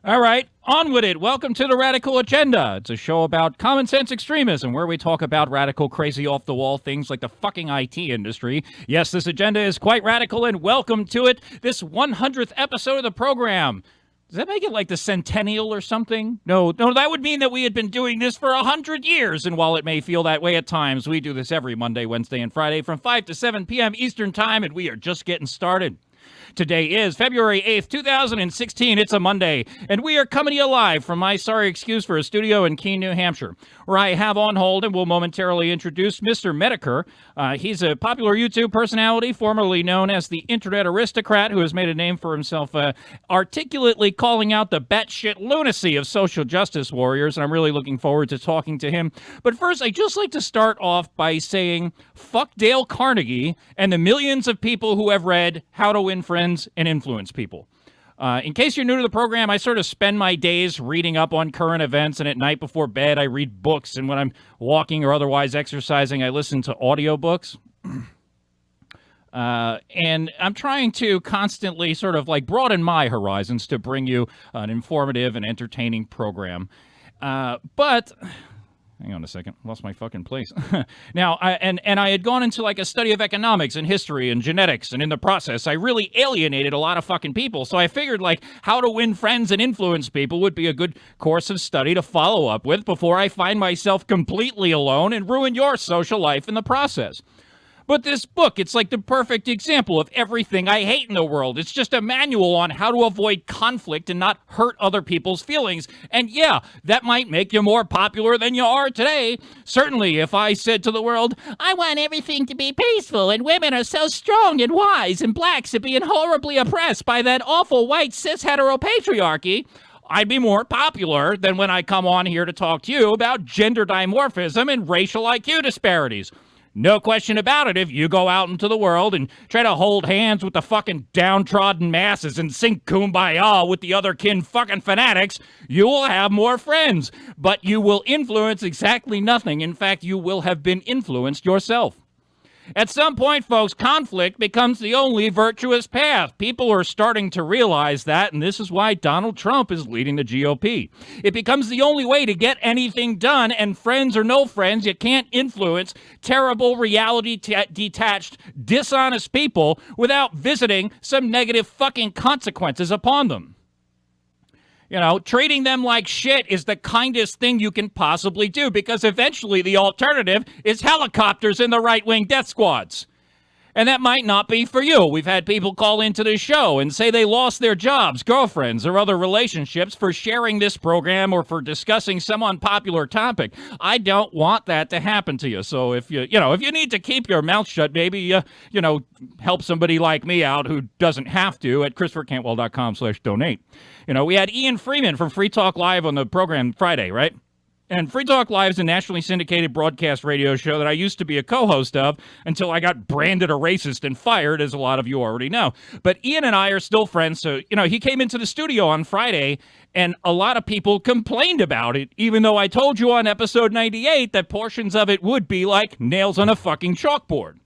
All right, on with it. Welcome to the Radical Agenda. It's a show about common sense extremism where we talk about radical, crazy, off the wall things like the fucking IT industry. Yes, this agenda is quite radical, and welcome to it, this 100th episode of the program. Does that make it like the centennial or something? No, that would mean that we had been doing this for 100 years, and while it may feel that way at times, we do this every Monday, Wednesday, and Friday from 5 to 7 p.m. Eastern Time, and we are just getting started. Today is February 8th, 2016. It's a Monday, and we are coming to you live from my sorry excuse for a studio in Keene, New Hampshire, where I have on hold and will momentarily introduce Mr. Medicare. He's a popular YouTube personality, formerly known as the Internet Aristocrat, who has made a name for himself articulately calling out the batshit lunacy of social justice warriors, and I'm really looking forward to talking to him. But first, I'd just like to start off by saying fuck Dale Carnegie and the millions of people who have read How to Win Friends and Influence People. In case you're new to the program, I sort of spend my days reading up on current events, and at night before bed, I read books, and when I'm walking or otherwise exercising, I listen to audiobooks. And I'm trying to constantly sort of like broaden my horizons to bring you an informative and entertaining program. But hang on a second. Lost my fucking place. Now, I had gone into like a study of economics and history and genetics, and in the process, I really alienated a lot of fucking people. So I figured like How to Win Friends and Influence People would be a good course of study to follow up with before I find myself completely alone and ruin your social life in the process. But this book, it's like the perfect example of everything I hate in the world. It's just a manual on how to avoid conflict and not hurt other people's feelings. And yeah, that might make you more popular than you are today. Certainly, if I said to the world, I want everything to be peaceful, and women are so strong and wise, and blacks are being horribly oppressed by that awful white cis heteropatriarchy, I'd be more popular than when I come on here to talk to you about gender dimorphism and racial IQ disparities. No question about it, if you go out into the world and try to hold hands with the fucking downtrodden masses and sing Kumbaya with the other kin fucking fanatics, you will have more friends. But you will influence exactly nothing. In fact, you will have been influenced yourself. At some point, folks, conflict becomes the only virtuous path. People are starting to realize that, and this is why Donald Trump is leading the GOP. It becomes the only way to get anything done, and friends or no friends, you can't influence terrible, reality-detached, dishonest people without visiting some negative fucking consequences upon them. You know, treating them like shit is the kindest thing you can possibly do, because eventually the alternative is helicopters in the right-wing death squads. And that might not be for you. We've had people call into the show and say they lost their jobs, girlfriends, or other relationships for sharing this program or for discussing some unpopular topic. I don't want that to happen to you. So if you need to keep your mouth shut, maybe, help somebody like me out who doesn't have to at ChristopherCantwell.com/donate. We had Ian Freeman from Free Talk Live on the program Friday, right? And Free Talk Live is a nationally syndicated broadcast radio show that I used to be a co-host of until I got branded a racist and fired, as a lot of you already know. But Ian and I are still friends, so, he came into the studio on Friday, and a lot of people complained about it, even though I told you on episode 98 that portions of it would be like nails on a fucking chalkboard.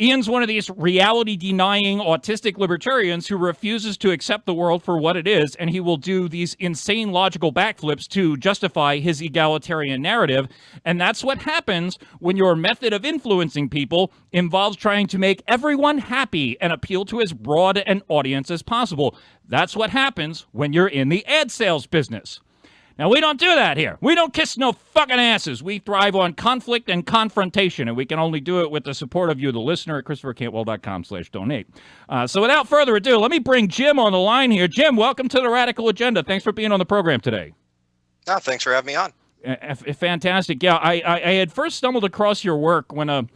Ian's one of these reality-denying autistic libertarians who refuses to accept the world for what it is, and he will do these insane logical backflips to justify his egalitarian narrative. And that's what happens when your method of influencing people involves trying to make everyone happy and appeal to as broad an audience as possible. That's what happens when you're in the ad sales business. Now, we don't do that here. We don't kiss no fucking asses. We thrive on conflict and confrontation, and we can only do it with the support of you, the listener, at ChristopherCantwell.com/donate. So without further ado, let me bring Jim on the line here. Jim, welcome to the Radical Agenda. Thanks for being on the program today. Oh, thanks for having me on. Fantastic. Yeah, I had first stumbled across your work when a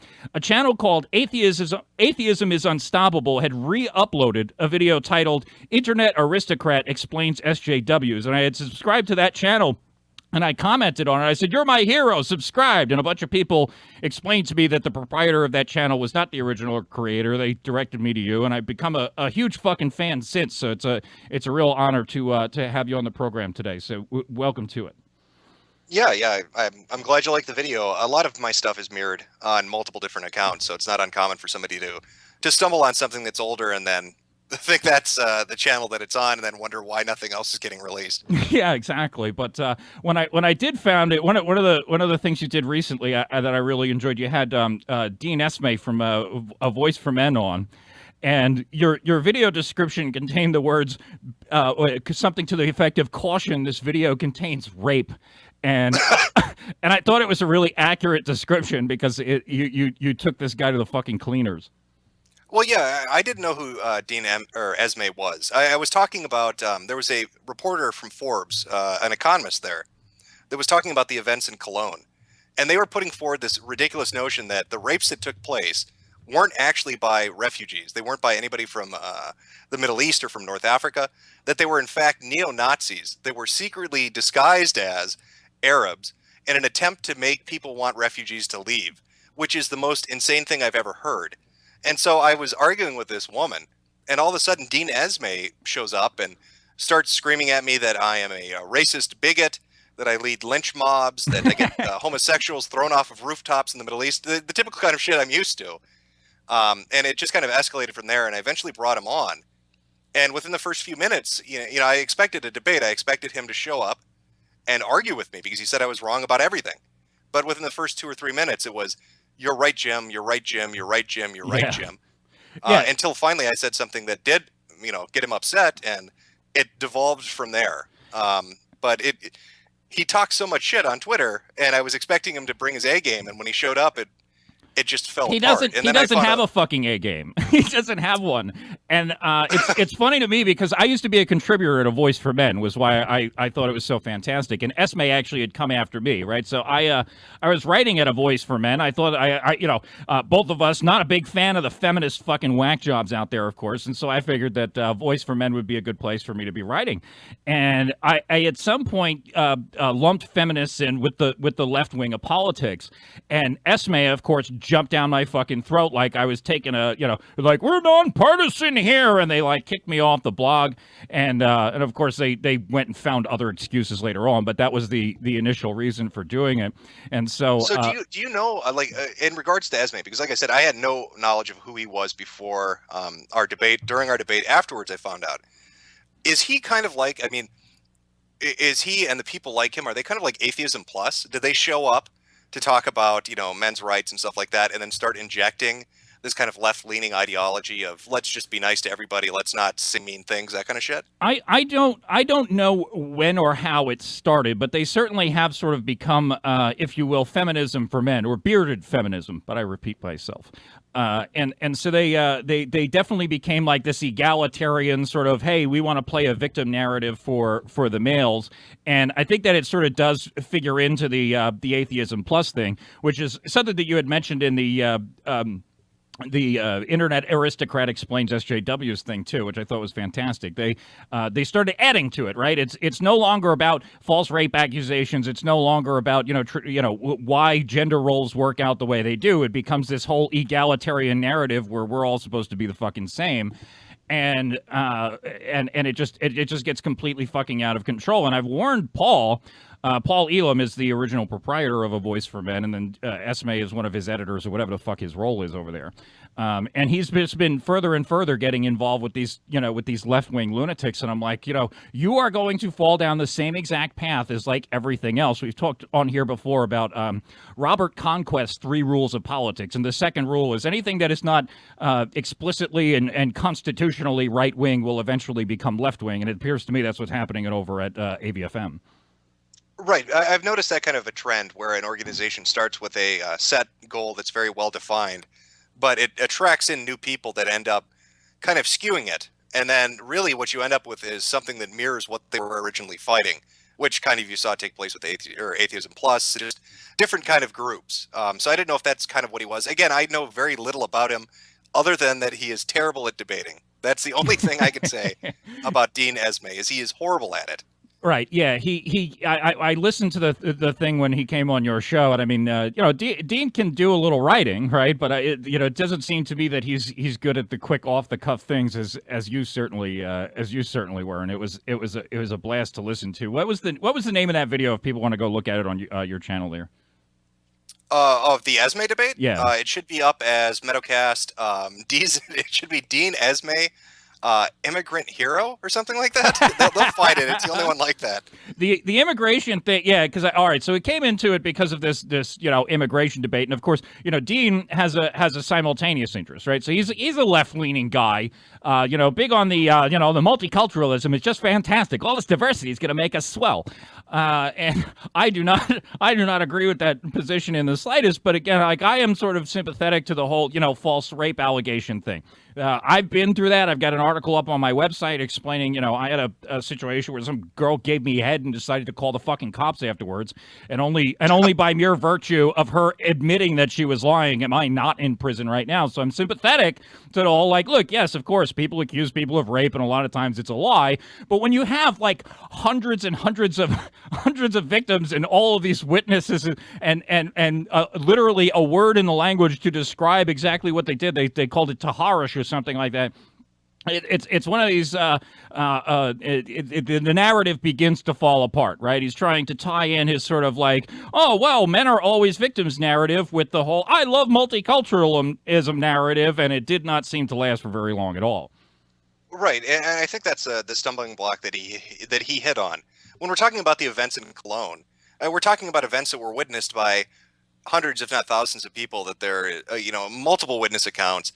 channel called Atheism is Unstoppable had re-uploaded a video titled Internet Aristocrat Explains SJWs, and I had subscribed to that channel, and I commented on it. I said, "You're my hero, subscribed." And a bunch of people explained to me that the proprietor of that channel was not the original creator. They directed me to you, and I've become a huge fucking fan since, so it's a real honor to have you on the program today, so welcome to it. Yeah, I'm glad you like the video. A lot of my stuff is mirrored on multiple different accounts, so it's not uncommon for somebody to stumble on something that's older and then think that's the channel that it's on, and then wonder why nothing else is getting released. Yeah, exactly. But when I did found it, one of the things you did recently that I really enjoyed, you had Dean Esme from A Voice for Men on. And your video description contained the words something to the effect of "caution: this video contains rape," and and I thought it was a really accurate description because you took this guy to the fucking cleaners. Well, yeah, I didn't know who or Esme was. I was talking about there was a reporter from Forbes, an economist there, that was talking about the events in Cologne, and they were putting forward this ridiculous notion that the rapes that took place weren't actually by refugees. They weren't by anybody from the Middle East or from North Africa, that they were in fact neo-Nazis. They were secretly disguised as Arabs in an attempt to make people want refugees to leave, which is the most insane thing I've ever heard. And so I was arguing with this woman, and all of a sudden Dean Esme shows up and starts screaming at me that I am a racist bigot, that I lead lynch mobs, that I get homosexuals thrown off of rooftops in the Middle East, the typical kind of shit I'm used to. And it just kind of escalated from there, and I eventually brought him on. And within the first few minutes, I expected a debate. I expected him to show up and argue with me because he said I was wrong about everything. But within the first 2 or 3 minutes, it was, "You're right, Jim. You're right, Jim. You're right, Jim. You're right, Jim." Yeah. Until finally I said something that did, get him upset, and it devolved from there. But he talks so much shit on Twitter, and I was expecting him to bring his A game, and when he showed up, it just fell apart. He doesn't have a fucking A game. He doesn't have one. And it's funny to me because I used to be a contributor at A Voice for Men, was why I thought it was so fantastic. And Esme actually had come after me, right? So I was writing at A Voice for Men. I thought both of us, not a big fan of the feminist fucking whack jobs out there, of course. And so I figured that Voice for Men would be a good place for me to be writing. And I at some point lumped feminists in with the left wing of politics. And Esme, of course, jumped down my fucking throat like I was taking like, "We're nonpartisan here," and they like kicked me off the blog, and of course they went and found other excuses later on, but that was the initial reason for doing it. And so do you know in regards to Esme, because like I said, I had no knowledge of who he was before our debate. During our debate afterwards, I found out, is he kind of like, is he and the people like him, are they kind of like Atheism Plus? Did they show up to talk about men's rights and stuff like that, and then start injecting this kind of left-leaning ideology of let's just be nice to everybody, let's not say mean things, that kind of shit? I don't know when or how it started, but they certainly have sort of become, if you will, feminism for men, or bearded feminism. But I repeat myself. And so they definitely became like this egalitarian sort of, hey, we want to play a victim narrative for the males, and I think that it sort of does figure into the Atheism Plus thing, which is something that you had mentioned in the Internet Aristocrat Explains SJW's thing too, which I thought was fantastic. They started adding to it, right? It's no longer about false rape accusations. It's no longer about why gender roles work out the way they do. It becomes this whole egalitarian narrative where we're all supposed to be the fucking same. And it just gets completely fucking out of control. And I've warned Paul. Paul Elam is the original proprietor of A Voice for Men, and then Esme is one of his editors or whatever the fuck his role is over there. And he's just been further and further getting involved with these left-wing lunatics. And I'm like, you are going to fall down the same exact path as like everything else. We've talked on here before about Robert Conquest's 3 rules of politics. And the second rule is anything that is not explicitly and constitutionally right-wing will eventually become left-wing. And it appears to me that's what's happening over at AVFM. Right. I've noticed that kind of a trend where an organization starts with a set goal that's very well defined, but it attracts in new people that end up kind of skewing it. And then really what you end up with is something that mirrors what they were originally fighting, which kind of you saw take place with Atheism Plus, just different kind of groups. So I didn't know if that's kind of what he was. Again, I know very little about him other than that he is terrible at debating. That's the only thing I can say about Dean Esme, is he is horrible at it. Right. Yeah. I listened to the thing when he came on your show, and I mean, Dean can do a little writing, right? But it doesn't seem to be that he's good at the quick off the cuff things as you certainly were, and it was a blast to listen to. What was the name of that video if people want to go look at it on your channel there? Of the Esme debate? Yeah. It should be up as Meadowcast. It should be Dean Esme immigrant hero or something like that. They'll fight it. It's the only one like that. The immigration thing, yeah, because all right, so it came into it because of this immigration debate, and of course Dean has a simultaneous interest, right? So he's a left leaning guy, big on the the multiculturalism. It's just fantastic. All this diversity is going to make us swell, and I do not agree with that position in the slightest. But again, like I am sort of sympathetic to the whole false rape allegation thing. I've been through that. I've got an article up on my website explaining, I had a situation where some girl gave me head and decided to call the fucking cops afterwards, and only by mere virtue of her admitting that she was lying am I not in prison right now. So I'm sympathetic to the whole, like, look, yes, of course, people accuse people of rape, and a lot of times it's a lie. But when you have like hundreds and hundreds of victims and all of these witnesses and literally a word in the language to describe exactly what they did, they called it taharish or something like that. It's one of these. The narrative begins to fall apart, right? He's trying to tie in his sort of like, oh well, men are always victims narrative with the whole I love multiculturalism narrative, and it did not seem to last for very long at all. Right, and I think that's the stumbling block that he hit on when we're talking about the events in Cologne. We're talking about events that were witnessed by hundreds, if not thousands, of people. That there, multiple witness accounts.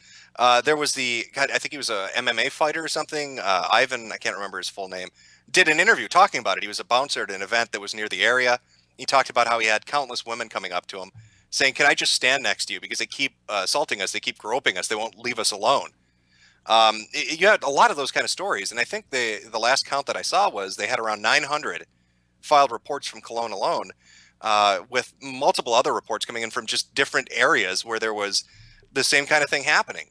There was I think he was a MMA fighter or something. Ivan, I can't remember his full name, did an interview talking about it. He was a bouncer at an event that was near the area. He talked about how he had countless women coming up to him saying, "Can I just stand next to you? Because they keep assaulting us. They keep groping us. They won't leave us alone." You had a lot of those kind of stories. And I think the last count that I saw was they had around 900 filed reports from Cologne alone, with multiple other reports coming in from just different areas where there was the same kind of thing happening.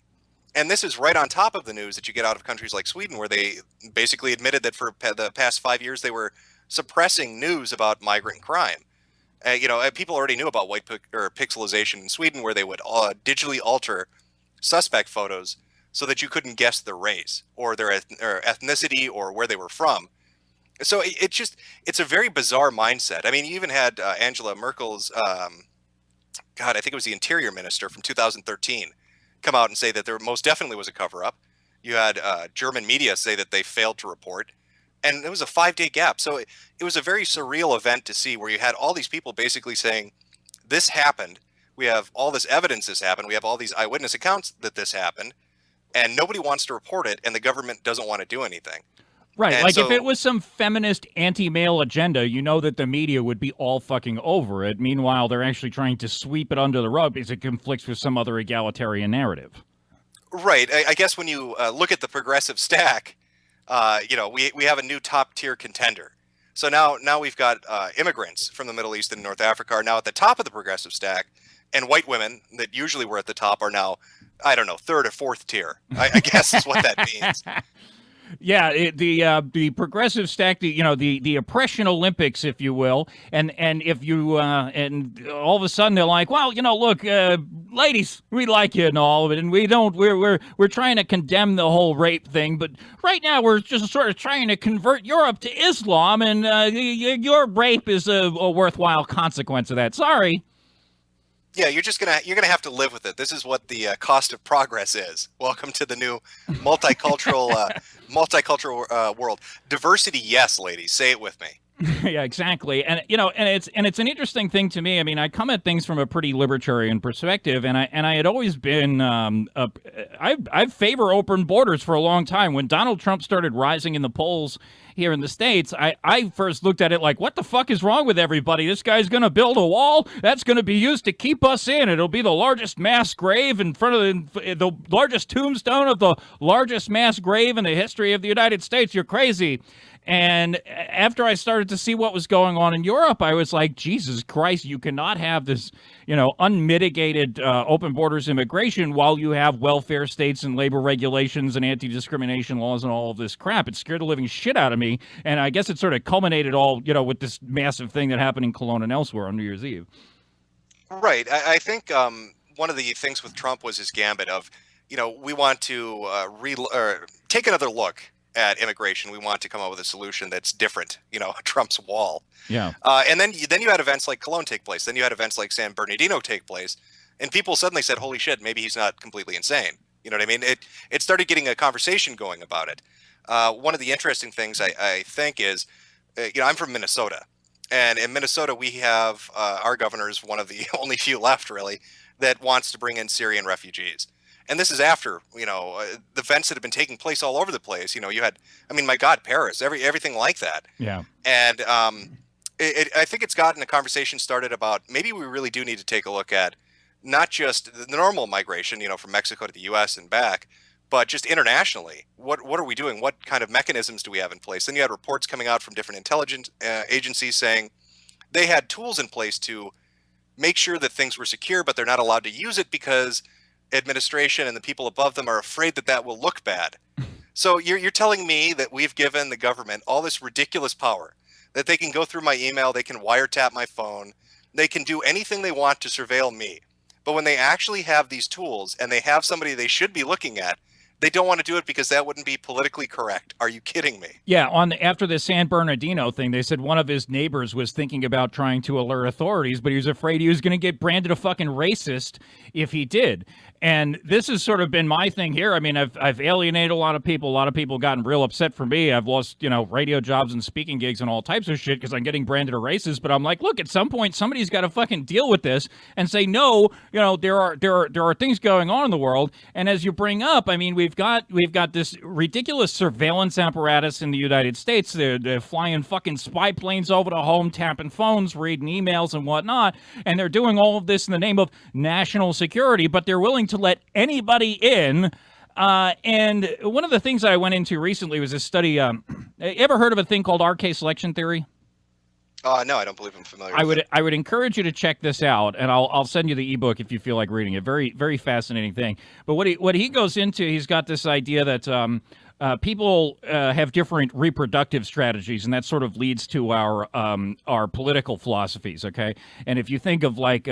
And this is right on top of the news that you get out of countries like Sweden, where they basically admitted that for the past 5 years, they were suppressing news about migrant crime. People already knew about pixelization in Sweden, where they would digitally alter suspect photos so that you couldn't guess their race or their ethnicity or where they were from. So it's a very bizarre mindset. I mean, you even had Angela Merkel's, I think it was the interior minister from 2013, come out and say that there most definitely was a cover-up. You had German media say that they failed to report. And it was a 5-day gap. So it was a very surreal event to see, where you had all these people basically saying, this happened. We have all this evidence this happened. We have all these eyewitness accounts that this happened. And nobody wants to report it, and the government doesn't want to do anything. Right, and like if it was some feminist anti-male agenda, that the media would be all fucking over it. Meanwhile, they're actually trying to sweep it under the rug because it conflicts with some other egalitarian narrative. Right. I guess when you look at the progressive stack, we have a new top-tier contender. So now we've got immigrants from the Middle East and North Africa are now at the top of the progressive stack, and white women that usually were at the top are now, I don't know, third or fourth tier, I guess is what that means. Yeah, the progressive stack, the oppression Olympics, if you will, and if you and all of a sudden they're like, well, look, ladies, we like you and all of it, and we don't. We're trying to condemn the whole rape thing, but right now we're just sort of trying to convert Europe to Islam, and your rape is a worthwhile consequence of that. Sorry. Yeah, you're gonna have to live with it. This is what the cost of progress is. Welcome to the new multicultural world. Diversity, yes, ladies, say it with me. Yeah, exactly. And it's an interesting thing to me. I mean, I come at things from a pretty libertarian perspective, and I had always been I favor open borders for a long time. When Donald Trump started rising in the polls here in the States, I first looked at it like, what the fuck is wrong with everybody? This guy's going to build a wall that's going to be used to keep us in. It'll be the largest mass grave in front of the largest tombstone of the largest mass grave in the history of the United States. You're crazy. And after I started to see what was going on in Europe, I was like, Jesus Christ, you cannot have this, unmitigated open borders immigration while you have welfare states and labor regulations and anti-discrimination laws and all of this crap. It scared the living shit out of me. And I guess it sort of culminated all, with this massive thing that happened in Cologne and elsewhere on New Year's Eve. Right. I think one of the things with Trump was his gambit of, we want to take another look at immigration. We want to come up with a solution that's different, Trump's wall. Yeah. And then you had events like Cologne take place. Then you had events like San Bernardino take place. And people suddenly said, holy shit, maybe he's not completely insane. You know what I mean? It started getting a conversation going about it. One of the interesting things I think is, I'm from Minnesota, and in Minnesota we have our governor is one of the only few left really that wants to bring in Syrian refugees. And this is after the events that have been taking place all over the place. You had, my God, Paris, everything like that. Yeah. And I think it's gotten a conversation started about maybe we really do need to take a look at not just the normal migration, from Mexico to the U.S. and back, but just internationally. What are we doing? What kind of mechanisms do we have in place? Then you had reports coming out from different intelligence agencies saying they had tools in place to make sure that things were secure, but they're not allowed to use it because administration and the people above them are afraid that that will look bad. So you're telling me that we've given the government all this ridiculous power, that they can go through my email, they can wiretap my phone, they can do anything they want to surveil me. But when they actually have these tools and they have somebody they should be looking at, they don't want to do it because that wouldn't be politically correct. Are you kidding me? Yeah, after the San Bernardino thing, they said one of his neighbors was thinking about trying to alert authorities, but he was afraid he was going to get branded a fucking racist if he did. And this has sort of been my thing here. I've alienated a lot of people. A lot of people gotten real upset for me. I've lost, radio jobs and speaking gigs and all types of shit because I'm getting branded a racist. But I'm like, look, at some point, somebody's got to fucking deal with this and say, no, there are things going on in the world. And as you bring up, we've got this ridiculous surveillance apparatus in the United States. They're flying fucking spy planes over the home, tapping phones, reading emails and whatnot. And they're doing all of this in the name of national security, but they're willing to let anybody in. And one of the things I went into recently was a study. Ever heard of a thing called RK selection theory? No, I don't believe I'm familiar with it. I would encourage you to check this out, and I'll send you the ebook if you feel like reading it. Very, very fascinating thing. But what he goes into, he's got this idea that people have different reproductive strategies, and that sort of leads to our political philosophies. Okay, and if you think of like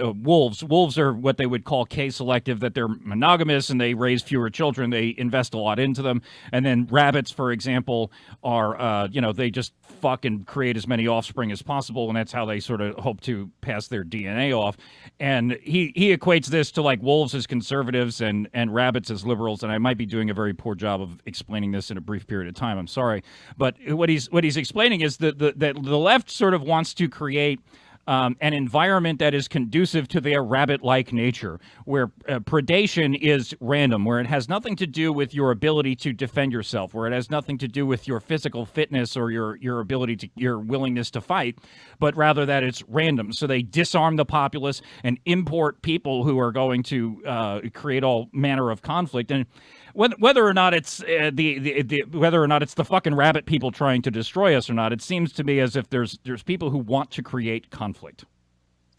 wolves are what they would call K-selective, that they're monogamous and they raise fewer children, they invest a lot into them. And then rabbits, for example, are they just fucking create as many offspring as possible, and that's how they sort of hope to pass their DNA off. And he equates this to like wolves as conservatives and rabbits as liberals, and I might be doing a very poor job of explaining this in a brief period of time. I'm sorry, but what he's explaining is that the left sort of wants to create an environment that is conducive to their rabbit-like nature, where predation is random, where it has nothing to do with your ability to defend yourself, where it has nothing to do with your physical fitness or your ability to your willingness to fight, but rather that it's random. So they disarm the populace and import people who are going to create all manner of conflict. And whether or not it's the fucking rabbit people trying to destroy us or not, it seems to me as if there's people who want to create conflict.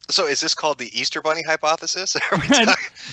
So is this called the Easter Bunny hypothesis? So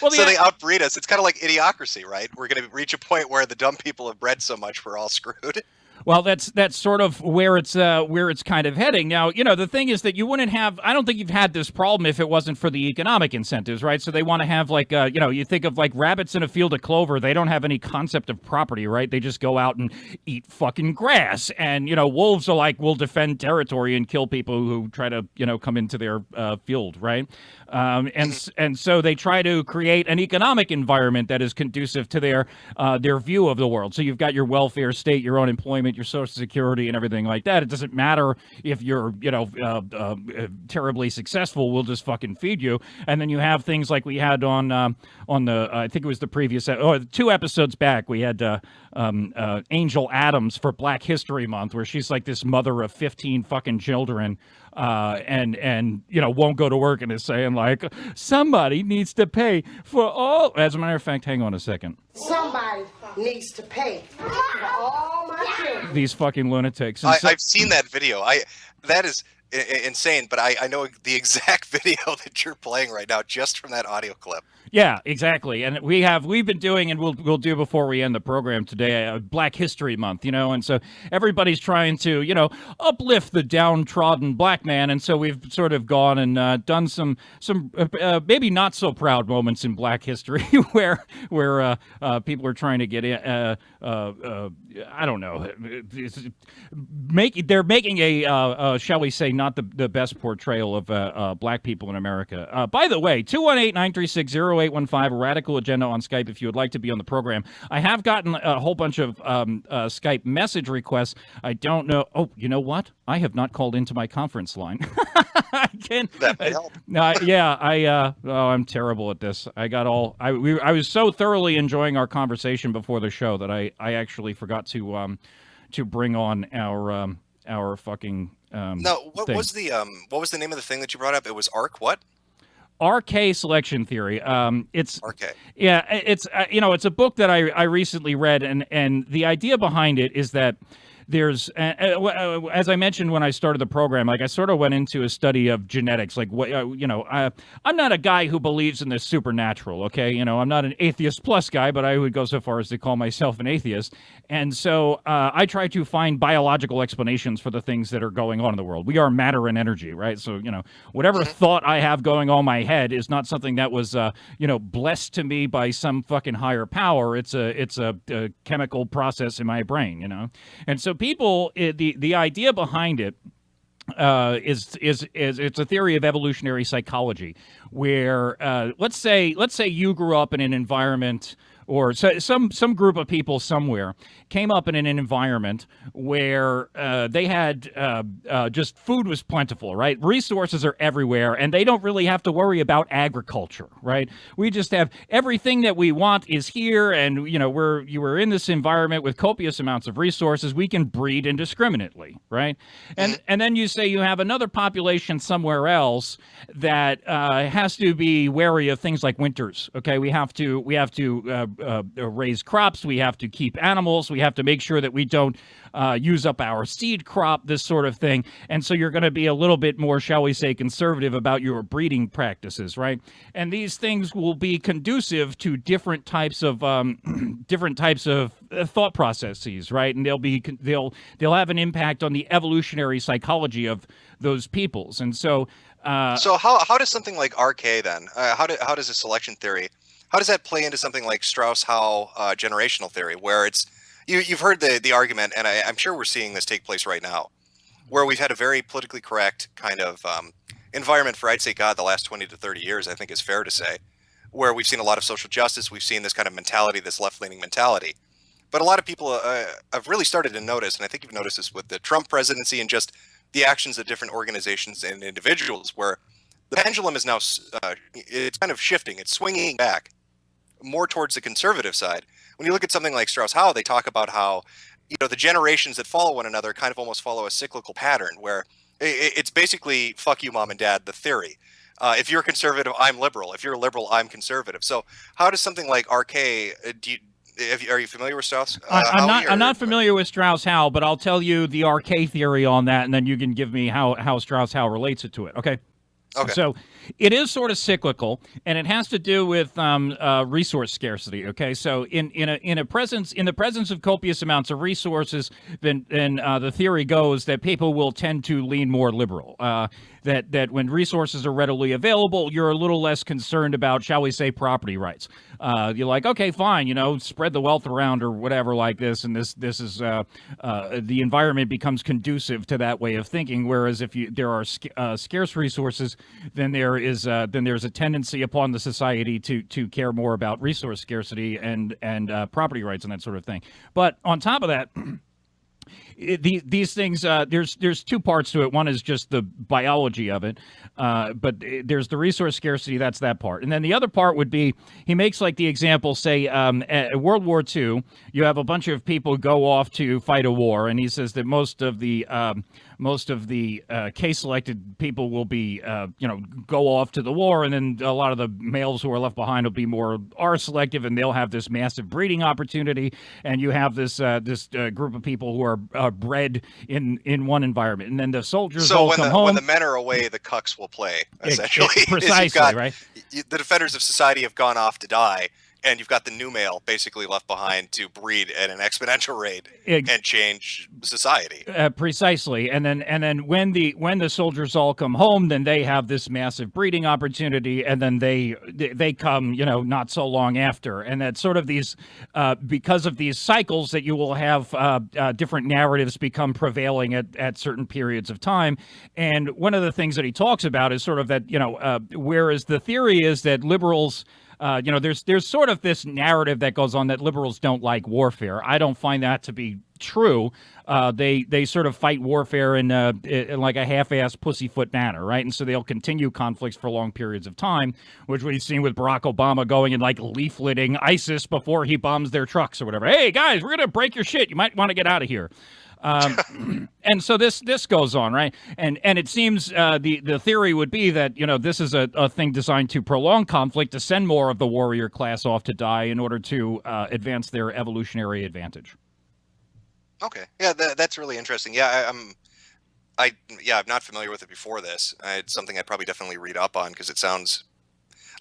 they outbreed us. It's kind of like idiocracy, right? We're going to reach a point where the dumb people have bred so much we're all screwed. Well, that's sort of where it's kind of heading. Now, the thing is that you wouldn't have, I don't think you've had this problem if it wasn't for the economic incentives, right? So they want to have like, you think of like rabbits in a field of clover, they don't have any concept of property, right? They just go out and eat fucking grass. And, wolves are like, will defend territory and kill people who try to, come into their field, right? And so they try to create an economic environment that is conducive to their view of the world. So you've got your welfare state, your unemployment, your social security, and everything like that. It doesn't matter if you're, terribly successful. We'll just fucking feed you. And then you have things like we had on the I think it was the previous 2 episodes back. We had Angel Adams for Black History Month, where she's like this mother of 15 fucking children. And won't go to work and is saying like somebody needs to pay for all. As a matter of fact, hang on a second. Somebody needs to pay for all my children. These fucking lunatics. I've seen that video. That is insane, but I know the exact video that you're playing right now just from that audio clip. Yeah, exactly. And we've been doing, and we'll do before we end the program today, Black History Month, and so everybody's trying to, uplift the downtrodden black man. And so we've sort of gone and done some maybe not so proud moments in Black history where people are trying to get in, I don't know, they're making a shall we say, not the best portrayal of black people in America. By the way, 218-936-0815, a Radical Agenda on Skype if you would like to be on the program. I have gotten a whole bunch of Skype message requests. I don't know. Oh, you know what? I have not called into my conference line. I can't. That may help. I'm terrible at this. I was so thoroughly enjoying our conversation before the show that I actually forgot to bring on our fucking No, what thing. was the name of the thing that you brought up? It was ARC what? RK selection theory. It's RK. Yeah, it's it's a book that I recently read, and the idea behind it is that there's, as I mentioned when I started the program, like I sort of went into a study of genetics. Like, I'm not a guy who believes in the supernatural, okay? I'm not an atheist plus guy, but I would go so far as to call myself an atheist. And so I try to find biological explanations for the things that are going on in the world. We are matter and energy, right? So, whatever thought I have going on in my head is not something that was, blessed to me by some fucking higher power. It's a chemical process in my brain, And so people, the idea behind it is it's a theory of evolutionary psychology, where let's say you grew up in an environment, or some group of people somewhere came up in an environment where they had just food was plentiful, right? Resources are everywhere, and they don't really have to worry about agriculture, right? We just have everything that we want is here, and you were in this environment with copious amounts of resources. We can breed indiscriminately, right? And then you say you have another population somewhere else that has to be wary of things like winters. Okay, we have to raise crops, we have to keep animals, we have to make sure that we don't use up our seed crop, this sort of thing. And so you're going to be a little bit more, shall we say, conservative about your breeding practices, right? And these things will be conducive to different types of thought processes, right? And they'll have an impact on the evolutionary psychology of those peoples. And so so how does something like RK then? How does a selection theory? How does that play into something like Strauss-Howe generational theory, where it's you've heard the argument, and I'm sure we're seeing this take place right now, where we've had a very politically correct kind of environment for, I'd say, the last 20 to 30 years, I think is fair to say, where we've seen a lot of social justice, we've seen this kind of mentality, this left-leaning mentality. But a lot of people have really started to notice, and I think you've noticed this with the Trump presidency and just the actions of different organizations and individuals, where the pendulum is now it's kind of shifting, it's swinging back more towards the conservative side. When you look at something like Strauss-Howe, they talk about how the generations that follow one another kind of almost follow a cyclical pattern, where it's basically fuck you, mom and dad, the theory. If you're conservative, I'm liberal. If you're liberal, I'm conservative. So how does something like RK are you familiar with Strauss? I'm not familiar with Strauss-Howe, but I'll tell you the RK theory on that, and then you can give me how Strauss-Howe relates it to it. Okay. So it is sort of cyclical, and it has to do with resource scarcity. Okay, so in the presence of copious amounts of resources, then the theory goes that people will tend to lean more liberal. That when resources are readily available, you're a little less concerned about, shall we say, property rights. You're like, okay, fine, spread the wealth around or whatever like this, and this is the environment becomes conducive to that way of thinking. Whereas if there are scarce resources, then there's a tendency upon the society to care more about resource scarcity and property rights and that sort of thing. But on top of that, these things, there's two parts to it. One is just the biology of it, but there's the resource scarcity. That's that part. And then the other part would be, he makes like the example, say, at World War II, you have a bunch of people go off to fight a war, and he says that most of the case-selected people will be, go off to the war, and then a lot of the males who are left behind will be more R-selective, and they'll have this massive breeding opportunity, and you have this group of people who are bred in one environment, and then the soldiers all come home. When the men are away, the cucks will play, essentially. Precisely, right? The defenders of society have gone off to die, and you've got the new male basically left behind to breed at an exponential rate and change society. Precisely, and then when the soldiers all come home, then they have this massive breeding opportunity, and then they come, not so long after, and that's sort of these because of these cycles that you will have different narratives become prevailing at certain periods of time. And one of the things that he talks about is sort of that whereas the theory is that liberals. There's sort of this narrative that goes on that liberals don't like warfare. I don't find that to be true. They sort of fight warfare in like a half-assed pussyfoot manner, right? And so they'll continue conflicts for long periods of time, which we've seen with Barack Obama going and like leafleting ISIS before he bombs their trucks or whatever. Hey guys, we're gonna break your shit. You might want to get out of here. And so this goes on, right? And it seems the theory would be that, this is a thing designed to prolong conflict, to send more of the warrior class off to die in order to advance their evolutionary advantage. Okay. Yeah, that's really interesting. Yeah, I'm not familiar with it before this. It's something I'd probably definitely read up on because it sounds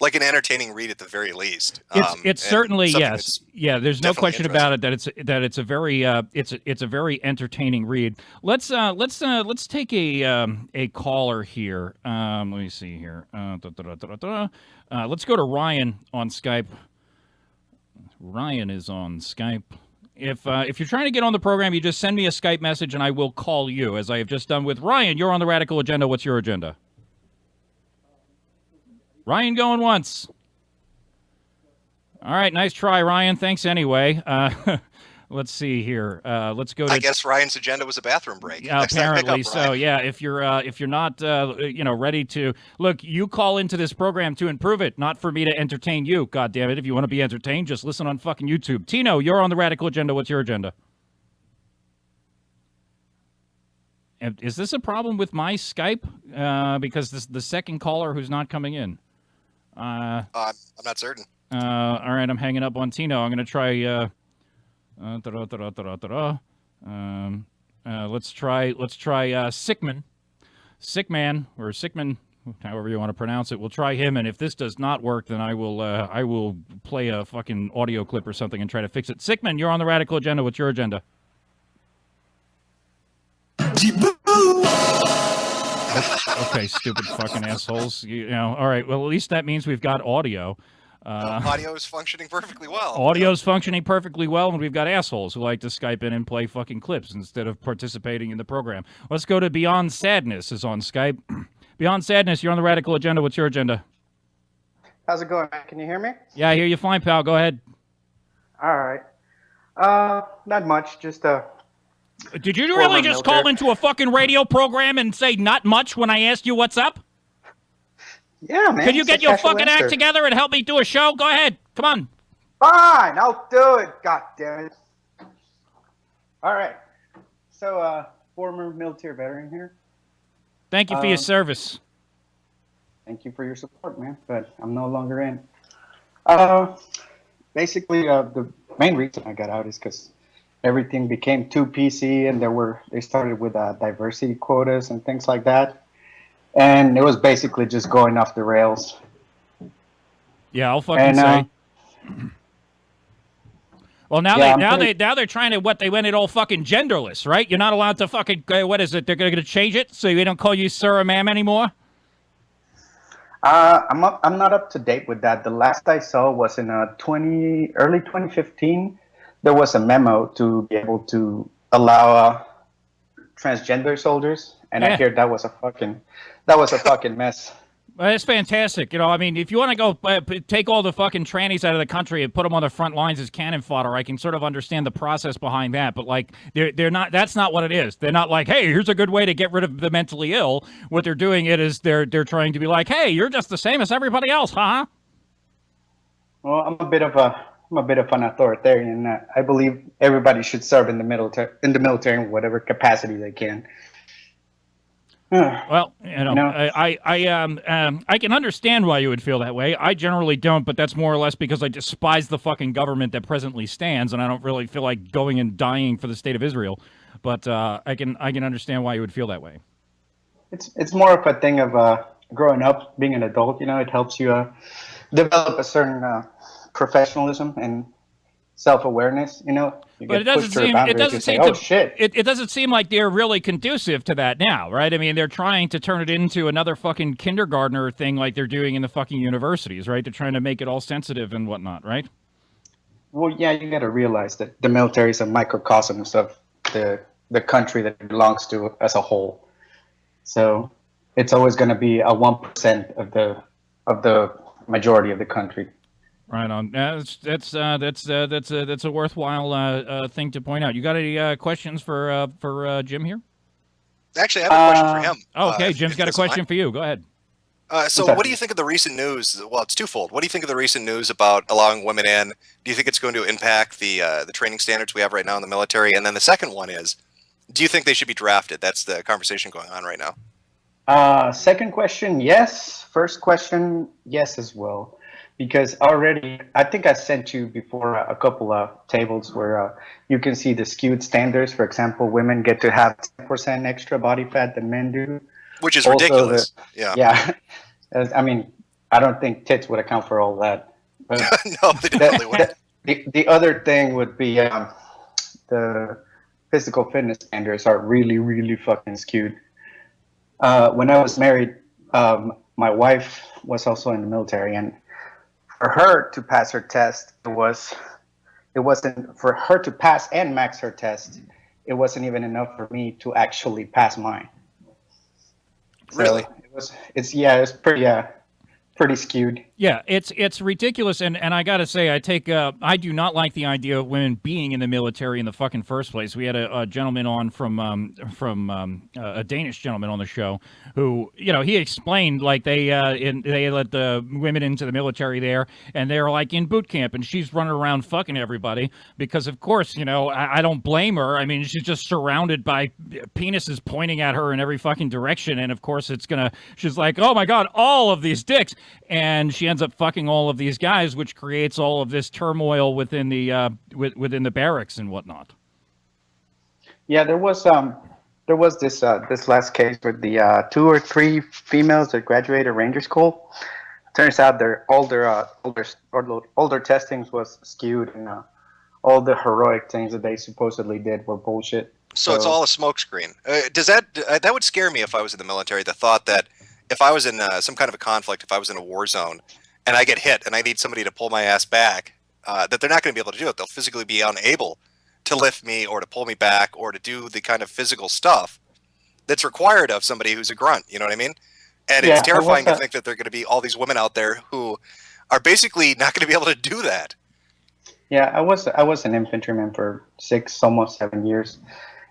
like an entertaining read at the very least. It's certainly, yes. Yeah, there's no question about it that it's a very it's a very entertaining read. Let's take a caller here. Let me see here. Let's go to Ryan on Skype. Ryan is on Skype. If you're trying to get on the program, you just send me a Skype message and I will call you, as I have just done with Ryan. You're on the Radical Agenda. What's your agenda? Ryan going once. All right, nice try, Ryan. Thanks anyway. Let's see here. Let's go to. I guess Ryan's agenda was a bathroom break. Apparently so. Yeah. If you're not ready to look, you call into this program to improve it, not for me to entertain you. God damn it! If you want to be entertained, just listen on fucking YouTube. Tino, you're on the Radical Agenda. What's your agenda? Is this a problem with my Skype? Because this the second caller who's not coming in. I'm not certain. All right, I'm hanging up on Tino. I'm going to try. Let's try Sickman, or Sickman, however you want to pronounce it. We'll try him, and if this does not work, then I will play a fucking audio clip or something and try to fix it. Sickman, you're on the Radical Agenda. What's your agenda? Okay, stupid fucking assholes. All right, well, at least that means we've got audio. Audio is functioning perfectly well. Audio's functioning perfectly well, and we've got assholes who like to Skype in and play fucking clips instead of participating in the program. Let's go to Beyond Sadness is on Skype. Beyond Sadness, you're on the Radical Agenda. What's your agenda? How's it going? Can you hear me? Yeah, I hear you fine, pal. Go ahead. All right. Not much, just Did you really just call into a fucking radio program and say not much when I asked you what's up? Yeah, man. Can you get your fucking act together and help me do a show? Go ahead. Come on. Fine, I'll do it. God damn it. All right. So, former military veteran here. Thank you for your service. Thank you for your support, man. But I'm no longer in. Basically, the main reason I got out is because everything became too PC, and they started with diversity quotas and things like that. And it was basically just going off the rails. Yeah, I'll fucking say. Well, now they're trying to they went it all fucking genderless, right? You're not allowed to fucking what is it? They're going to change it so they don't call you sir or ma'am anymore. I'm not up to date with that. The last I saw was in early 2015. There was a memo to be able to allow transgender soldiers, and I hear that was a fucking mess. Well, it's fantastic. I mean, if you want to go take all the fucking trannies out of the country and put them on the front lines as cannon fodder, I can sort of understand the process behind that. But like, they're not. That's not what it is. They're not like, hey, here's a good way to get rid of the mentally ill. What they're doing is they're trying to be like, hey, you're just the same as everybody else, huh? Well, I'm a bit of an authoritarian. I believe everybody should serve in the military in whatever capacity they can. Well, I can understand why you would feel that way. I generally don't, but that's more or less because I despise the fucking government that presently stands, and I don't really feel like going and dying for the state of Israel. But I can understand why you would feel that way. It's more of a thing of growing up, being an adult. It helps you develop a certain professionalism and self-awareness. You know, you But get pushed to your boundaries. You say, "Oh shit!" It doesn't seem like they're really conducive to that now, right? I mean, they're trying to turn it into another fucking kindergartner thing, like they're doing in the fucking universities, right? They're trying to make it all sensitive and whatnot, right? Well, yeah, you got to realize that the military is a microcosm of the country that it belongs to as a whole. So it's always going to be a 1% of the majority of the country. Right on. That's a worthwhile thing to point out. You got any questions for Jim here? Actually, I have a question for him. Oh, okay, Jim's got a question for you. Go ahead. So what do you think of the recent news? Well, it's twofold. What do you think of the recent news about allowing women in? Do you think it's going to impact the training standards we have right now in the military? And then the second one is, do you think they should be drafted? That's the conversation going on right now. Second question, yes. First question, yes as well. Because already, I think I sent you before a couple of tables where you can see the skewed standards. For example, women get to have 10% extra body fat than men do. Which is also ridiculous. Yeah. I mean, I don't think tits would account for all that. But no, they definitely wouldn't. The other thing would be the physical fitness standards are really, really fucking skewed. When I was married, my wife was also in the military, and for her to pass her test, it wasn't for her to pass and max her test. It wasn't even enough for me to actually pass mine. Really? So it's pretty skewed. Yeah, it's ridiculous, and I gotta say, I do not like the idea of women being in the military in the fucking first place. We had a gentleman on from a Danish gentleman on the show who, he explained like they let the women into the military there, and they're like in boot camp, and she's running around fucking everybody because, of course, I don't blame her. I mean, she's just surrounded by penises pointing at her in every fucking direction, and of course, she's like, oh my god, all of these dicks, and she ends up fucking all of these guys, which creates all of this turmoil within the within the barracks and whatnot. Yeah, there was this last case with the 2 or 3 females that graduated Ranger School. Turns out their older testings was skewed, and all the heroic things that they supposedly did were bullshit. So it's all a smokescreen. Does that would scare me if I was in the military? The thought that if I was in some kind of a conflict, if I was in a war zone, and I get hit, and I need somebody to pull my ass back, that they're not going to be able to do it. They'll physically be unable to lift me or to pull me back or to do the kind of physical stuff that's required of somebody who's a grunt. You know what I mean? And it's terrifying to think that there are going to be all these women out there who are basically not going to be able to do that. Yeah, I was an infantryman for 6, almost 7 years,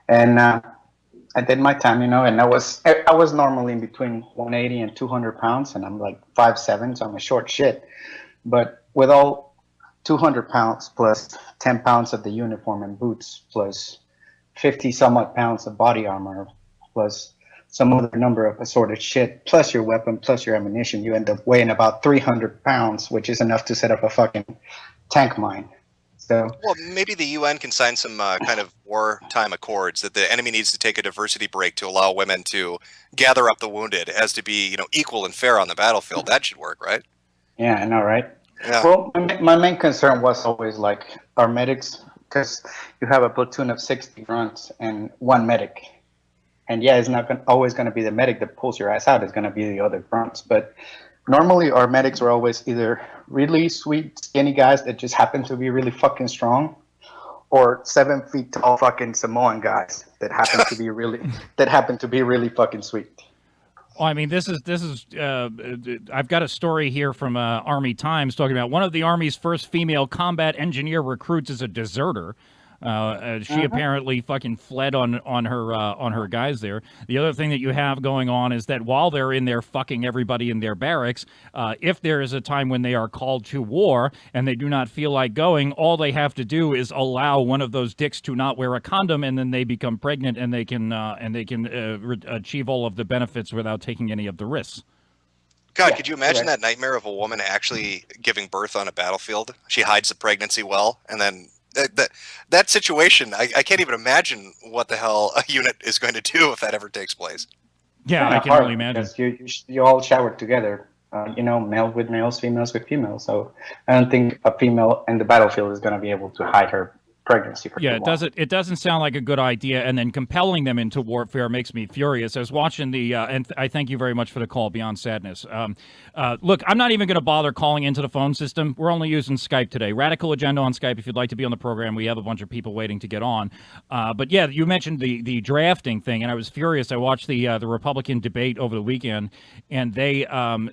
and I did my time, and I was normally in between 180 and 200 pounds, and I'm like 5'7", so I'm a short shit. But with all 200 pounds plus 10 pounds of the uniform and boots, plus 50 some odd pounds of body armor, plus some other number of assorted shit, plus your weapon, plus your ammunition, you end up weighing about 300 pounds, which is enough to set up a fucking tank mine. So, well, maybe the UN can sign some kind of wartime accords that the enemy needs to take a diversity break to allow women to gather up the wounded as to be, equal and fair on the battlefield. That should work, right? Yeah, I know, right? Yeah. Well, my main concern was always like our medics, because you have a platoon of 60 grunts and 1 medic. And yeah, it's not always going to be the medic that pulls your ass out. It's going to be the other grunts. But normally our medics were always either really sweet, skinny guys that just happen to be really fucking strong, or 7 feet tall fucking Samoan guys that happen to be really fucking sweet. Well, I mean, this is. I've got a story here from Army Times talking about one of the Army's first female combat engineer recruits is a deserter. She apparently fucking fled on her guys there. The other thing that you have going on is that while they're in there fucking everybody in their barracks, if there is a time when they are called to war and they do not feel like going, all they have to do is allow one of those dicks to not wear a condom, and then they become pregnant and they can achieve all of the benefits without taking any of the risks. God, could you imagine that nightmare of a woman actually giving birth on a battlefield? She hides the pregnancy well, and then that situation, I can't even imagine what the hell a unit is going to do if that ever takes place. Yeah, I can only imagine. You all showered together. males with males, females with females. So I don't think a female in the battlefield is going to be able to hide her pregnancy for too long. It doesn't sound like a good idea, and then compelling them into warfare makes me furious. I was watching the and I thank you very much for the call, Beyond Sadness. Look, I'm not even going to bother calling into the phone system. We're only using Skype today. Radical Agenda on Skype. If you'd like to be on the program, we have a bunch of people waiting to get on. But yeah, you mentioned the drafting thing, and I was furious. I watched the Republican debate over the weekend, and they asked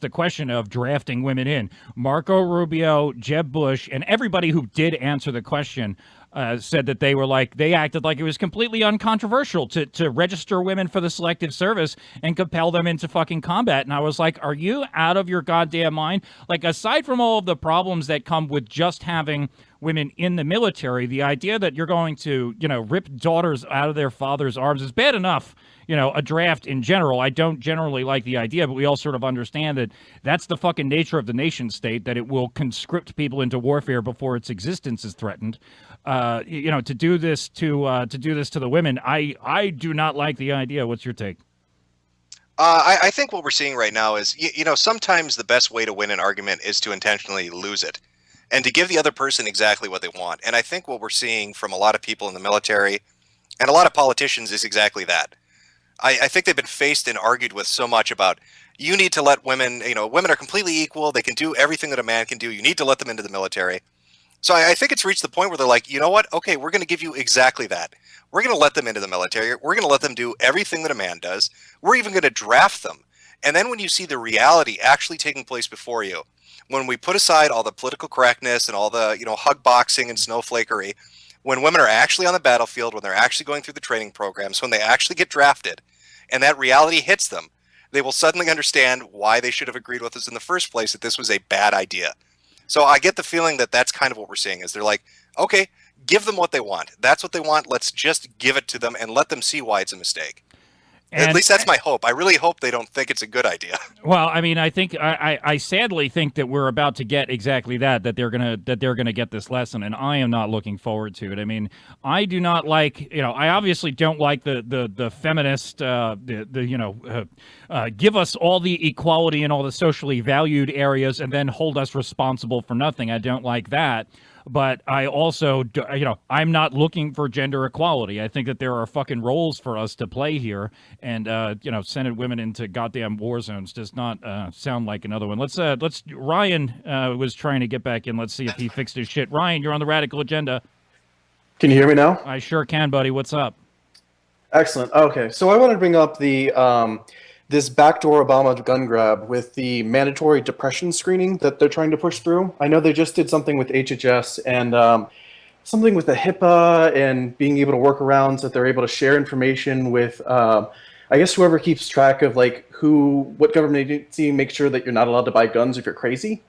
the question of drafting women in. Marco Rubio, Jeb Bush, and everybody who did answer the question said that they acted like it was completely uncontroversial to register women for the selective service and compel them into fucking combat. And I was like, are you out of your goddamn mind? Like, aside from all of the problems that come with just having women in the military, the idea that you're going to, rip daughters out of their father's arms is bad enough. A draft in general. I don't generally like the idea, but we all sort of understand that that's the fucking nature of the nation state, that it will conscript people into warfare before its existence is threatened. To do this to the women, I do not like the idea. What's your take? I think what we're seeing right now is, sometimes the best way to win an argument is to intentionally lose it and to give the other person exactly what they want. And I think what we're seeing from a lot of people in the military and a lot of politicians is exactly that. I think they've been faced and argued with so much about, you need to let women, women are completely equal. They can do everything that a man can do. You need to let them into the military. So I think it's reached the point where they're like, you know what? Okay, we're going to give you exactly that. We're going to let them into the military. We're going to let them do everything that a man does. We're even going to draft them. And then when you see the reality actually taking place before you, when we put aside all the political correctness and all the, hug boxing and snowflakery, when women are actually on the battlefield, when they're actually going through the training programs, when they actually get drafted, and that reality hits them, they will suddenly understand why they should have agreed with us in the first place, that this was a bad idea. So I get the feeling that that's kind of what we're seeing, is they're like, okay, give them what they want. That's what they want. Let's just give it to them and let them see why it's a mistake. At least that's my hope. I really hope they don't think it's a good idea. Well, I mean, I think I sadly think that we're about to get exactly that they're gonna get this lesson, and I am not looking forward to it. I mean, I do not like, I obviously don't like the feminist, give us all the equality in all the socially valued areas and then hold us responsible for nothing. I don't like that. But I also, I'm not looking for gender equality. I think that there are fucking roles for us to play here, and sending women into goddamn war zones does not sound like another one. Let's Ryan was trying to get back in. Let's see if he fixed his shit. Ryan, you're on the Radical Agenda. Can you hear me now? I sure can, buddy. What's up? Excellent. Okay, so I want to bring up the this backdoor Obama gun grab with the mandatory depression screening that they're trying to push through. I know they just did something with HHS and something with the HIPAA and being able to work around so that they're able to share information with, I guess, whoever keeps track of what government agency makes sure that you're not allowed to buy guns if you're crazy.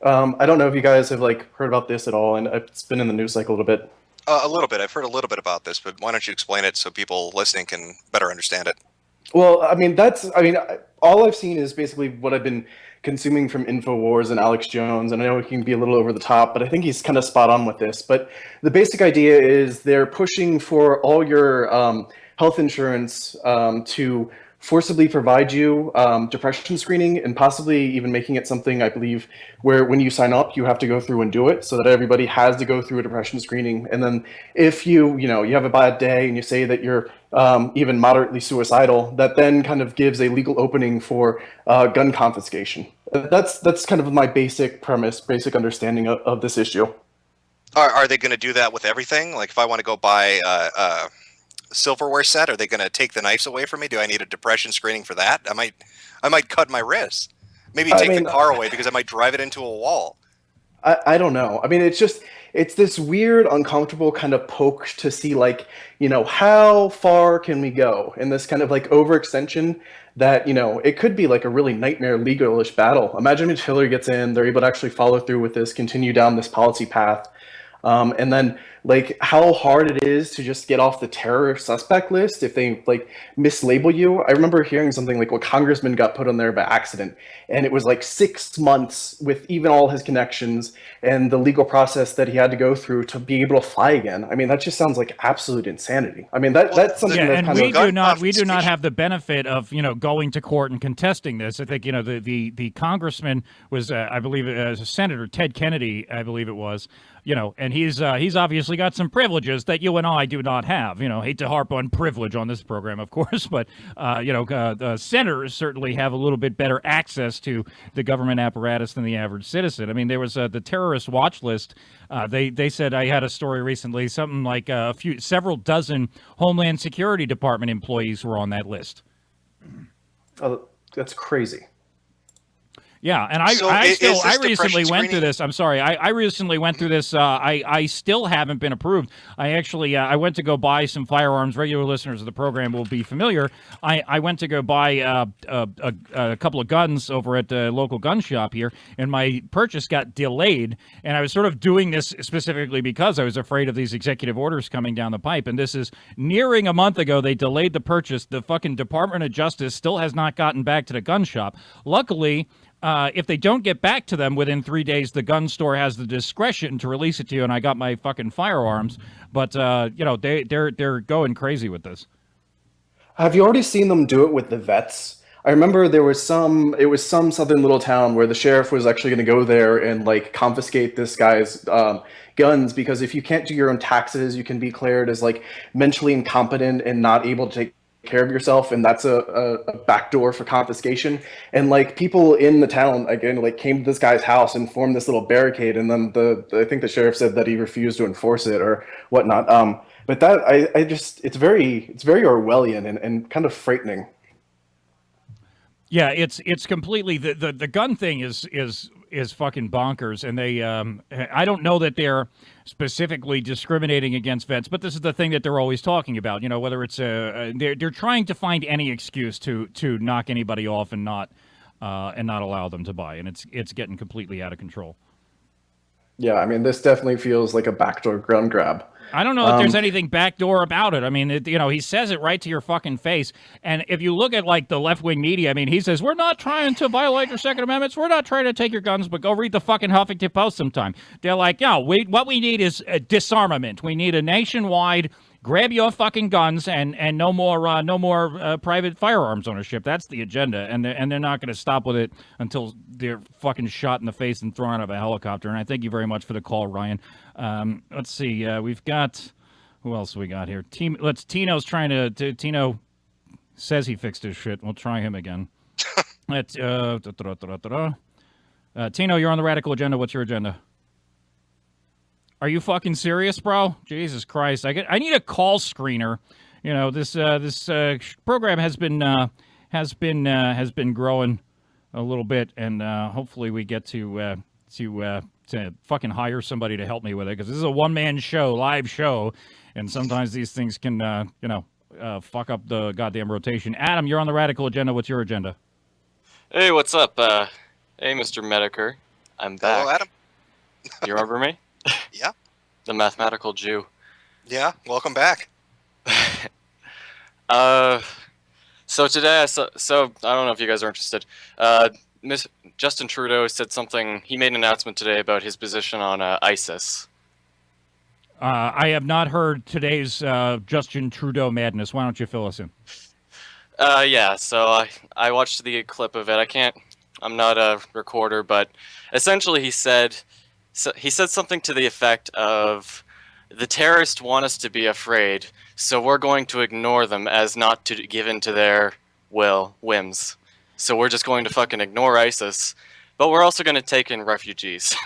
I don't know if you guys have heard about this at all, and it's been in the news a little bit. A little bit. I've heard a little bit about this, but why don't you explain it so people listening can better understand it? Well, all I've seen is basically what I've been consuming from InfoWars and Alex Jones, and I know it can be a little over the top, but I think he's kind of spot on with this. But the basic idea is they're pushing for all your health insurance to forcibly provide you depression screening, and possibly even making it something, I believe, where when you sign up, you have to go through and do it, so that everybody has to go through a depression screening. And then if you have a bad day and you say that you're even moderately suicidal, that then kind of gives a legal opening for gun confiscation. That's kind of my basic premise, basic understanding of this issue. Are they going to do that with everything? Like if I want to go buy silverware set, are they going to take the knives away from me? Do I need a depression screening for that? I might cut my wrist. Maybe take the car away because I might drive it into a wall. I don't know. I mean, it's this weird, uncomfortable kind of poke to see how far can we go in this kind of overextension that, it could be a really nightmare legalish battle. Imagine if Hillary gets in, they're able to actually follow through with this, continue down this policy path. And then like how hard it is to just get off the terror suspect list if they like mislabel you. I remember hearing something like, well, congressman got put on there by accident, and it was like 6 months with even all his connections and the legal process that he had to go through to be able to fly again. I mean, that just sounds like absolute insanity. I mean, that's something yeah, that's and kind we do not have the benefit of going to court and contesting this. I think the congressman was I believe Senator Ted Kennedy, I believe it was. And he's obviously got some privileges that you and I do not have. Hate to harp on privilege on this program, of course, but senators certainly have a little bit better access to the government apparatus than the average citizen. I mean, there was the terrorist watch list. They said, I had a story recently, something like several dozen Homeland Security Department employees were on that list. oh, that's crazy. Yeah, and I recently went through this. I'm sorry, I recently went through this. I still haven't been approved. I actually I went to go buy some firearms. Regular listeners of the program will be familiar. I went to go buy a couple of guns over at the local gun shop here, and my purchase got delayed. And I was sort of doing this specifically because I was afraid of these executive orders coming down the pipe. And this is nearing a month ago. They delayed the purchase. The fucking Department of Justice still has not gotten back to the gun shop. Luckily, if they don't get back to them within 3 days, the gun store has the discretion to release it to you, and I got my fucking firearms. But they're going crazy with this. Have you already seen them do it with the vets? I remember it was some southern little town where the sheriff was actually going to go there and like confiscate this guy's guns, because if you can't do your own taxes, you can be declared as like mentally incompetent and not able to take care of yourself, and that's a backdoor for confiscation. And like people in the town again like came to this guy's house and formed this little barricade, and then I think the sheriff said that he refused to enforce it or whatnot. But that I just it's very Orwellian and kind of frightening. Yeah, it's completely the gun thing is fucking bonkers, and they I don't know that they're specifically discriminating against vets, but this is the thing that they're always talking about. Whether it's they're trying to find any excuse to knock anybody off and not allow them to buy, and it's getting completely out of control. Yeah, I mean, this definitely feels like a backdoor gun grab. I don't know if there's anything backdoor about it. I mean, he says it right to your fucking face. And if you look at, like, the left-wing media, I mean, he says, we're not trying to violate your Second Amendments. We're not trying to take your guns, but go read the fucking Huffington Post sometime. They're like, no, what we need is disarmament. We need a nationwide grab your fucking guns and no more private firearms ownership. That's the agenda, and they're not going to stop with it until they're fucking shot in the face and thrown out of a helicopter. And I thank you very much for the call, Ryan. Let's see. We've got who else we got here? Tino's trying to. Tino says he fixed his shit. We'll try him again. Let's Tino, you're on the Radical Agenda. What's your agenda? Are you fucking serious, bro? Jesus Christ! I need a call screener. This program has been growing a little bit, and hopefully we get to fucking hire somebody to help me with it, because this is a one-man show, live show, and sometimes these things can fuck up the goddamn rotation. Adam, you're on the Radical Agenda. What's your agenda? Hey, what's up? Hey, Mr. Mediker. I'm back. Hello, Adam. You remember me? Yeah. The mathematical Jew. Yeah, welcome back. So today, so I don't know if you guys are interested. Justin Trudeau said something. He made an announcement today about his position on ISIS. I have not heard today's Justin Trudeau madness. Why don't you fill us in? Yeah, so I watched the clip of it. I'm not a recorder, but essentially he said something to the effect of, the terrorists want us to be afraid, so we're going to ignore them as not to give in to their whims. So we're just going to fucking ignore ISIS, but we're also going to take in refugees.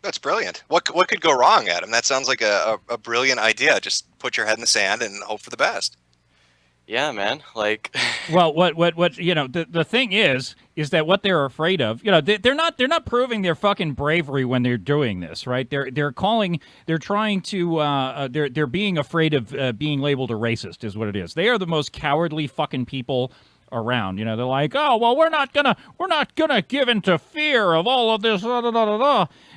That's brilliant. What could go wrong, Adam? That sounds like a brilliant idea. Just put your head in the sand and hope for the best. Yeah, man. Like, well, what the thing is that what they're afraid of, they're not proving their fucking bravery when they're doing this, right? They're being afraid of being labeled a racist, is what it is. They are the most cowardly fucking people around. They're like, oh well, we're not gonna give in to fear of all of this,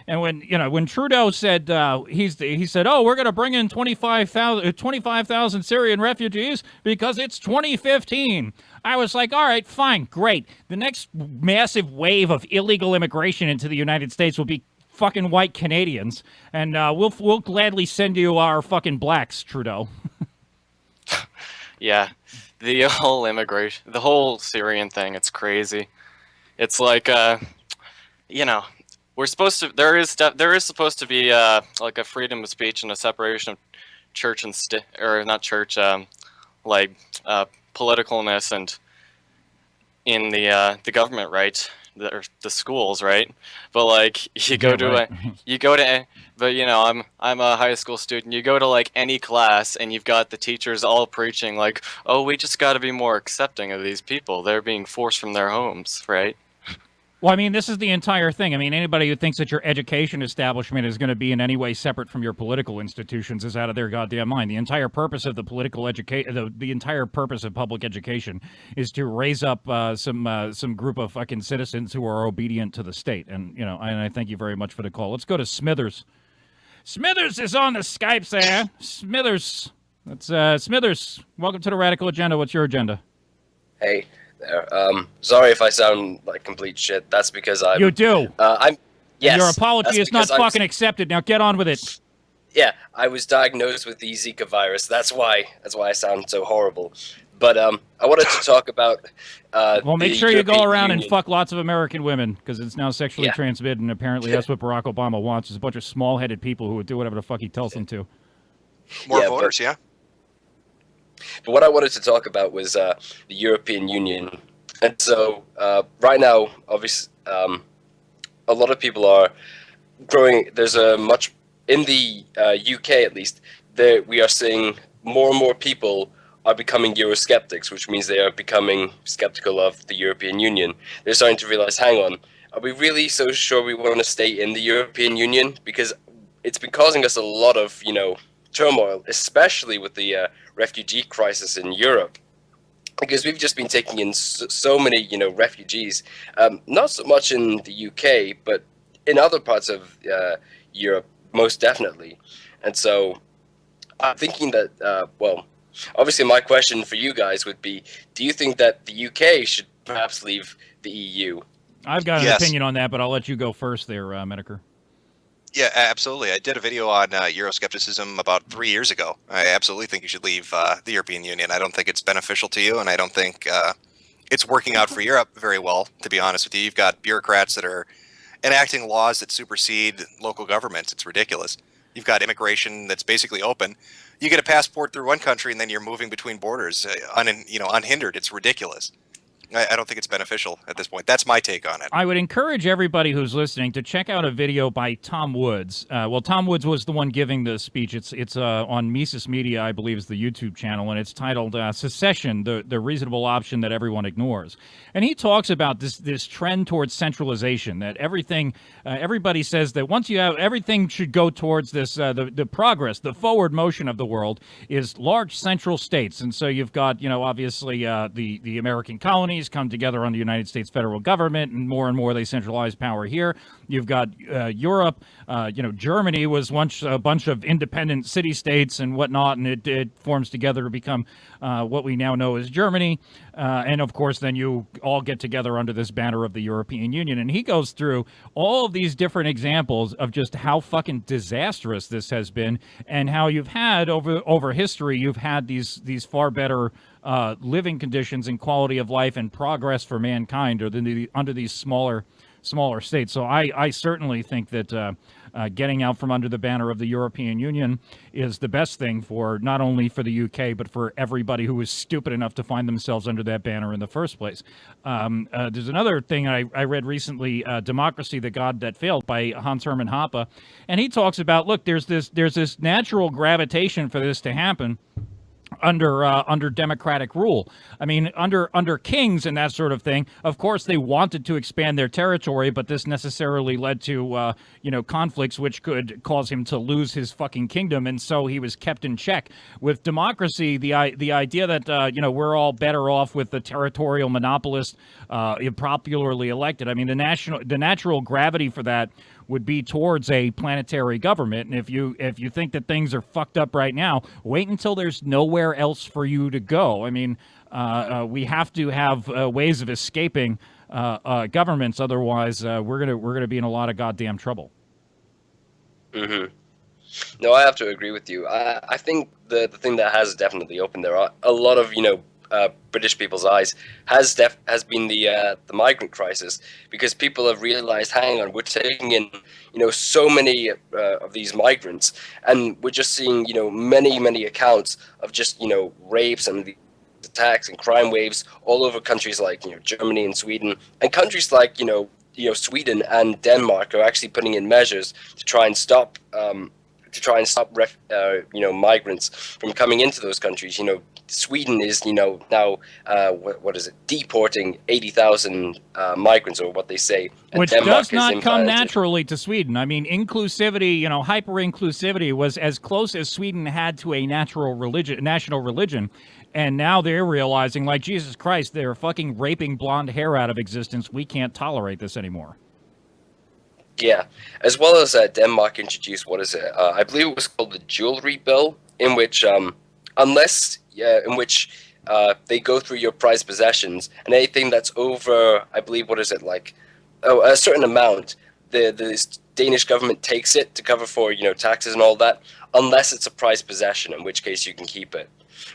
And when Trudeau said he said, "Oh, we're going to bring in 25,000 Syrian refugees because it's 2015." I was like, "All right, fine, great. The next massive wave of illegal immigration into the United States will be fucking white Canadians, and we'll gladly send you our fucking blacks, Trudeau." Yeah, the whole immigration, the whole Syrian thing, it's crazy. It's like, we're supposed to. There is supposed to be like a freedom of speech and a separation of church and or not church, politicalness and in the government, right? The schools, right? But like but I'm a high school student. You go to like any class and you've got the teachers all preaching like, "Oh, we just got to be more accepting of these people. They're being forced from their homes," right? Well, I mean, this is the entire thing. I mean, anybody who thinks that your education establishment is going to be in any way separate from your political institutions is out of their goddamn mind. The entire purpose of the the entire purpose of public education is to raise up some group of fucking citizens who are obedient to the state. And and I thank you very much for the call. Let's go to Smithers. Smithers is on the Skype, sir. Smithers, that's Smithers. Welcome to the Radical Agenda. What's your agenda? Hey there. Sorry if I sound like complete shit. That's because I'm. You do. Yes. Your apology is not fucking accepted. Now get on with it. Yeah, I was diagnosed with the Zika virus. That's why I sound so horrible. But I wanted to talk about. Well, make sure you go European around Union. and fuck lots of American women because it's now sexually transmitted, and apparently that's what Barack Obama wants. Is a bunch of small-headed people who would do whatever the fuck he tells them to. More voters, yeah. But what I wanted to talk about was the European Union. And so right now, obviously, a lot of people are growing. There's in the UK at least, we are seeing more and more people are becoming Eurosceptics, which means they are becoming skeptical of the European Union. They're starting to realize, hang on, are we really so sure we want to stay in the European Union? Because it's been causing us a lot of, turmoil, especially with the refugee crisis in Europe. Because we've just been taking in so many, refugees, not so much in the UK, but in other parts of Europe, most definitely. And so I'm thinking that, obviously my question for you guys would be, do you think that the UK should perhaps leave the EU? I've got an opinion on that, but I'll let you go first there, Medeker. Yeah, absolutely. I did a video on Euroscepticism about 3 years ago. I absolutely think you should leave the European Union. I don't think it's beneficial to you, and I don't think it's working out for Europe very well, to be honest with you. You've got bureaucrats that are enacting laws that supersede local governments. It's ridiculous. You've got immigration that's basically open. You get a passport through one country, and then you're moving between borders unhindered. It's ridiculous. I don't think it's beneficial at this point. That's my take on it. I would encourage everybody who's listening to check out a video by Tom Woods. Tom Woods was the one giving the speech. It's on Mises Media, I believe, is the YouTube channel, and it's titled "Secession: the Reasonable Option That Everyone Ignores." And he talks about this trend towards centralization. That everybody says that once you have everything should go towards this the progress, the forward motion of the world is large central states. And so you've got obviously the American colonies come together on the United States federal government, and more they centralize power here. You've got Europe. Germany was once a bunch of independent city-states and whatnot, and it forms together to become what we now know as Germany. And of course, then you all get together under this banner of the European Union. And he goes through all of these different examples of just how fucking disastrous this has been, and how you've had over history, you've had these far better living conditions and quality of life and progress for mankind under these smaller states. So I certainly think that getting out from under the banner of the European Union is the best thing for not only for the UK, but for everybody who is stupid enough to find themselves under that banner in the first place. There's another thing I read recently, Democracy, the God That Failed by Hans Hermann Hoppe. And he talks about, look, there's this natural gravitation for this to happen under democratic rule. I mean, under kings and that sort of thing, of course they wanted to expand their territory, but this necessarily led to conflicts which could cause him to lose his fucking kingdom, and so he was kept in check. With democracy, the idea that we're all better off with the territorial monopolist, impopularly elected. I mean, the natural gravity for that would be towards a planetary government. And if you think that things are fucked up right now, wait until there's nowhere else for you to go. I mean, we have to have ways of escaping governments, otherwise we're gonna be in a lot of goddamn trouble. Mm-hmm. No, I have to agree with you. I think the thing that has definitely opened a lot of British people's eyes has been the migrant crisis, because people have realized, hang on, we're taking in so many of these migrants, and we're just seeing many accounts of just rapes and attacks and crime waves all over countries like Germany and Sweden, and countries like Sweden and Denmark are actually putting in measures to try and stop migrants from coming into those countries. Sweden is now what is it, deporting 80,000 migrants, or what they say, and which Denmark does not come implemented. naturally to Sweden. I mean, inclusivity, hyper inclusivity was as close as Sweden had to a national religion. And now they're realizing, like, Jesus Christ, they're fucking raping blonde hair out of existence. We can't tolerate this anymore. Yeah, as well as Denmark introduced, what is it? I believe it was called the jewelry bill, in which they go through your prized possessions, and anything that's over, I believe, what is it, like, a certain amount, the Danish government takes it to cover for taxes and all that, unless it's a prized possession, in which case you can keep it.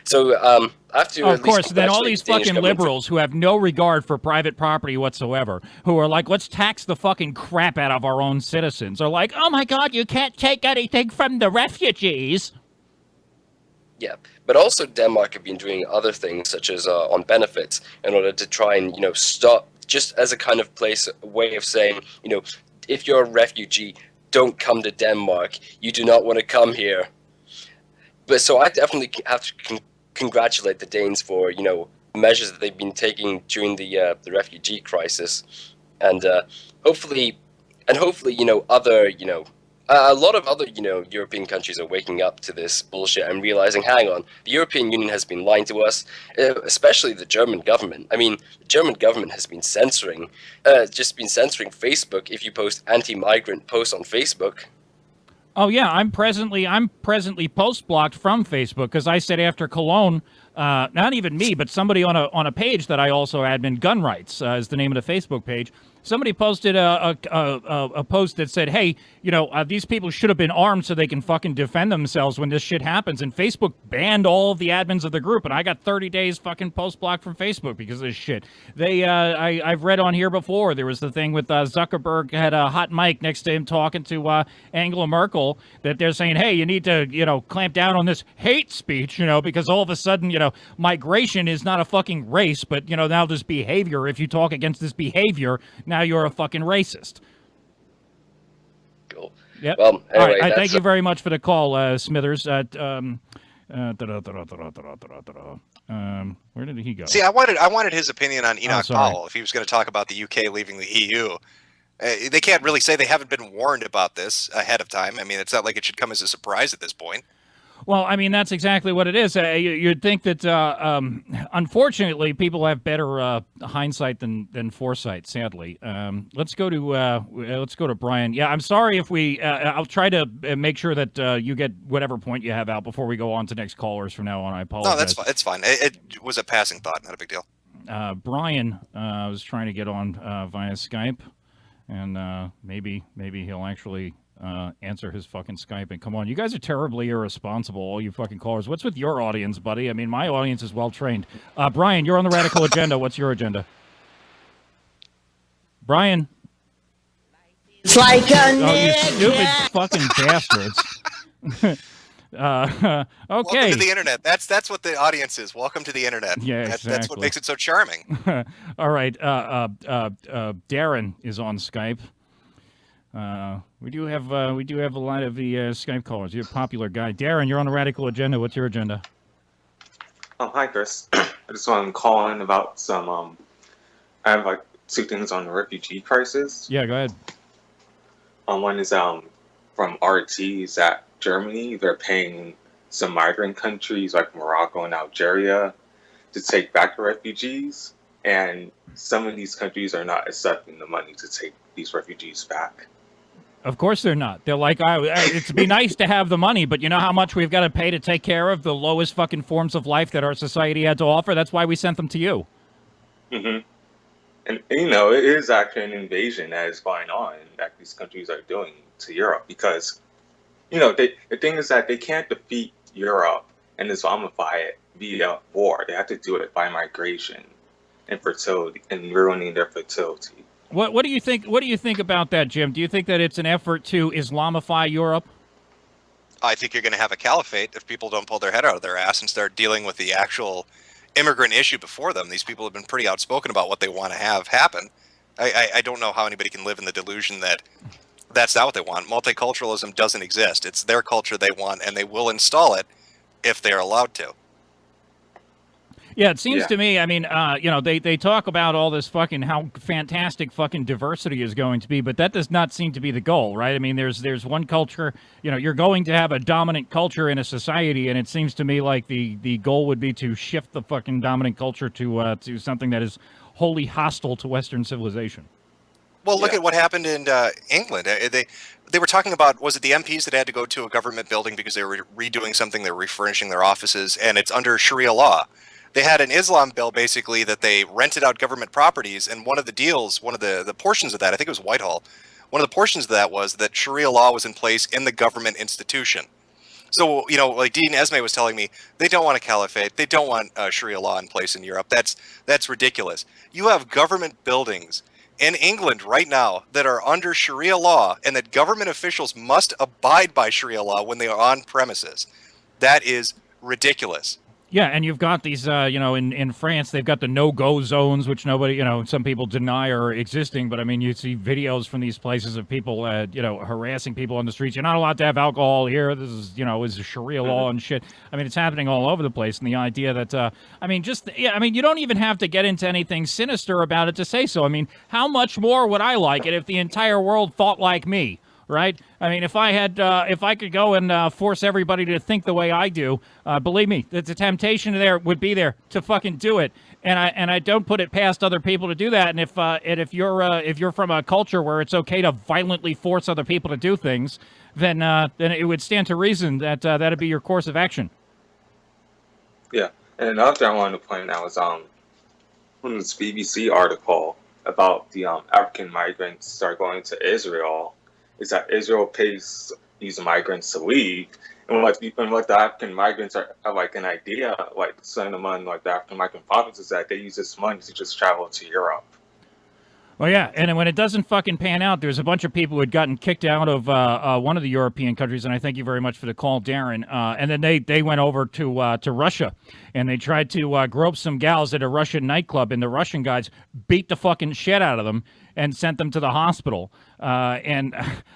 So I have to. Of course, then all these fucking liberals who have no regard for private property whatsoever, who are like, let's tax the fucking crap out of our own citizens, are like, oh my God, you can't take anything from the refugees. Yeah, but also Denmark have been doing other things, such as on benefits, in order to try and stop, just as a kind of way of saying, if you're a refugee, don't come to Denmark. You do not want to come here. But so I definitely have to congratulate the Danes for measures that they've been taking during the refugee crisis, and hopefully other a lot of other European countries are waking up to this bullshit and realizing, hang on, the European Union has been lying to us, especially the German government. I mean, the German government has been censoring Facebook if you post anti-migrant posts on Facebook. Oh yeah, I'm presently post blocked from Facebook because I said after Cologne, not even me, but somebody on a page that I also admin, Gun Rights is the name of the Facebook page. Somebody posted a post that said, hey, these people should have been armed so they can fucking defend themselves when this shit happens. And Facebook banned all of the admins of the group, and I got 30 days fucking post-blocked from Facebook because of this shit. I've read on here before, there was the thing with Zuckerberg had a hot mic next to him talking to Angela Merkel, that they're saying, hey, you need to, clamp down on this hate speech, because all of a sudden, migration is not a fucking race, but, now this behavior, if you talk against this behavior, now you're a fucking racist. Cool. Yep. Well, anyway, all right. I thank you very much for the call, Smithers. Where did he go? See, I wanted his opinion on Enoch sorry. Powell if he was going to talk about the UK leaving the EU. They can't really say they haven't been warned about this ahead of time. I mean, it's not like it should come as a surprise at this point. Well, I mean, that's exactly what it is. You'd think that, unfortunately, people have better hindsight than foresight. Sadly, let's go to Brian. Yeah, I'm sorry if we. I'll try to make sure that you get whatever point you have out before we go on to next callers from now on. I apologize. No, that's fine. It's fine. It was a passing thought, not a big deal. Brian was trying to get on via Skype, and maybe he'll actually. Answer his fucking Skype. And come on, you guys are terribly irresponsible, all you fucking callers. What's with your audience, buddy? I mean, my audience is well trained. Brian, you're on the Radical Agenda. What's your agenda? Brian. It's like a you stupid fucking bastards. Okay. Welcome to the internet. That's what the audience is. Welcome to the internet. Yeah, That's exactly. what makes it so charming. All right. Darren is on Skype. We do have a lot of the Skype callers. You're a popular guy. Darren, you're on the Radical Agenda. What's your agenda? Hi, Chris. I just want to call in about some, I have like two things on the refugee crisis. Yeah, go ahead. One is from RTs at Germany. They're paying some migrant countries like Morocco and Algeria to take back the refugees. And some of these countries are not accepting the money to take these refugees back. Of course they're not. They're like, it'd be nice to have the money, but you know how much we've got to pay to take care of the lowest fucking forms of life that our society had to offer? That's why we sent them to you. Mm-hmm. And you know, it is actually an invasion that is going on that these countries are doing to Europe because, you know, the thing is that they can't defeat Europe and Islamify it via war. They have to do it by migration and fertility and ruining their fertility. What do you think? What do you think about that, Jim? Do you think that it's an effort to Islamify Europe? I think you're going to have a caliphate if people don't pull their head out of their ass and start dealing with the actual immigrant issue before them. These people have been pretty outspoken about what they want to have happen. I don't know how anybody can live in the delusion that that's not what they want. Multiculturalism doesn't exist. It's their culture they want, and they will install it if they're allowed to. Yeah, it seems to me, I mean, you know, they talk about all this fucking, how fantastic fucking diversity is going to be, but that does not seem to be the goal, right? I mean, there's one culture, you know, you're going to have a dominant culture in a society, and it seems to me like the goal would be to shift the fucking dominant culture to something that is wholly hostile to Western civilization. Well, look at what happened in England. They were talking about, was it the MPs that had to go to a government building because they were redoing something, they were refurnishing their offices, and it's under Sharia law. They had an Islam bill, basically, that they rented out government properties, and one of the deals, one of the portions of that, I think it was Whitehall, one of the portions of that was that Sharia law was in place in the government institution. So, you know, like Dean Esme was telling me, they don't want a caliphate, they don't want Sharia law in place in Europe. That's ridiculous. You have government buildings in England right now that are under Sharia law, and that government officials must abide by Sharia law when they are on premises. That is ridiculous. Yeah, and you've got these, you know, in France, they've got the no-go zones, which nobody, you know, some people deny are existing. But, I mean, you see videos from these places of people, you know, harassing people on the streets. You're not allowed to have alcohol here. This is, you know, is Sharia law and shit. I mean, it's happening all over the place. And the idea that, I mean, just, yeah, I mean, you don't even have to get into anything sinister about it to say so. I mean, how much more would I like it if the entire world thought like me? Right? I mean, if I could go and force everybody to think the way I do, believe me, the temptation there would be there to fucking do it. And I don't put it past other people to do that. And if you're from a culture where it's okay to violently force other people to do things, then it would stand to reason that that'd be your course of action. Yeah, and another thing I wanted to point out was from this BBC article about the African migrants start going to Israel. Is that Israel pays these migrants to leave, and what the African migrants are like an idea, like sending them on like the African migrant provinces, that they use this money to just travel to Europe. Well, yeah, and when it doesn't fucking pan out, there's a bunch of people who had gotten kicked out of one of the European countries, and I thank you very much for the call, Darren. And then they went over to Russia, and they tried to grope some gals at a Russian nightclub, and the Russian guys beat the fucking shit out of them and sent them to the hospital. And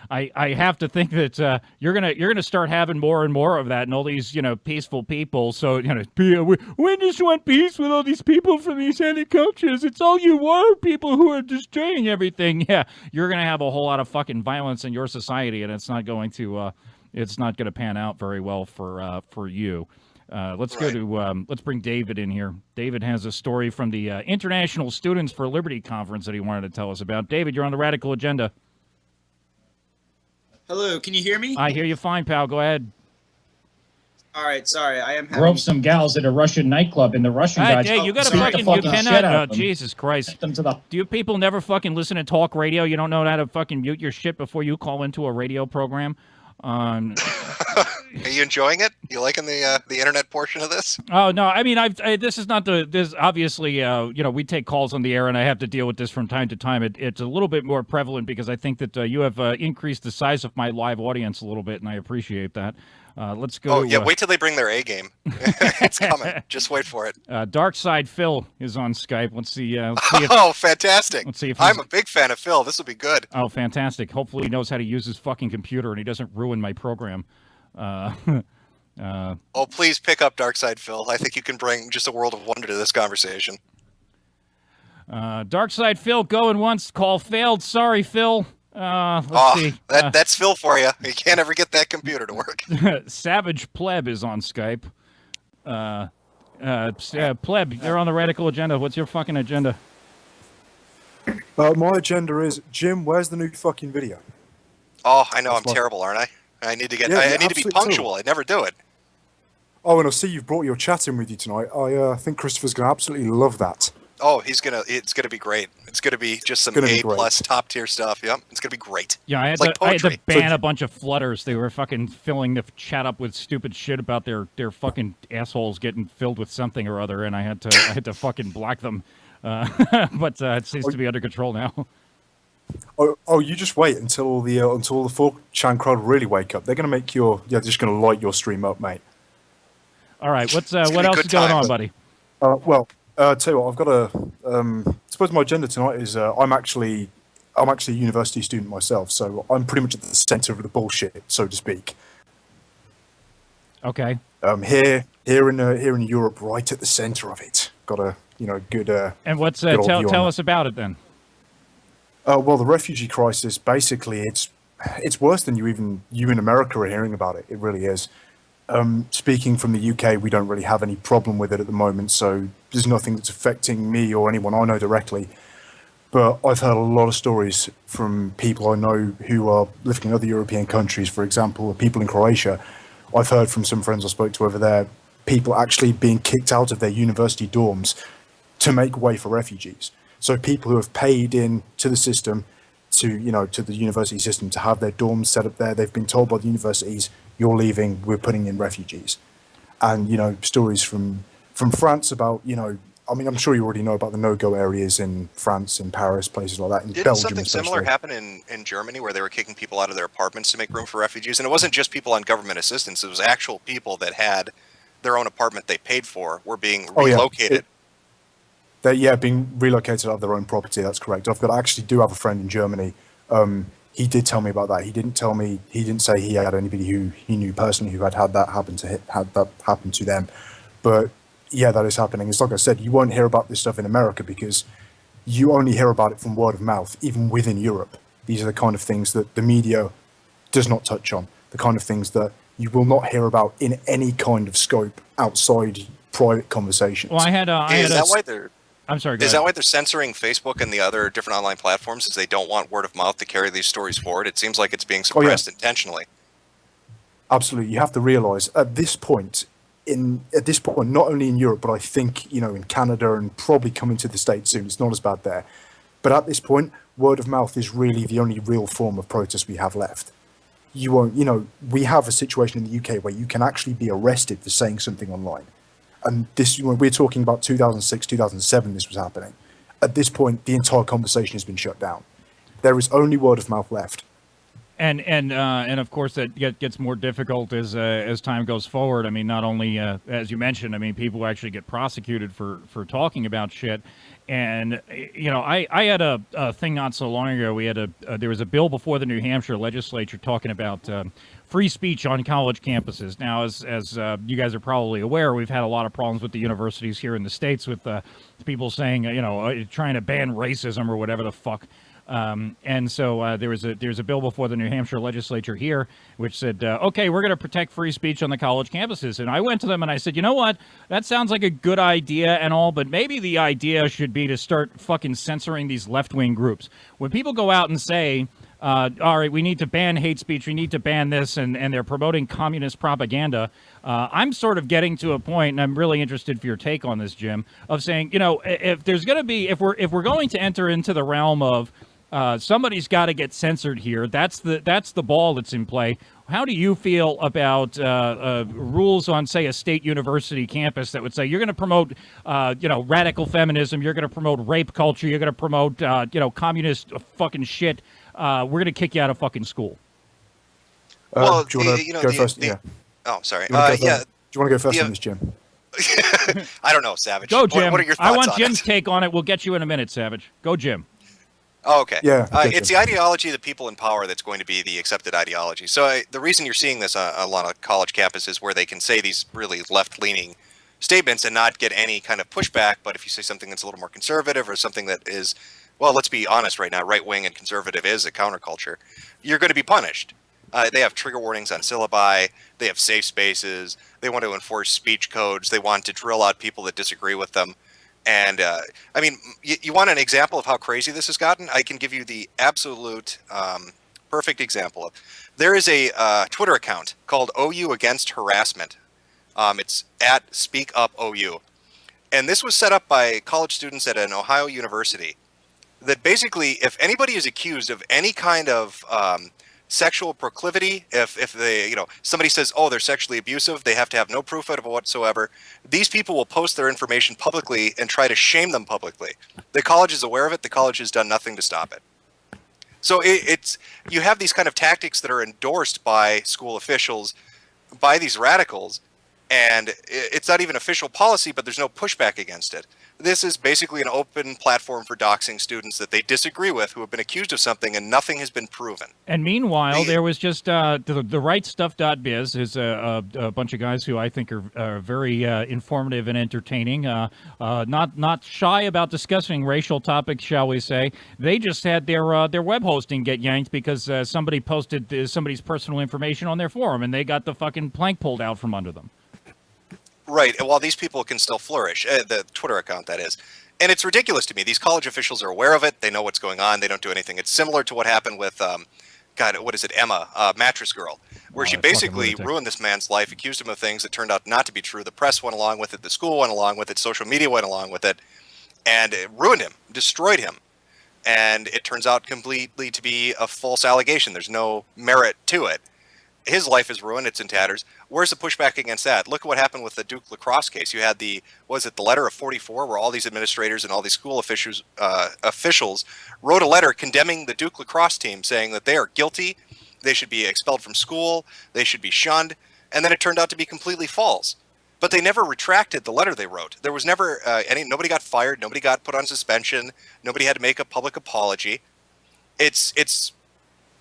I have to think that you're gonna start having more and more of that, and all these, you know, peaceful people. So, you know, we just want peace with all these people from these other cultures. It's all you want, people who are destroying everything. Yeah, you're gonna have a whole lot of fucking violence in your society, and it's not going to pan out very well for you. Let's go to let's bring David in here. David has a story from the International Students for Liberty conference that he wanted to tell us about. David, you're on the Radical Agenda. Hello, can you hear me? I hear you fine, pal. Go ahead. All right, sorry, I am having... Broke some gals at a Russian nightclub, and the Russian guys... Hey, you gotta fucking... You cannot... Jesus Christ. Do you people never fucking listen to talk radio? You don't know how to fucking mute your shit before you call into a radio program? Are you enjoying it? You liking the internet portion of this? Oh no, I mean, this is not this obviously, you know, we take calls on the air, and I have to deal with this from time to time. It's a little bit more prevalent because I think that you have increased the size of my live audience a little bit, and I appreciate that. Let's go. Oh yeah, wait till they bring their A game. It's coming. Just wait for it. Dark Side Phil is on Skype. Let's see. Oh, fantastic! Let's see if I'm a big fan of Phil. This will be good. Oh, fantastic! Hopefully, he knows how to use his fucking computer, and he doesn't ruin my program. Oh, please pick up Dark Side Phil. I think you can bring just a world of wonder to this conversation. Dark Side Phil going once. Call failed. Sorry, Phil. Let's see. That's Phil for you. You can't ever get that computer to work. Savage Pleb is on Skype. Pleb, you're on the Radical Agenda. What's your fucking agenda? My agenda is, Jim, where's the new fucking video? Oh, I know. That's I'm terrible, aren't I? I need to get. Yeah, I yeah, need to be absolutely punctual. I never do it. Oh, and I see you've brought your chat in with you tonight. I think Christopher's going to absolutely love that. Oh, he's gonna. It's gonna be great. It's gonna be just some Gonna be A+ great. top tier stuff. Yep, it's gonna be great. Yeah, I had, It's like I had to poetry. ban a bunch of flutters. They were fucking filling the chat up with stupid shit about their fucking assholes getting filled with something or other, and I had to fucking block them. But it seems to be under control now. Oh, you just wait until the 4chan crowd really wake up. They're going to make they're just going to light your stream up, mate. All right, what It's gonna else be a is good going time. on, buddy? Well, tell you what, I've got I suppose my agenda tonight is I'm actually a university student myself, so I'm pretty much at the center of the bullshit, so to speak. Okay. Here in Europe, right at the center of it. Got a good. And what's good old view on tell that. us about it then? Well, the refugee crisis, basically, it's worse than you in America are hearing about it. It really is. Speaking from the UK, we don't really have any problem with it at the moment, so there's nothing that's affecting me or anyone I know directly. But I've heard a lot of stories from people I know who are living in other European countries, for example, people in Croatia. I've heard from some friends I spoke to over there, people actually being kicked out of their university dorms to make way for refugees. So people who have paid in to the system, to the university system, to have their dorms set up there, they've been told by the universities, you're leaving, we're putting in refugees. And, stories from France about, I mean, I'm sure you already know about the no-go areas in France, in Paris, places like that, in Didn't Belgium something similar especially. happen in Germany where they were kicking people out of their apartments to make room for refugees? And it wasn't just people on government assistance; it was actual people that had their own apartment they paid for were being relocated. They're being relocated out of their own property. That's correct. I actually do have a friend in Germany. He did tell me about that. He didn't say he had anybody who he knew personally who had that happen to them. But yeah, that is happening. It's like I said, you won't hear about this stuff in America because you only hear about it from word of mouth, even within Europe. These are the kind of things that the media does not touch on, the kind of things that you will not hear about in any kind of scope outside private conversations. Well, Is that why they're? I'm sorry. Is that why they're censoring Facebook and the other different online platforms? Is they don't want word of mouth to carry these stories forward? It seems like it's being suppressed intentionally. Absolutely, you have to realize at this point, not only in Europe, but I think in Canada and probably coming to the States soon. It's not as bad there, but at this point, word of mouth is really the only real form of protest we have left. You won't, we have a situation in the UK where you can actually be arrested for saying something online. And this, when we're talking about 2006, 2007, this was happening. At this point, the entire conversation has been shut down. There is only word of mouth left. And of course that gets more difficult as time goes forward. I mean, not only as you mentioned, I mean, people actually get prosecuted for talking about shit. And I had a thing not so long ago. We had there was a bill before the New Hampshire legislature talking about free speech on college campuses. Now, as you guys are probably aware, we've had a lot of problems with the universities here in the States with people saying trying to ban racism or whatever the fuck. And so there's a bill before the New Hampshire legislature here which said, okay, we're going to protect free speech on the college campuses. And I went to them and I said, you know what? That sounds like a good idea and all, but maybe the idea should be to start fucking censoring these left-wing groups. When people go out and say, all right, we need to ban hate speech, we need to ban this, and they're promoting communist propaganda, I'm sort of getting to a point, and I'm really interested for your take on this, Jim, of saying, if there's going to be, if we're going to enter into the realm of somebody's got to get censored here. That's the ball that's in play. How do you feel about rules on, say, a state university campus that would say you're going to promote, radical feminism, you're going to promote rape culture, you're going to promote, communist fucking shit. We're going to kick you out of fucking school. Well, do you want to go first? Yeah. Oh, sorry. Do you want Yeah. to go first on this, Jim? I don't know, Savage. Go, Jim. What are your thoughts I want on Jim's it? take on it. We'll get you in a minute, Savage. Go, Jim. Oh, okay. Yeah. It's the ideology of the people in power that's going to be the accepted ideology. So the reason you're seeing this on a lot of college campuses where they can say these really left-leaning statements and not get any kind of pushback, but if you say something that's a little more conservative or something that is, well, let's be honest right now, right-wing and conservative is a counterculture, you're going to be punished. They have trigger warnings on syllabi. They have safe spaces. They want to enforce speech codes. They want to drill out people that disagree with them. And I mean, you want an example of how crazy this has gotten? I can give you the absolute Perfect example. There is a Twitter account called OU Against Harassment. It's at Speak Up OU. And this was set up by college students at an Ohio university. That basically, if anybody is accused of any kind of sexual proclivity, if they, somebody says, oh, they're sexually abusive, they have to have no proof of it whatsoever. These people will post their information publicly and try to shame them publicly. The college is aware of it. The college has done nothing to stop it. So you have these kind of tactics that are endorsed by school officials, by these radicals, and it's not even official policy, but there's no pushback against it. This is basically an open platform for doxing students that they disagree with who have been accused of something and nothing has been proven. And meanwhile, there was just the rightstuff.biz is a bunch of guys who I think are very informative and entertaining, not shy about discussing racial topics, shall we say. They just had their web hosting get yanked because somebody posted somebody's personal information on their forum, and they got the fucking plank pulled out from under them. Right, and while these people can still flourish, the Twitter account, that is. And it's ridiculous to me. These college officials are aware of it. They know what's going on. They don't do anything. It's similar to what happened with, Emma, Mattress Girl, where she basically ruined this man's life, accused him of things that turned out not to be true. The press went along with it. The school went along with it. Social media went along with it. And it ruined him, destroyed him. And it turns out completely to be a false allegation. There's no merit to it. His life is ruined. It's in tatters. Where's the pushback against that? Look at what happened with the Duke lacrosse case. You had the letter of 44, where all these administrators and all these school officials wrote a letter condemning the Duke lacrosse team, saying that they are guilty, they should be expelled from school, they should be shunned, and then it turned out to be completely false. But they never retracted the letter they wrote. There was never nobody got fired, nobody got put on suspension, nobody had to make a public apology. It's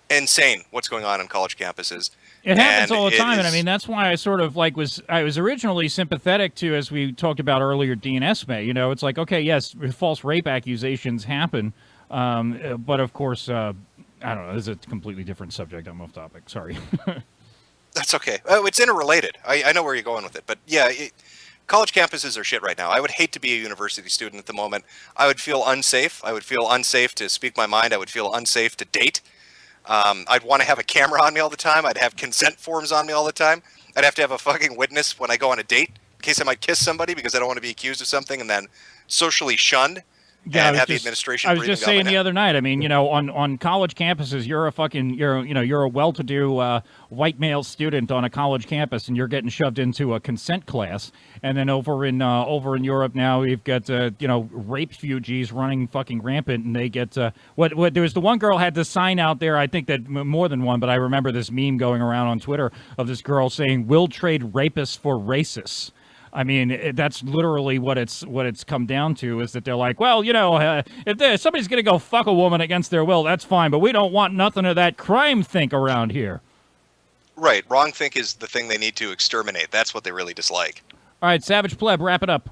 insane what's going on college campuses. It happens all the time, and I mean that's why I sort of I was originally sympathetic to, as we talked about earlier, Dean Esme. It's like, okay, yes, false rape accusations happen, but of course, I don't know. This is a completely different subject. I'm off topic. Sorry. That's okay. Oh, it's interrelated. I know where you're going with it, but yeah, college campuses are shit right now. I would hate to be a university student at the moment. I would feel unsafe. I would feel unsafe to speak my mind. I would feel unsafe to date. I'd want to have a camera on me all the time. I'd have consent forms on me all the time. I'd have to have a fucking witness when I go on a date in case I might kiss somebody because I don't want to be accused of something and then socially shunned. Yeah, and have the administration. I was just saying the other night. I mean, on college campuses, you're a well-to-do white male student on a college campus, and you're getting shoved into a consent class. And then over in Europe now, we've got rape refugees running fucking rampant, and they get what there was the one girl had this sign out there. I think that more than one, but I remember this meme going around on Twitter of this girl saying, "We'll trade rapists for racists." I mean, that's literally what it's come down to, is that they're like, well, if somebody's going to go fuck a woman against their will, that's fine, but we don't want nothing of that crime think around here. Right. Wrong think is the thing they need to exterminate. That's what they really dislike. All right, Savage Pleb, wrap it up.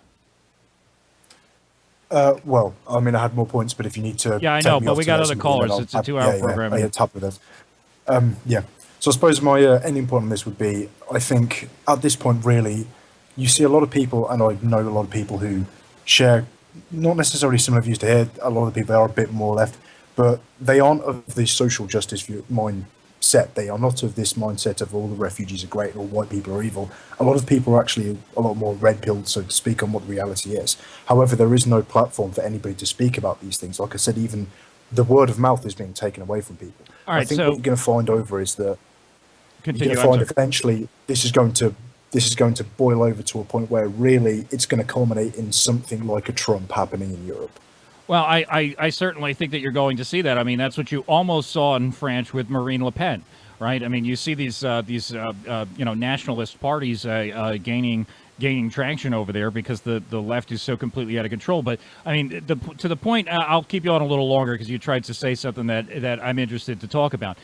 Well, I mean, I had more points, but if you need to... Yeah, I know, but we got other callers. It's a 2-hour program. I hit top with this. Yeah. So I suppose my ending point on this would be, I think, at this point, really... You see a lot of people, and I know a lot of people who share not necessarily similar views to here. A lot of the people are a bit more left, but they aren't of the social justice view mindset. They are not of this mindset of all the refugees are great or white people are evil. A lot of people are actually a lot more red-pilled, so to speak, on what the reality is. However, there is no platform for anybody to speak about these things. Like I said, even the word of mouth is being taken away from people. All right, I think what you're going to find over is that you're going to find eventually this is going to boil over to a point where really it's going to culminate in something like a Trump happening in Europe. Well, I certainly think that you're going to see that. I mean, that's what you almost saw in France with Marine Le Pen, right? I mean, you see these nationalist parties gaining traction over there because the left is so completely out of control. But I mean, to the point, I'll keep you on a little longer because you tried to say something that I'm interested to talk about.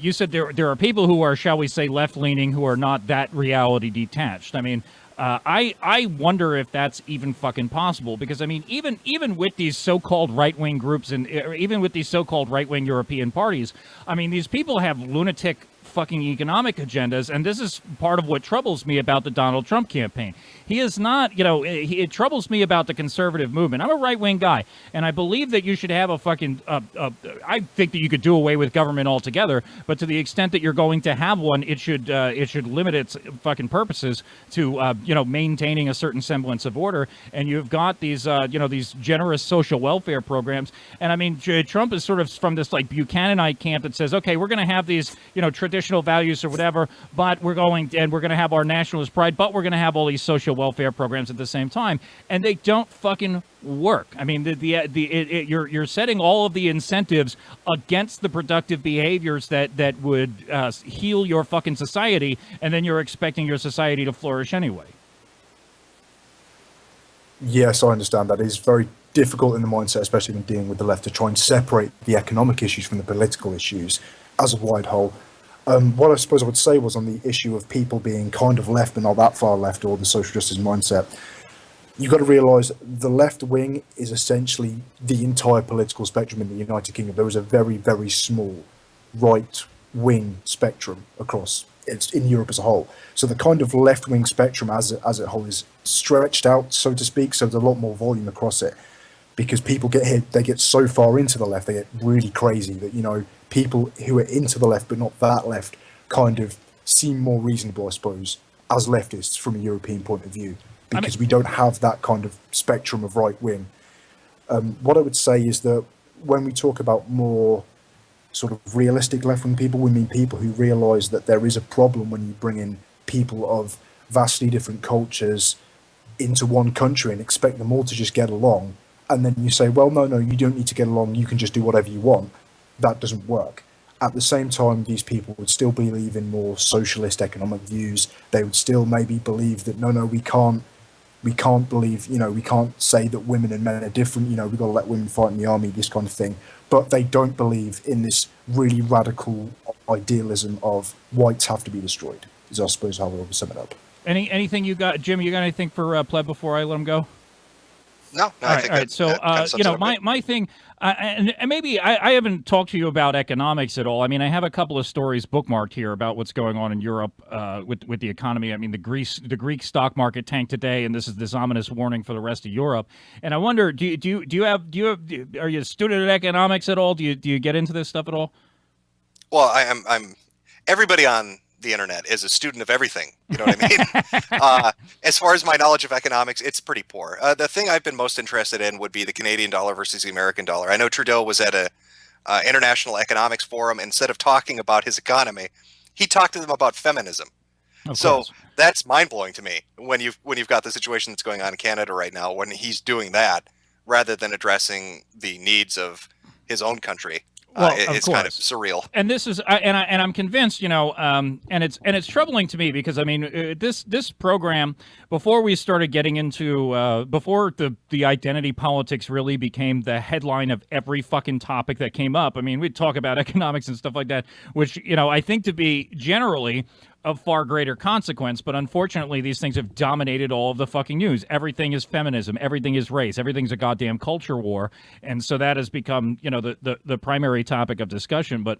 You said there are people who are, shall we say, left-leaning who are not that reality detached. I mean, I wonder if that's even fucking possible, because I mean, even with these so-called right-wing groups and even with these so-called right-wing European parties, I mean, these people have lunatic fucking economic agendas, and this is part of what troubles me about the Donald Trump campaign. He is not, it troubles me about the conservative movement. I'm a right-wing guy, and I believe that you should have a fucking, I think that you could do away with government altogether, but to the extent that you're going to have one, it should limit its fucking purposes to, maintaining a certain semblance of order, and you've got these, these generous social welfare programs, and I mean, Trump is sort of from this, like, Buchananite camp that says, okay, we're going to have these, traditional values or whatever, but we're going to have our nationalist pride, but we're going to have all these social welfare programs at the same time, and they don't fucking work. I mean, you're setting all of the incentives against the productive behaviors that would heal your fucking society, and then you're expecting your society to flourish anyway. Yes, I understand that. It's very difficult in the mindset, especially when dealing with the left, to try and separate the economic issues from the political issues as a wide whole. What I suppose I would say was on the issue of people being kind of left but not that far left, or the social justice mindset, you've got to realise the left wing is essentially the entire political spectrum in the United Kingdom. There is a very, very small right wing spectrum across it's in Europe as a whole. So the kind of left wing spectrum as a whole is stretched out, so to speak. So there's a lot more volume across it, because people get hit, they get so far into the left, they get really crazy that, people who are into the left but not that left kind of seem more reasonable, I suppose, as leftists from a European point of view, because we don't have that kind of spectrum of right wing. What I would say is that when we talk about more sort of realistic left wing people, we mean people who realise that there is a problem when you bring in people of vastly different cultures into one country and expect them all to just get along. And then you say, well, no, you don't need to get along. You can just do whatever you want. That doesn't work. At the same time, these people would still believe in more socialist economic views. They would still maybe believe that, no, we can't believe, we can't say that women and men are different. We've got to let women fight in the army, this kind of thing. But they don't believe in this really radical idealism of whites have to be destroyed, is I suppose how I would sum it up. Anything you got, Jim, you got anything for Pleb before I let him go? No, I think all right. So, my thing, and maybe I haven't talked to you about economics at all. I mean, I have a couple of stories bookmarked here about what's going on in Europe with the economy. I mean, the Greek stock market tanked today, and this is this ominous warning for the rest of Europe. And I wonder, are you a student of economics at all? Do you get into this stuff at all? Well, I'm everybody on the internet is a student of everything. You know what I mean? As far as my knowledge of economics, it's pretty poor. The thing I've been most interested in would be the Canadian dollar versus the American dollar. I know Trudeau was at a international economics forum. Instead of talking about his economy, he talked to them about feminism. So that's mind-blowing to me when you've got the situation that's going on in Canada right now, when he's doing that rather than addressing the needs of his own country. Well, it's kind of surreal. And this is, and I'm convinced, and it's troubling to me because I mean, this program, before we started getting into, before the identity politics really became the headline of every fucking topic that came up. I mean, we'd talk about economics and stuff like that, which I think to be generally of far greater consequence, but unfortunately these things have dominated all of the fucking news. Everything is feminism, everything is race, everything's a goddamn culture war, and so that has become the primary topic of discussion. But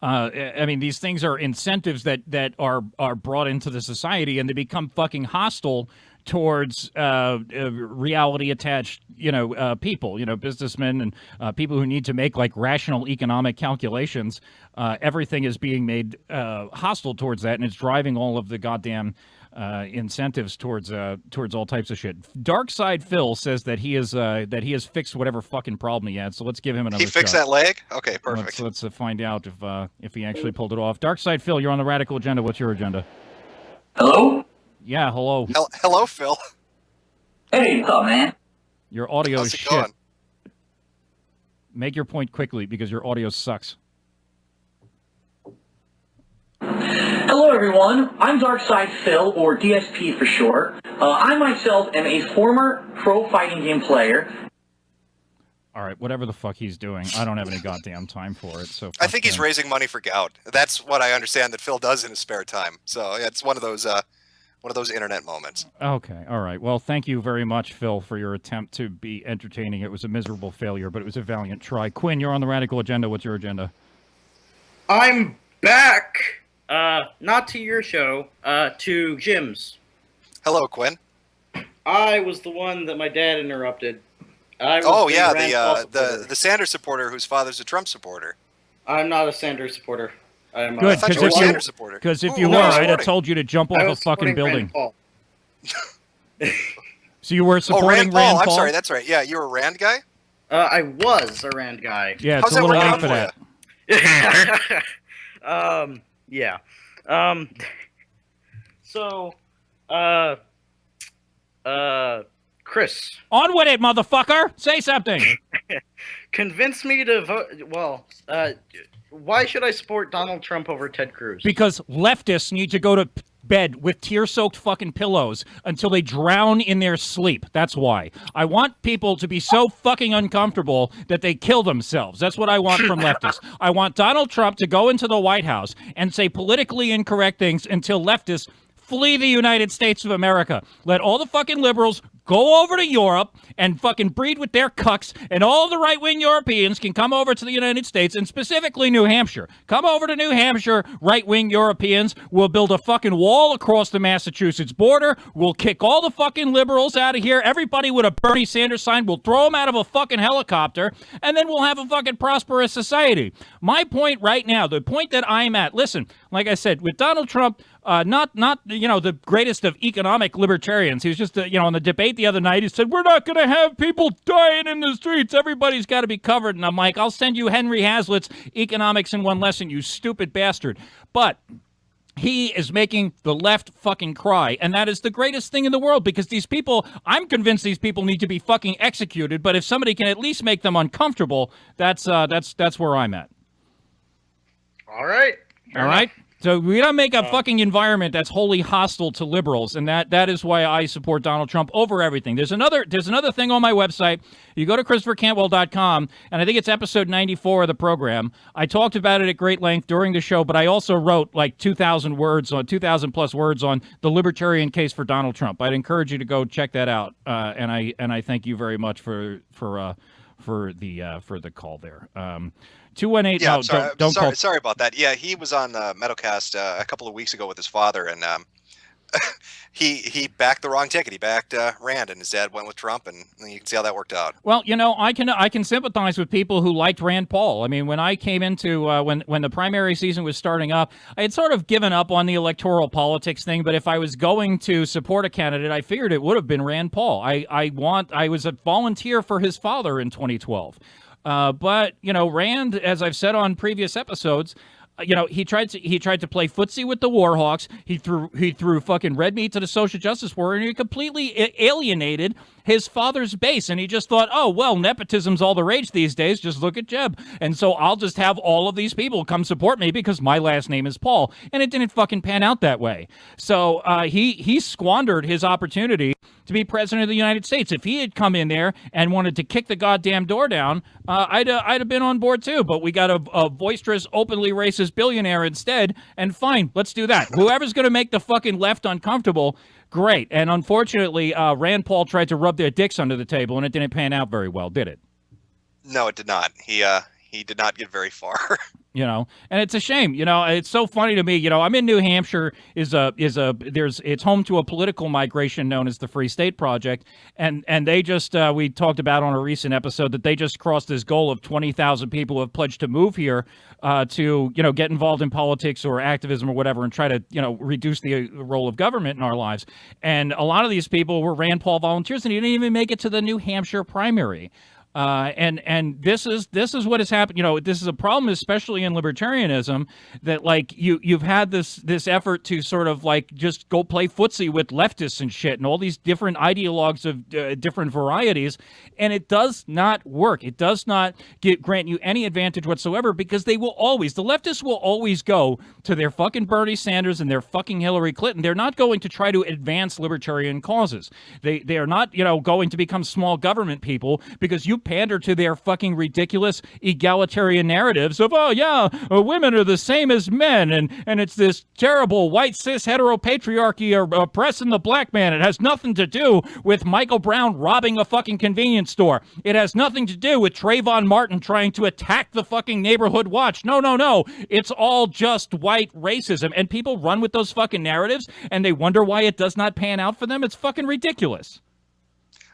I mean, these things are incentives that are brought into the society, and they become fucking hostile towards reality attached people, businessmen and people who need to make like rational economic calculations. Everything is being made hostile towards that, and it's driving all of the goddamn incentives towards all types of shit. Dark Side Phil says that he has fixed whatever fucking problem he had. So let's give him another. He fixed that leg? Okay, perfect. Let's find out if he actually pulled it off. Dark Side Phil, you're on the Radical Agenda. What's your agenda? Hello? Yeah, hello. Hello, Phil. Hey, what's up, man? Your audio How's is it shit. going? Make your point quickly because your audio sucks. Hello, everyone. I'm Darkside Phil, or DSP for short. I myself am a former pro fighting game player. All right, whatever the fuck he's doing, I don't have any goddamn time for it. So I think he's raising money for gout. That's what I understand that Phil does in his spare time. So yeah, it's one of those internet moments. Okay, all right. Well, thank you very much, Phil, for your attempt to be entertaining. It was a miserable failure, but it was a valiant try. Quinn, you're on the Radical Agenda. What's your agenda? I'm back, not to your show, to Jim's. Hello, Quinn. I was the one that my dad interrupted. The Sanders supporter whose father's a Trump supporter. I'm not a Sanders supporter. I'm Good, I thought you were a Sanders supporter. Because if you were, I'd have told you to jump off a fucking building. So you were supporting Rand Paul? I'm sorry, that's right. Yeah, you were a Rand guy? I was a Rand guy. Yeah, it's a little late for that. Yeah. Chris. On with it, motherfucker! Say something! Convince me to vote. Well, why should I support Donald Trump over Ted Cruz? Because leftists need to go to bed with tear-soaked fucking pillows until they drown in their sleep. That's why. I want people to be so fucking uncomfortable that they kill themselves. That's what I want from leftists. I want Donald Trump to go into the White House and say politically incorrect things until leftists flee the United States of America. Let all the fucking liberals go over to Europe and fucking breed with their cucks, and all the right-wing Europeans can come over to the United States, and specifically New Hampshire. Come over to New Hampshire, right-wing Europeans. We'll build a fucking wall across the Massachusetts border. We'll kick all the fucking liberals out of here. Everybody with a Bernie Sanders sign, we'll throw them out of a fucking helicopter, and then we'll have a fucking prosperous society. My point right now, the point that I'm at, listen, like I said, with Donald Trump, not the greatest of economic libertarians. He was just, on the debate the other night, he said, we're not going to have people dying in the streets. Everybody's got to be covered. And I'm like, I'll send you Henry Hazlitt's Economics in One Lesson, you stupid bastard. But he is making the left fucking cry. And that is the greatest thing in the world, because these people, I'm convinced these people need to be fucking executed. But if somebody can at least make them uncomfortable, that's where I'm at. All right. All right. So we don't make a fucking environment that's wholly hostile to liberals, and that is why I support Donald Trump over everything. There's another thing on my website. You go to ChristopherCantwell.com, and I think it's episode 94 of the program. I talked about it at great length during the show, but I also wrote like 2,000 plus words on the libertarian case for Donald Trump. I'd encourage you to go check that out, and I thank you very much for the call there. 218. Yeah, no, sorry, don't call. Sorry about that. Yeah, he was on Meadowcast a couple of weeks ago with his father, and he backed the wrong ticket. He backed Rand, and his dad went with Trump, and you can see how that worked out. Well, I can sympathize with people who liked Rand Paul. I mean, when I came into when the primary season was starting up, I had sort of given up on the electoral politics thing. But if I was going to support a candidate, I figured it would have been Rand Paul. I was a volunteer for his father in 2012. But Rand, as I've said on previous episodes, he tried to play footsie with the Warhawks. He threw fucking red meat to the social justice warrior, and he completely alienated his father's base. And he just thought, oh, well, nepotism's all the rage these days. Just look at Jeb. And so I'll just have all of these people come support me because my last name is Paul. And it didn't fucking pan out that way. So he squandered his opportunity to be president of the United States. If he had come in there and wanted to kick the goddamn door down, I'd have been on board too. But we got a boisterous, openly racist billionaire instead, and fine, let's do that. Whoever's going to make the fucking left uncomfortable, great. And unfortunately, Rand Paul tried to rub their dicks under the table, and it didn't pan out very well, did it? No, it did not. He did not get very far. And it's a shame. It's so funny to me. I'm in New Hampshire. It's home to a political migration known as the Free State Project, and they just we talked about on a recent episode that they just crossed this goal of 20,000 people who have pledged to move here to get involved in politics or activism or whatever, and try to reduce the role of government in our lives. And a lot of these people were Rand Paul volunteers, and he didn't even make it to the New Hampshire primary. And this is what has happened. This is a problem, especially in libertarianism, that like you've had this effort to sort of like just go play footsie with leftists and shit and all these different ideologues of different varieties, and it does not work. It does not grant you any advantage whatsoever, because the leftists will always go to their fucking Bernie Sanders and their fucking Hillary Clinton. They're not going to try to advance libertarian causes. They are not going to become small government people, because you pander to their fucking ridiculous egalitarian narratives of, oh yeah, women are the same as men, and it's this terrible white cis heteropatriarchy oppressing the black man. It has nothing to do with Michael Brown robbing a fucking convenience store. It has nothing to do with Trayvon Martin trying to attack the fucking neighborhood watch. No. It's all just white racism. And people run with those fucking narratives and they wonder why it does not pan out for them. It's fucking ridiculous.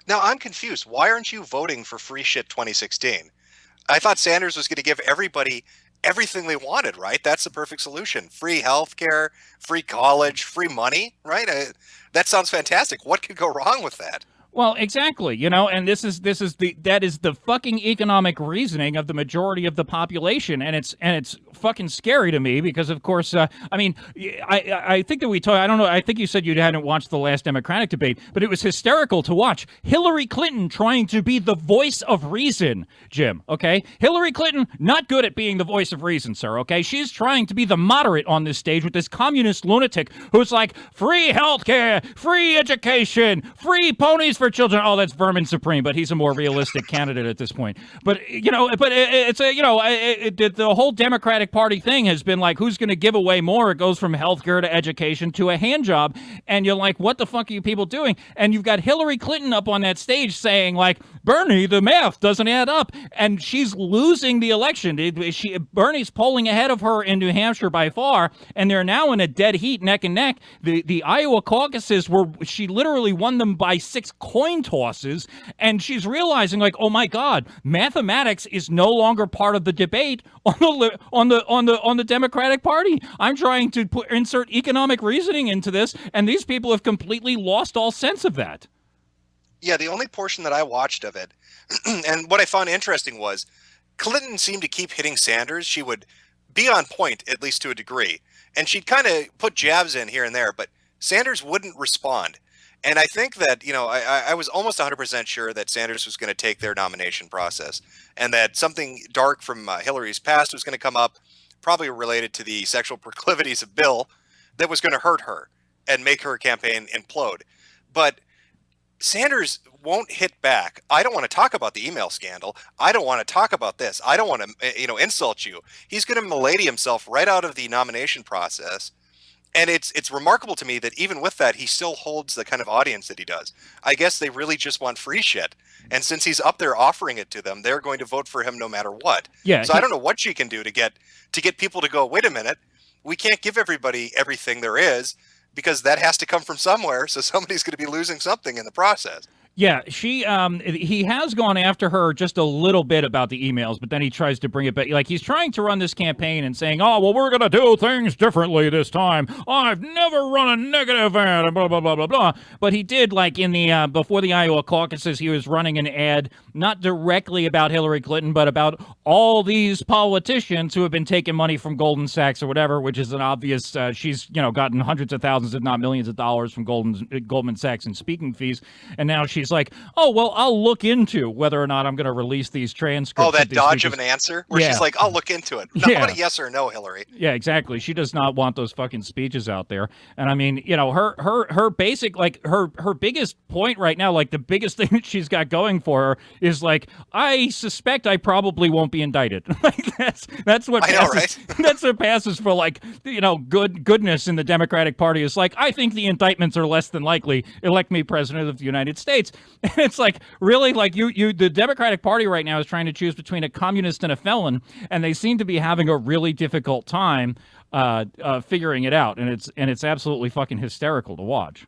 Now, I'm confused. Why aren't you voting for Free Shit 2016? I thought Sanders was going to give everybody everything they wanted, right? That's the perfect solution. Free healthcare, free college, free money, right? That sounds fantastic. What could go wrong with that? Well, exactly, and that is the fucking economic reasoning of the majority of the population, and it's fucking scary to me because, of course, I think that we talked. I don't know. I think you said you hadn't watched the last Democratic debate, but it was hysterical to watch Hillary Clinton trying to be the voice of reason, Jim. Okay, Hillary Clinton not good at being the voice of reason, sir. Okay, she's trying to be the moderate on this stage with this communist lunatic who's like free healthcare, free education, free ponies for children. Oh, that's vermin supreme, but he's a more realistic candidate at this point. But it's the whole Democratic Party thing has been like, who's going to give away more? It goes from healthcare to education to a hand job, and you're like, what the fuck are you people doing? And you've got Hillary Clinton up on that stage saying like, Bernie, the math doesn't add up, and she's losing the election. Bernie's polling ahead of her in New Hampshire by far, and they're now in a dead heat, neck and neck. The Iowa caucuses she literally won them by 6 coin tosses, and she's realizing like, oh my God, mathematics is no longer part of the debate on the Democratic Party. I'm trying to insert economic reasoning into this, and these people have completely lost all sense of that. Yeah, the only portion that I watched of it, and what I found interesting was Clinton seemed to keep hitting Sanders. She would be on point, at least to a degree, and she'd kind of put jabs in here and there, but Sanders wouldn't respond. And I think that, I was almost 100% sure that Sanders was going to take their nomination process and that something dark from Hillary's past was going to come up, probably related to the sexual proclivities of Bill, that was going to hurt her and make her campaign implode. But Sanders won't hit back. I don't want to talk about the email scandal. I don't want to talk about this. I don't want to, insult you. He's going to milady himself right out of the nomination process. And it's remarkable to me that even with that, he still holds the kind of audience that he does. I guess they really just want free shit. And since he's up there offering it to them, they're going to vote for him no matter what. Yeah. So I don't know what she can do to get people to go, wait a minute, we can't give everybody everything there is, because that has to come from somewhere. So somebody's going to be losing something in the process. Yeah, he has gone after her just a little bit about the emails, but then he tries to bring it back. Like, he's trying to run this campaign and saying, oh, well, we're going to do things differently this time. I've never run a negative ad, and blah, blah, blah, blah, blah. But he did, like, in the before the Iowa caucuses, he was running an ad, not directly about Hillary Clinton, but about all these politicians who have been taking money from Goldman Sachs or whatever, which is an obvious, she's, gotten hundreds of thousands, if not millions of dollars from Goldman Sachs in speaking fees. And now she's like, oh, well, I'll look into whether or not I'm going to release these transcripts. Oh, that dodge of an answer where she's like, I'll look into it. Not a yes or no, Hillary. Yeah, exactly. She does not want those fucking speeches out there. And I mean, her basic, like her biggest point right now, like the biggest thing that she's got going for her is like, I suspect I probably won't be indicted. Like that's what passes. I know, right? That's what passes for like, goodness in the Democratic Party is like, I think the indictments are less than likely. Elect me president of the United States. And it's like, really, like the Democratic Party right now is trying to choose between a communist and a felon, and they seem to be having a really difficult time figuring it out, and it's absolutely fucking hysterical to watch.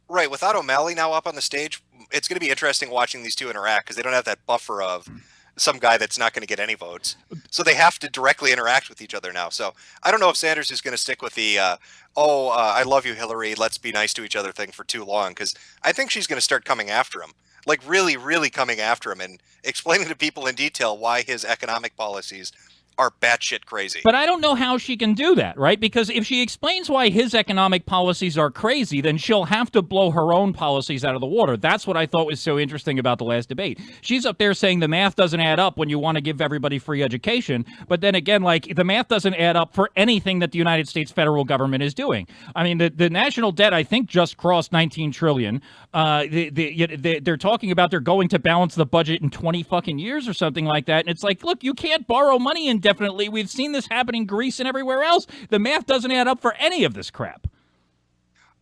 Right, without O'Malley now up on the stage, it's going to be interesting watching these two interact because they don't have that buffer of some guy that's not going to get any votes. So they have to directly interact with each other now. So I don't know if Sanders is going to stick with the, I love you, Hillary, let's be nice to each other thing for too long, because I think she's going to start coming after him, like really, really coming after him and explaining to people in detail why his economic policies are batshit crazy. But I don't know how she can do that, right? Because if she explains why his economic policies are crazy, then she'll have to blow her own policies out of the water. That's what I thought was so interesting about the last debate. She's up there saying the math doesn't add up when you want to give everybody free education. But then again, like, the math doesn't add up for anything that the United States federal government is doing. I mean, the national debt, I think, just crossed $19 trillion. They're talking about they're going to balance the budget in 20 fucking years or something like that. And it's like, look, you can't borrow money indefinitely. We've seen this happen in Greece and everywhere else. The math doesn't add up for any of this crap.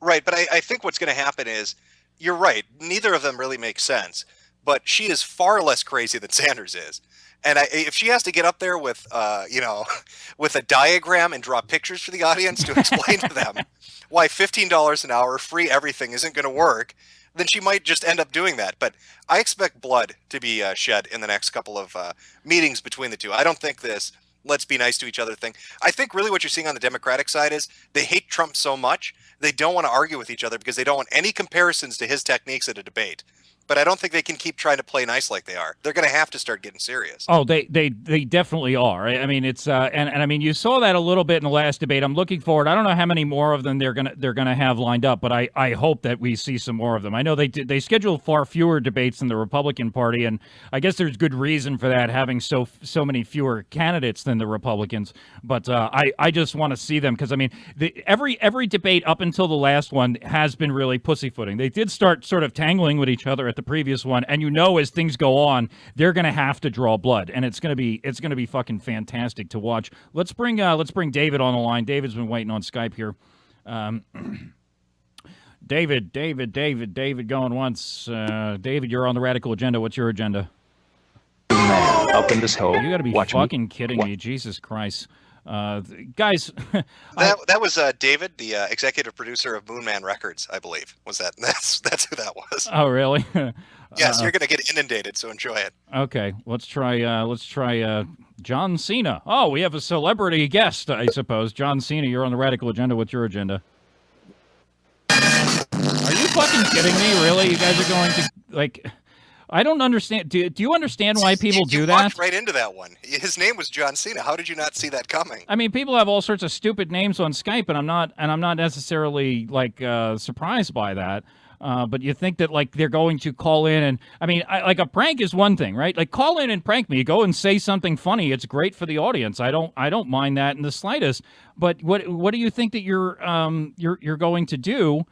Right, but I think what's going to happen is, you're right, neither of them really make sense, but she is far less crazy than Sanders is. And if she has to get up there with, with a diagram and draw pictures for the audience to explain to them why $15 an hour, free everything isn't going to work, then she might just end up doing that. But I expect blood to be shed in the next couple of meetings between the two. I don't think this let's be nice to each other thing. I think really what you're seeing on the Democratic side is they hate Trump so much, they don't want to argue with each other because they don't want any comparisons to his techniques at a debate. But I don't think they can keep trying to play nice like they are. They're going to have to start getting serious. Oh, they definitely are. I mean, it's and I mean, you saw that a little bit in the last debate. I'm looking forward. I don't know how many more of them they're gonna have lined up, but I hope that we see some more of them. I know they scheduled far fewer debates than the Republican Party, and I guess there's good reason for that, having so many fewer candidates than the Republicans. But I just want to see them because I mean, every debate up until the last one has been really pussyfooting. They did start sort of tangling with each other at the previous one, and as things go on, they're going to have to draw blood, and it's going to be fucking fantastic to watch. Let's bring David on the line. David's been waiting on Skype here. David going once. David, you're on the Radical Agenda. What's your agenda? Man, up in this hole. You got to be fucking kidding me, Jesus Christ. Guys, that was David, the executive producer of Moonman Records, I believe. That's who that was. Oh, really? Yes, you're gonna get inundated, so enjoy it. Okay, let's try John Cena. Oh, we have a celebrity guest, I suppose. John Cena, you're on the Radical Agenda. What's your agenda? Are you fucking kidding me? Really? You guys are going to like? I don't understand. Do you understand why people do that? You walked right into that one. His name was John Cena. How did you not see that coming? I mean, people have all sorts of stupid names on Skype, and I'm not necessarily like surprised by that. But you think that like they're going to call in and I mean, like a prank is one thing, right? Like call in and prank me. Go and say something funny. It's great for the audience. I don't mind that in the slightest. But what do you think that you're going to do?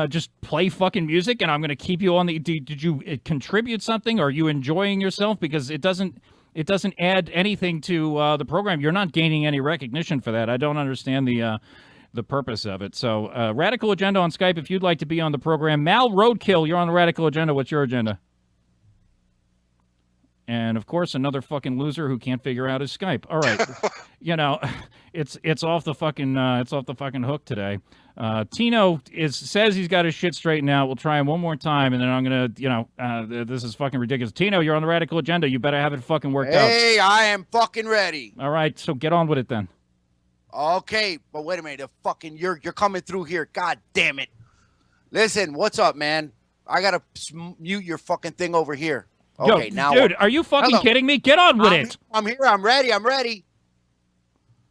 Just play fucking music and I'm going to keep you on the... Did you contribute something? Are you enjoying yourself? Because it doesn't add anything to the program. You're not gaining any recognition for that. I don't understand the purpose of it. So Radical Agenda on Skype if you'd like to be on the program. Mal Roadkill, you're on the Radical Agenda. What's your agenda? And of course, another fucking loser who can't figure out his Skype. All right, it's off the fucking hook today. Tino says he's got his shit straightened out. We'll try him one more time, and then I'm gonna, this is fucking ridiculous. Tino, you're on the Radical Agenda. You better have it fucking worked out. Hey, I am fucking ready. All right, so get on with it then. Okay, but wait a minute. You're coming through here. God damn it! Listen, what's up, man? I gotta mute your fucking thing over here. Okay, yo, now, dude, are you fucking kidding me? Get on with it. I'm here. I'm ready.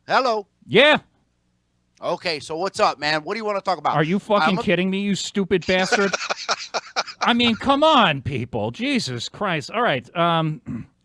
Hello. Yeah. Okay, so what's up, man? What do you want to talk about? Are you fucking kidding me, you stupid bastard? I mean, come on, people. Jesus Christ. All right.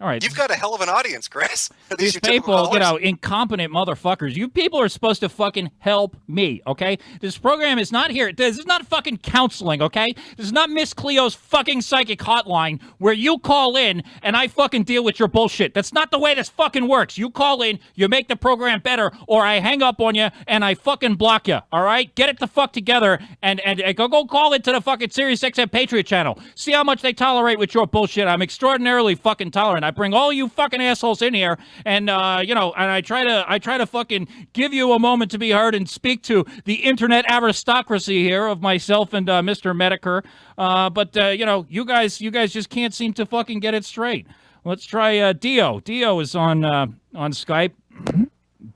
All right. You've got a hell of an audience, Chris. These people, incompetent motherfuckers. You people are supposed to fucking help me, okay? This program is not here. This is not fucking counseling, okay? This is not Miss Cleo's fucking psychic hotline where you call in and I fucking deal with your bullshit. That's not the way this fucking works. You call in, you make the program better, or I hang up on you and I fucking block you, all right? Get it the fuck together and go call into the fucking Sirius XM Patriot channel. See how much they tolerate with your bullshit. I'm extraordinarily fucking tolerant. I bring all you fucking assholes in here, and and I try to fucking give you a moment to be heard and speak to the internet aristocracy here of myself and Mr. Medicare. But you guys just can't seem to fucking get it straight. Let's try Dio. Dio is on Skype.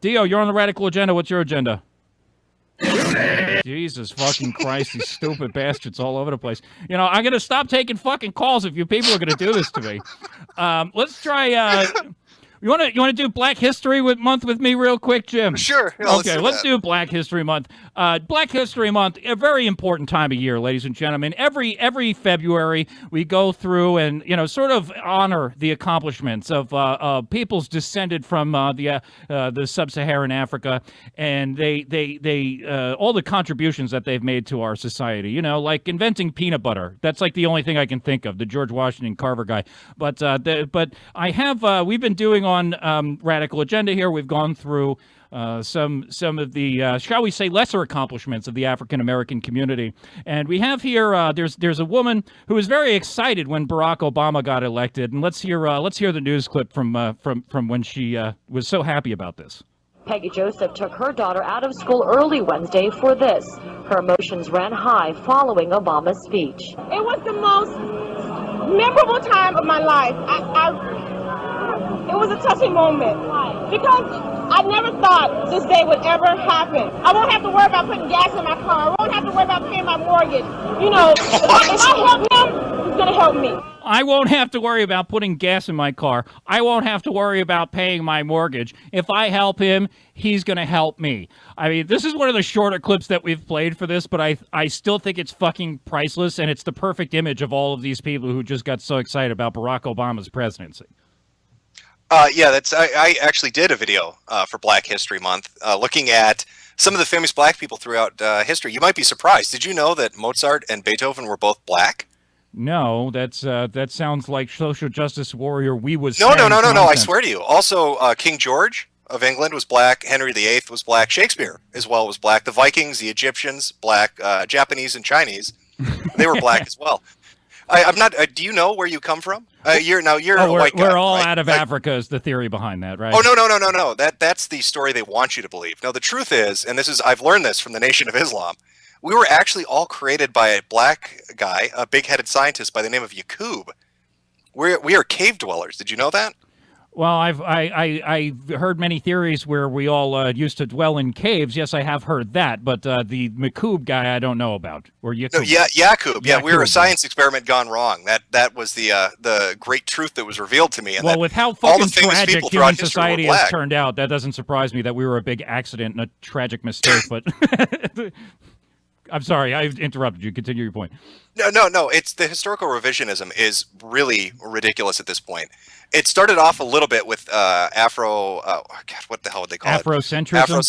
Dio, you're on the Radical Agenda. What's your agenda? Jesus fucking Christ, these stupid bastards all over the place. I'm going to stop taking fucking calls if you people are going to do this to me. Let's try You want to do Black History Month with me real quick, Jim? Sure. Yeah, Okay, let's do Black History Month. Black History Month, a very important time of year, ladies and gentlemen. Every February, we go through and sort of honor the accomplishments of peoples descended from the sub-Saharan Africa, and they all the contributions that they've made to our society. Like inventing peanut butter. That's like the only thing I can think of. The George Washington Carver guy. But I have we've been doing on Radical Agenda here. We've gone through some of the shall we say lesser accomplishments of the African American community, and we have here there's a woman who was very excited when Barack Obama got elected, and let's hear the news clip from when she was so happy about this. Peggy Joseph took her daughter out of school early Wednesday for this. Her emotions ran high following Obama's speech. It was the most memorable time of my life. It was a touching moment because I never thought this day would ever happen. I won't have to worry about putting gas in my car. I won't have to worry about paying my mortgage. If I help him, he's going to help me. I won't have to worry about putting gas in my car. I won't have to worry about paying my mortgage. If I help him, he's going to help me. I mean, this is one of the shorter clips that we've played for this, but I still think it's fucking priceless, and it's the perfect image of all of these people who just got so excited about Barack Obama's presidency. I actually did a video for Black History Month looking at some of the famous black people throughout history. You might be surprised. Did you know that Mozart and Beethoven were both black? No, that sounds like social justice warrior. No. I swear to you. Also, King George of England was black. Henry VIII was black. Shakespeare as well was black. The Vikings, the Egyptians, black. Japanese and Chinese, they were black as well. I'm not. Do you know where you come from? You're a white guy. We're all right? out of Africa is the theory behind that, right? Oh no. That's the story they want you to believe. No, the truth is, and I've learned this from the Nation of Islam. We were actually all created by a black guy, a big-headed scientist by the name of Yaqub. We are cave dwellers. Did you know that? Well, I've heard many theories where we all used to dwell in caves. Yes, I have heard that, but the Yaqub guy I don't know about. Or Yaqub. No, Yaqub. Yeah, we were a science experiment gone wrong. That was the great truth that was revealed to me. And with how fucking tragic human society has turned out, that doesn't surprise me that we were a big accident and a tragic mistake. But I'm sorry, I interrupted you. Continue your point. No. It's the historical revisionism is really ridiculous at this point. It started off a little bit with what the hell would they call it? Afrocentrism?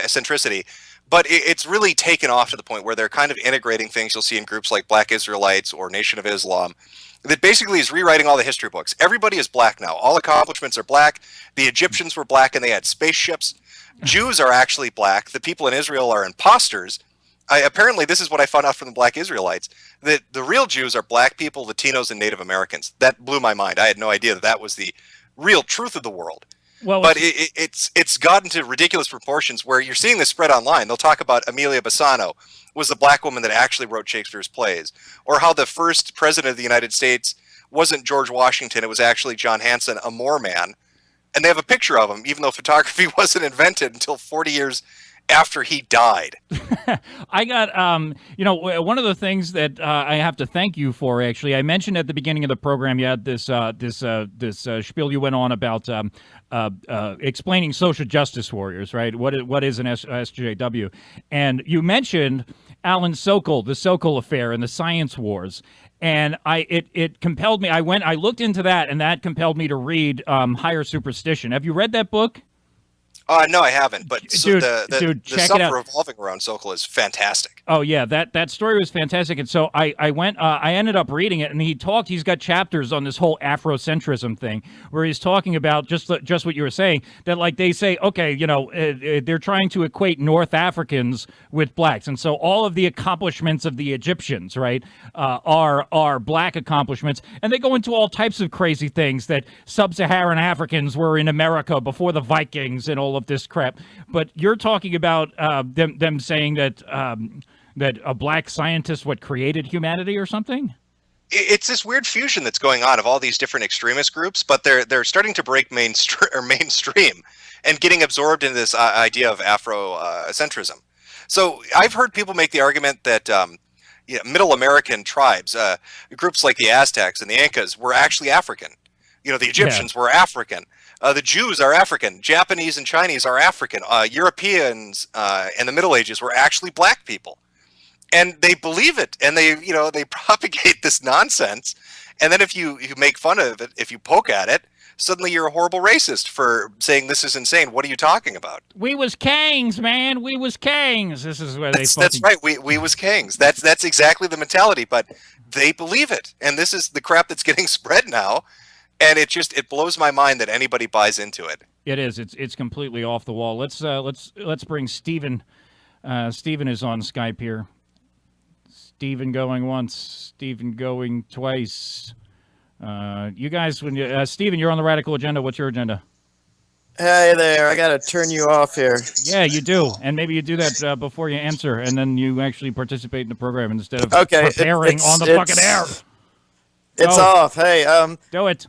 Centricity. But it's really taken off to the point where they're kind of integrating things you'll see in groups like Black Israelites or Nation of Islam that basically is rewriting all the history books. Everybody is black now. All accomplishments are black. The Egyptians were black and they had spaceships. Jews are actually black. The people in Israel are imposters. Apparently, this is what I found out from the Black Israelites, that the real Jews are black people, Latinos, and Native Americans. That blew my mind. I had no idea that was the real truth of the world. Well, but it's gotten to ridiculous proportions where you're seeing this spread online. They'll talk about Amelia Bassano was the black woman that actually wrote Shakespeare's plays, or how the first president of the United States wasn't George Washington, it was actually John Hanson, a Moor man. And they have a picture of him, even though photography wasn't invented until 40 years after he died. I got, one of the things that I have to thank you for, actually, I mentioned at the beginning of the program, you had this spiel you went on about explaining social justice warriors, right? What is an SJW? And you mentioned Alan Sokol, the Sokol affair and the science wars. And it compelled me, I looked into that, and that compelled me to read Higher Superstition. Have you read that book? No, I haven't. But the stuff revolving around Sokol is fantastic. Oh yeah, that story was fantastic. And so I ended up reading it, and he's got chapters on this whole Afrocentrism thing, where he's talking about just what you were saying, that like they say, okay, they're trying to equate North Africans with blacks, and so all of the accomplishments of the Egyptians, right, are black accomplishments, and they go into all types of crazy things that sub-Saharan Africans were in America before the Vikings and all of this crap. But you're talking about them saying that that a black scientist created humanity or something? It's this weird fusion that's going on of all these different extremist groups, but they're starting to break mainstream and getting absorbed into this idea of Afrocentrism. So I've heard people make the argument that Middle American tribes, groups like the Aztecs and the Incas, were actually African. The Egyptians were African. The Jews are African. Japanese and Chinese are African. Europeans in the Middle Ages were actually black people. And they believe it, and they propagate this nonsense. And then if you make fun of it, if you poke at it, suddenly you're a horrible racist for saying this is insane. What are you talking about? We was kings, man. We was kings. This is where that's right. We was kings. That's exactly the mentality. But they believe it, and this is the crap that's getting spread now. And it blows my mind that anybody buys into it. It is. It's completely off the wall. Let's bring Steven. Steven is on Skype here. Steven going once. Steven going twice. You guys, Steven, you're on the Radical Agenda. What's your agenda? Hey there, I gotta turn you off here. Yeah, you do, and maybe you do that before you answer, and then you actually participate in the program instead of preparing on the fucking air. It's off. Hey, do it.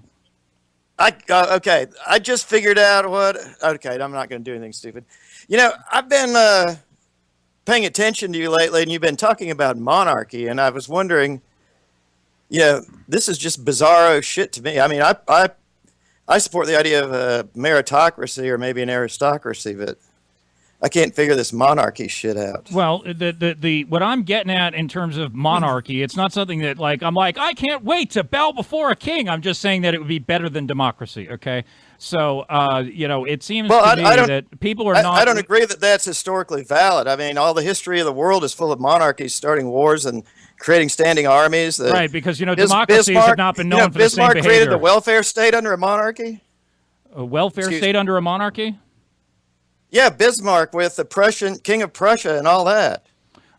Okay. I just figured out what. Okay, I'm not gonna do anything stupid. You know, I've been paying attention to you lately, and you've been talking about monarchy, and I was wondering. This is just bizarro shit to me. I mean, I support the idea of a meritocracy or maybe an aristocracy, but I can't figure this monarchy shit out. Well, the what I'm getting at in terms of monarchy, it's not something that I can't wait to bow before a king. I'm just saying that it would be better than democracy. Okay, so it seems to me that people are not. I don't agree that that's historically valid. I mean, all the history of the world is full of monarchies starting wars and creating standing armies. Right, because democracies have not been known for the same behavior. Bismarck created the welfare state under a monarchy. A welfare state under a monarchy? Yeah, Bismarck with the King of Prussia and all that.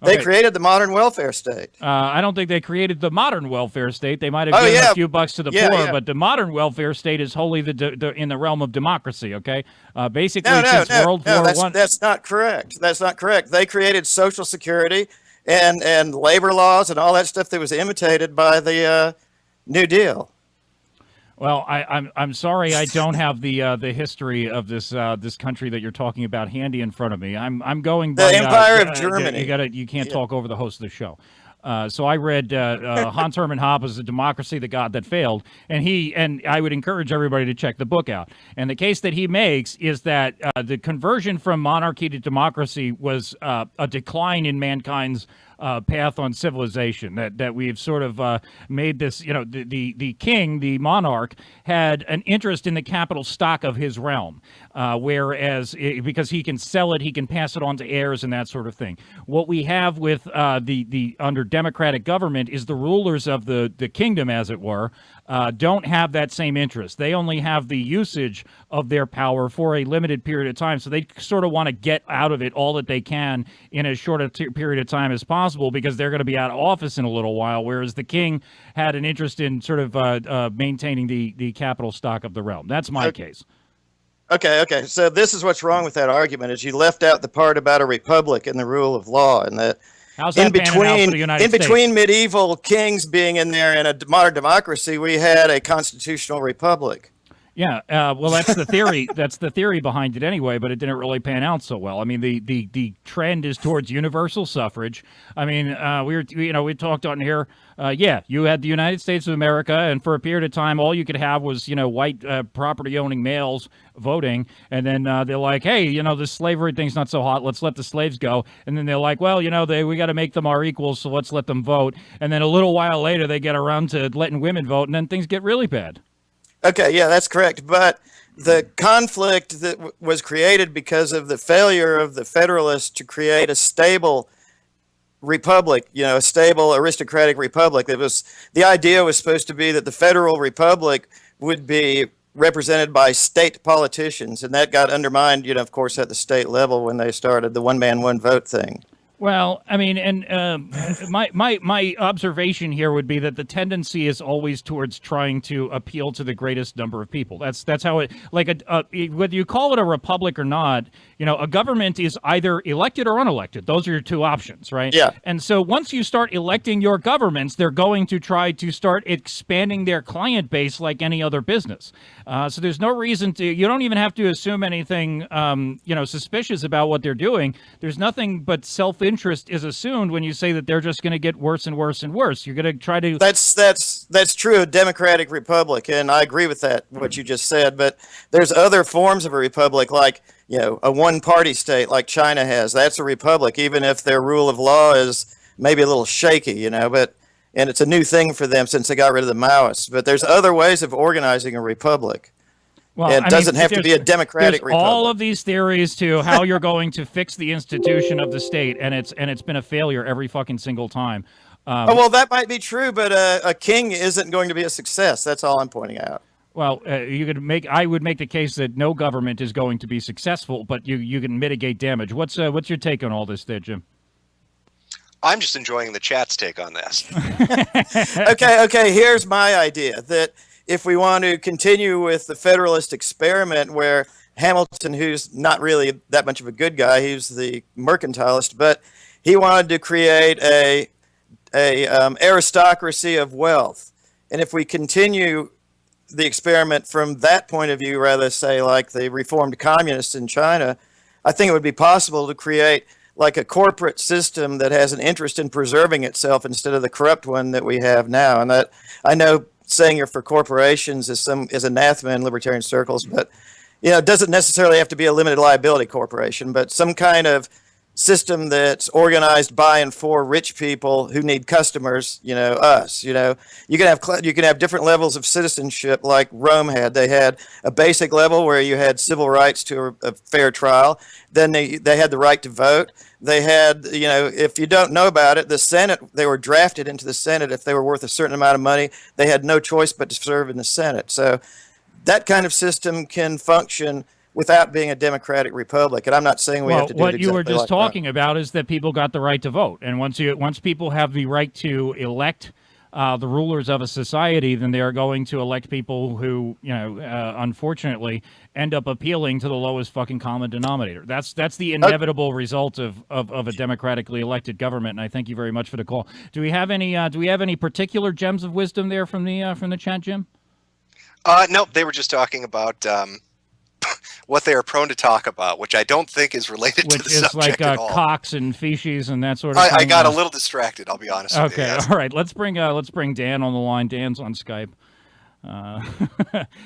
They created the modern welfare state. I don't think they created the modern welfare state. They might have given a few bucks to the poor, but the modern welfare state is wholly in the realm of democracy. Okay, basically since World War I. That's not correct. That's not correct. They created Social Security and labor laws and all that stuff that was imitated by the New Deal. Well, I'm sorry I don't have the history of this country that you're talking about handy in front of me. I'm going by the Empire of Germany. You can't talk over the host of the show. So I read Hans Hermann Hoppe's The Democracy that Failed, and I would encourage everybody to check the book out. And the case that he makes is that the conversion from monarchy to democracy was a decline in mankind's path on civilization, that we've sort of made this, the king, the monarch, had an interest in the capital stock of his realm, whereas because he can sell it, he can pass it on to heirs and that sort of thing. What we have with the under democratic government is the rulers of the kingdom, as it were, don't have that same interest. They only have the usage of their power for a limited period of time, so they sort of want to get out of it all that they can in as short a period of time as possible, because they're going to be out of office in a little while, whereas the king had an interest in sort of maintaining the capital stock of the realm. That's my case. Okay. So this is what's wrong with that argument, is you left out the part about a republic and the rule of law, and that in between medieval kings being in there and a modern democracy, we had a constitutional republic. Yeah, well, that's the theory. That's the theory behind it anyway, but it didn't really pan out so well. I mean, the trend is towards universal suffrage. I mean, we talked on here. You had the United States of America, and for a period of time, all you could have was white property-owning males voting, and then they're like, hey, this slavery thing's not so hot. Let's let the slaves go. And then they're like, well, we got to make them our equals, so let's let them vote. And then a little while later, they get around to letting women vote, and then things get really bad. Okay, yeah, that's correct. But the conflict that was created because of the failure of the Federalists to create a stable republic, a stable aristocratic republic. The idea was supposed to be that the federal republic would be represented by state politicians, and that got undermined, of course, at the state level when they started the one-man, one-vote thing. Well, I mean, and my observation here would be that the tendency is always towards trying to appeal to the greatest number of people. That's how it, whether you call it a republic or not, a government is either elected or unelected. Those are your two options, right? Yeah. And so once you start electing your governments, they're going to try to start expanding their client base like any other business. So there's no reason you don't even have to assume anything, suspicious about what they're doing. There's nothing but selfish self-interest is assumed when you say that they're just going to get worse and worse and worse. You're going to try to... That's true of democratic republic, and I agree with that, what you just said, but there's other forms of a republic, like, you know, a one-party state like China has. That's a republic, even if their rule of law is maybe a little shaky, you know, and it's a new thing for them since they got rid of the Maoists. But there's other ways of organizing a republic. Well, it doesn't have to be a democratic republic. All of these theories to how you're going to fix the institution of the state, and it's been a failure every fucking single time. Well, that might be true, but a king isn't going to be a success. That's all I'm pointing out. Well, I would make the case that no government is going to be successful, but you can mitigate damage. What's your take on all this there, Jim? I'm just enjoying the chat's take on this. Okay, here's my idea, that if we want to continue with the Federalist experiment where Hamilton, who's not really that much of a good guy, he's the mercantilist, but he wanted to create a aristocracy of wealth. And if we continue the experiment from that point of view, rather say like the reformed communists in China, I think it would be possible to create like a corporate system that has an interest in preserving itself instead of the corrupt one that we have now. And that, I know saying you're for corporations is anathema in libertarian circles, but you know, it doesn't necessarily have to be a limited liability corporation, but some kind of system that's organized by and for rich people who need customers, you know, us, you know. You can have different levels of citizenship like Rome had. They had a basic level where you had civil rights to a fair trial. Then they had the right to vote. They had, you know, if you don't know about it, the Senate, they were drafted into the Senate. If they were worth a certain amount of money, they had no choice but to serve in the Senate. So that kind of system can function without being a democratic republic. And I'm not saying we have to do what it you were exactly just like talking about is that people got the right to vote. And once people have the right to elect the rulers of a society, then they are going to elect people who, you know, unfortunately end up appealing to the lowest fucking common denominator. That's the inevitable result of a democratically elected government. And I thank you very much for the call. Do we have any particular gems of wisdom there from the chat, Jim? No, they were just talking about what they are prone to talk about, which I don't think is related to the subject at all. Like cocks and feces and that sort of thing. I got a little distracted, I'll be honest with you. Okay, all right. Let's bring Dan on the line. Dan's on Skype.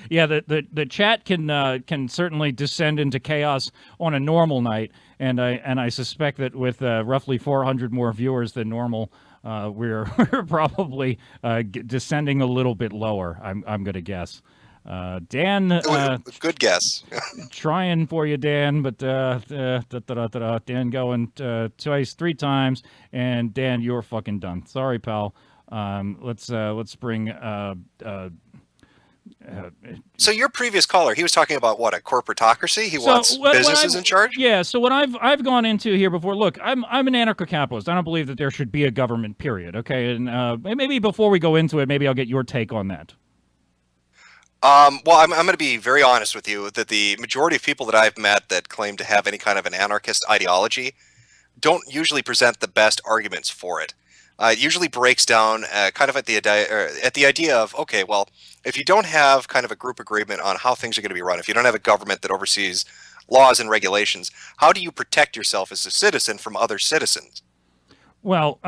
Yeah, the chat can certainly descend into chaos on a normal night, and I suspect that with roughly 400 more viewers than normal, we're probably descending a little bit lower. I'm going to guess. Dan, good guess. Trying for you, Dan, but Dan going twice, 3 times, and Dan, you're fucking done. Sorry, pal. Let's bring. So your previous caller, he was talking about what, a corporatocracy? He wants businesses in charge? Yeah. So what I've gone into here before. Look, I'm an anarcho-capitalist. I don't believe that there should be a government. Period. Okay, and maybe before we go into it, maybe I'll get your take on that. Well, I'm going to be very honest with you that the majority of people that I've met that claim to have any kind of an anarchist ideology don't usually present the best arguments for it. It usually breaks down kind of at the idea of, okay, well, if you don't have kind of a group agreement on how things are going to be run, if you don't have a government that oversees laws and regulations, how do you protect yourself as a citizen from other citizens? Well,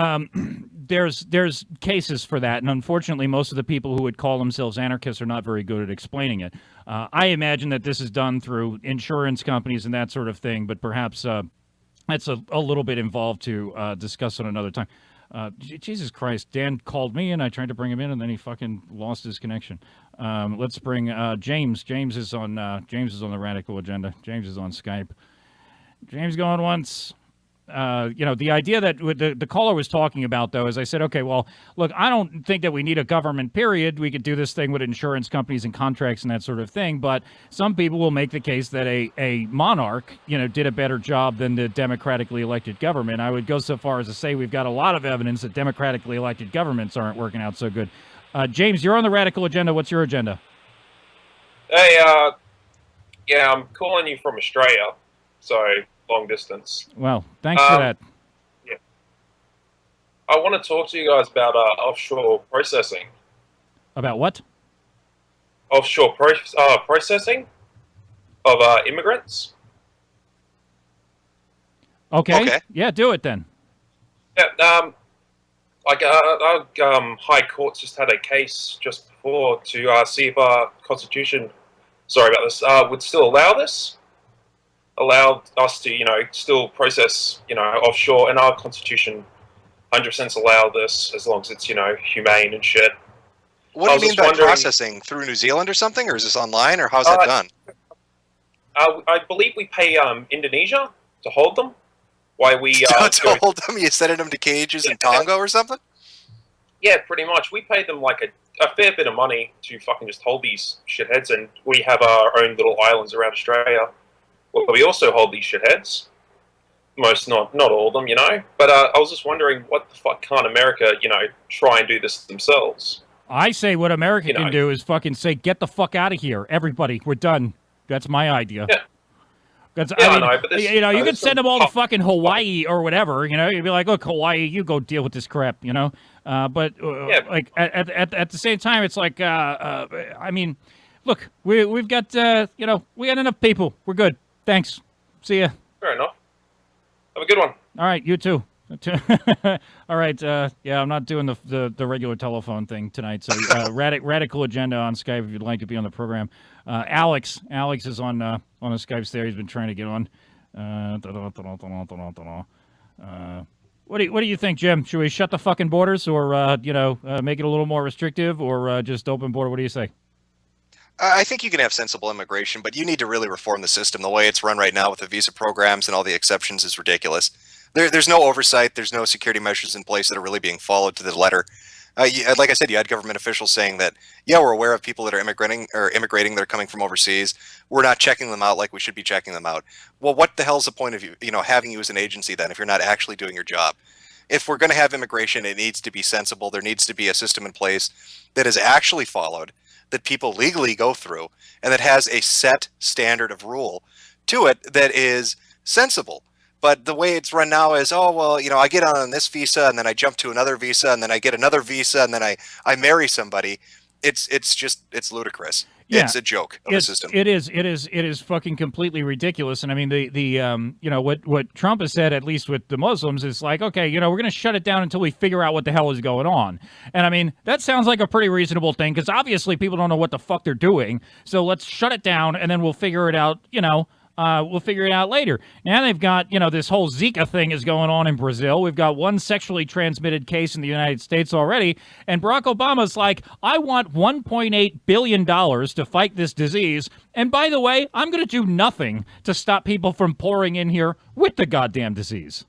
there's cases for that, and unfortunately, most of the people who would call themselves anarchists are not very good at explaining it. I imagine that this is done through insurance companies and that sort of thing, but perhaps that's a little bit involved to discuss on another time. Jesus Christ, Dan called me, and I tried to bring him in, and then he fucking lost his connection. Let's bring James. James is on the Radical Agenda. James is on Skype. James going once. You know, the idea that the caller was talking about, though, is I said, okay, well, look, I don't think that we need a government, period. We could do this thing with insurance companies and contracts and that sort of thing. But some people will make the case that a monarch, you know, did a better job than the democratically elected government. I would go so far as to say we've got a lot of evidence that democratically elected governments aren't working out so good. James, you're on the Radical Agenda. What's your agenda? Hey, yeah, I'm calling you from Australia. Sorry. Long distance. Well, thanks for that. Yeah. I want to talk to you guys about offshore processing. About what? Offshore processing of immigrants. Okay. Yeah, do it then. Yeah, like our High Court's just had a case just before to see if our Constitution, sorry about this, would still allow this, allow us to, still process, offshore, and our Constitution 100% allow this as long as it's, humane and shit. What do you mean by processing? Through New Zealand or something, or is this online, or how's that done? I believe we pay Indonesia to hold them. Why we to hold them? You sending them to cages in Tonga or something? Yeah, pretty much. We pay them like a fair bit of money to fucking just hold these shitheads, and we have our own little islands around Australia where we also hold these shitheads. Most, not all of them, But I was just wondering, what the fuck can't America, try and do this themselves? I say what America can do is fucking say, get the fuck out of here. Everybody, we're done. That's my idea. Yeah. That's, Yeah, I mean, I know, but this, you could send them all to fucking Hawaii or whatever, You'd be like, look, Hawaii, you go deal with this crap, But, like, at the same time, it's like, I mean, look, we've got, we got enough people. We're good. Thanks. See ya. Fair enough. Have a good one. All right, you too. All right, yeah, I'm not doing the regular telephone thing tonight. So Radical Agenda on Skype if you'd like to be on the program. Alex is on the Skype there. He's been trying to get on. What do you think, Jim? Should we shut the fucking borders, or make it a little more restrictive, or just open border? What do you say? I think you can have sensible immigration, but you need to really reform the system. The way it's run right now with the visa programs and all the exceptions is ridiculous. There's no oversight. There's no security measures in place that are really being followed to the letter. Like I said, you had government officials saying that, yeah, we're aware of people that are immigrating that are coming from overseas. We're not checking them out like we should be checking them out. Well, what the hell's the point of having you as an agency then if you're not actually doing your job? If we're going to have immigration, it needs to be sensible. There needs to be a system in place that is actually followed, that people legally go through, and that has a set standard of rule to it that is sensible. But the way it's run now is, I get on this visa, and then I jump to another visa, and then I get another visa, and then I marry somebody. It's ludicrous. Yeah, it's a joke of the system. It is fucking completely ridiculous. And I mean, what Trump has said, at least with the Muslims, is like, okay, we're going to shut it down until we figure out what the hell is going on. And I mean, that sounds like a pretty reasonable thing, because obviously people don't know what the fuck they're doing. So let's shut it down, and then we'll figure it out, we'll figure it out later. Now they've got, this whole Zika thing is going on in Brazil. We've got one sexually transmitted case in the United States already. And Barack Obama's like, I want $1.8 billion to fight this disease. And by the way, I'm going to do nothing to stop people from pouring in here with the goddamn disease.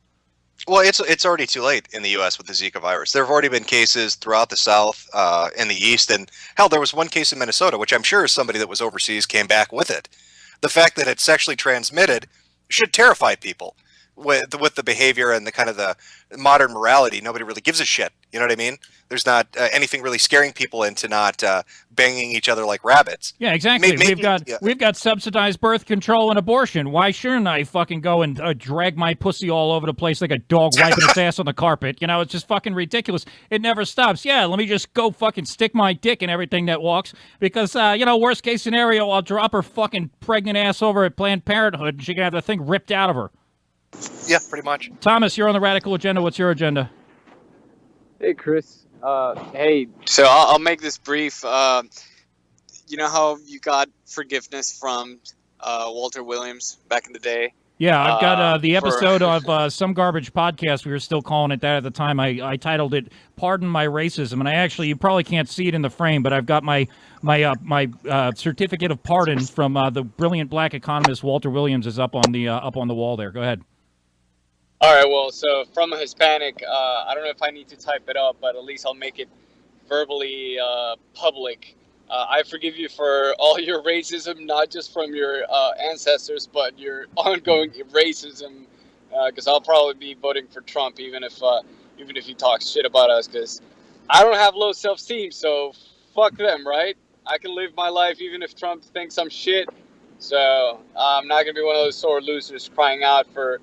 Well, it's already too late in the U.S. with the Zika virus. There have already been cases throughout the South and the East. And hell, there was one case in Minnesota, which I'm sure is somebody that was overseas came back with it. The fact that it's sexually transmitted should terrify people with the behavior and the kind of the modern morality. Nobody really gives a shit. You know what I mean? There's not anything really scaring people into not banging each other like rabbits. Yeah, exactly. We've got subsidized birth control and abortion. Why shouldn't I fucking go and drag my pussy all over the place like a dog wiping its ass on the carpet? It's just fucking ridiculous. It never stops. Yeah, let me just go fucking stick my dick in everything that walks because, worst case scenario, I'll drop her fucking pregnant ass over at Planned Parenthood and she can have the thing ripped out of her. Yeah, pretty much. Thomas, you're on the Radical Agenda. What's your agenda? Hey, Chris. Hey, so I'll make this brief. You know how you got forgiveness from Walter Williams back in the day? Yeah, I've got the episode of Some Garbage Podcast. We were still calling it that at the time. I titled it "Pardon My Racism," and you probably can't see it in the frame, but I've got my certificate of pardon from the brilliant black economist Walter Williams is up on the wall there. Go ahead. All right, well, so from a Hispanic, I don't know if I need to type it up, but at least I'll make it verbally public. I forgive you for all your racism, not just from your ancestors, but your ongoing racism, because I'll probably be voting for Trump even if he talks shit about us, because I don't have low self-esteem, so fuck them, right? I can live my life even if Trump thinks I'm shit, so I'm not going to be one of those sore losers crying out for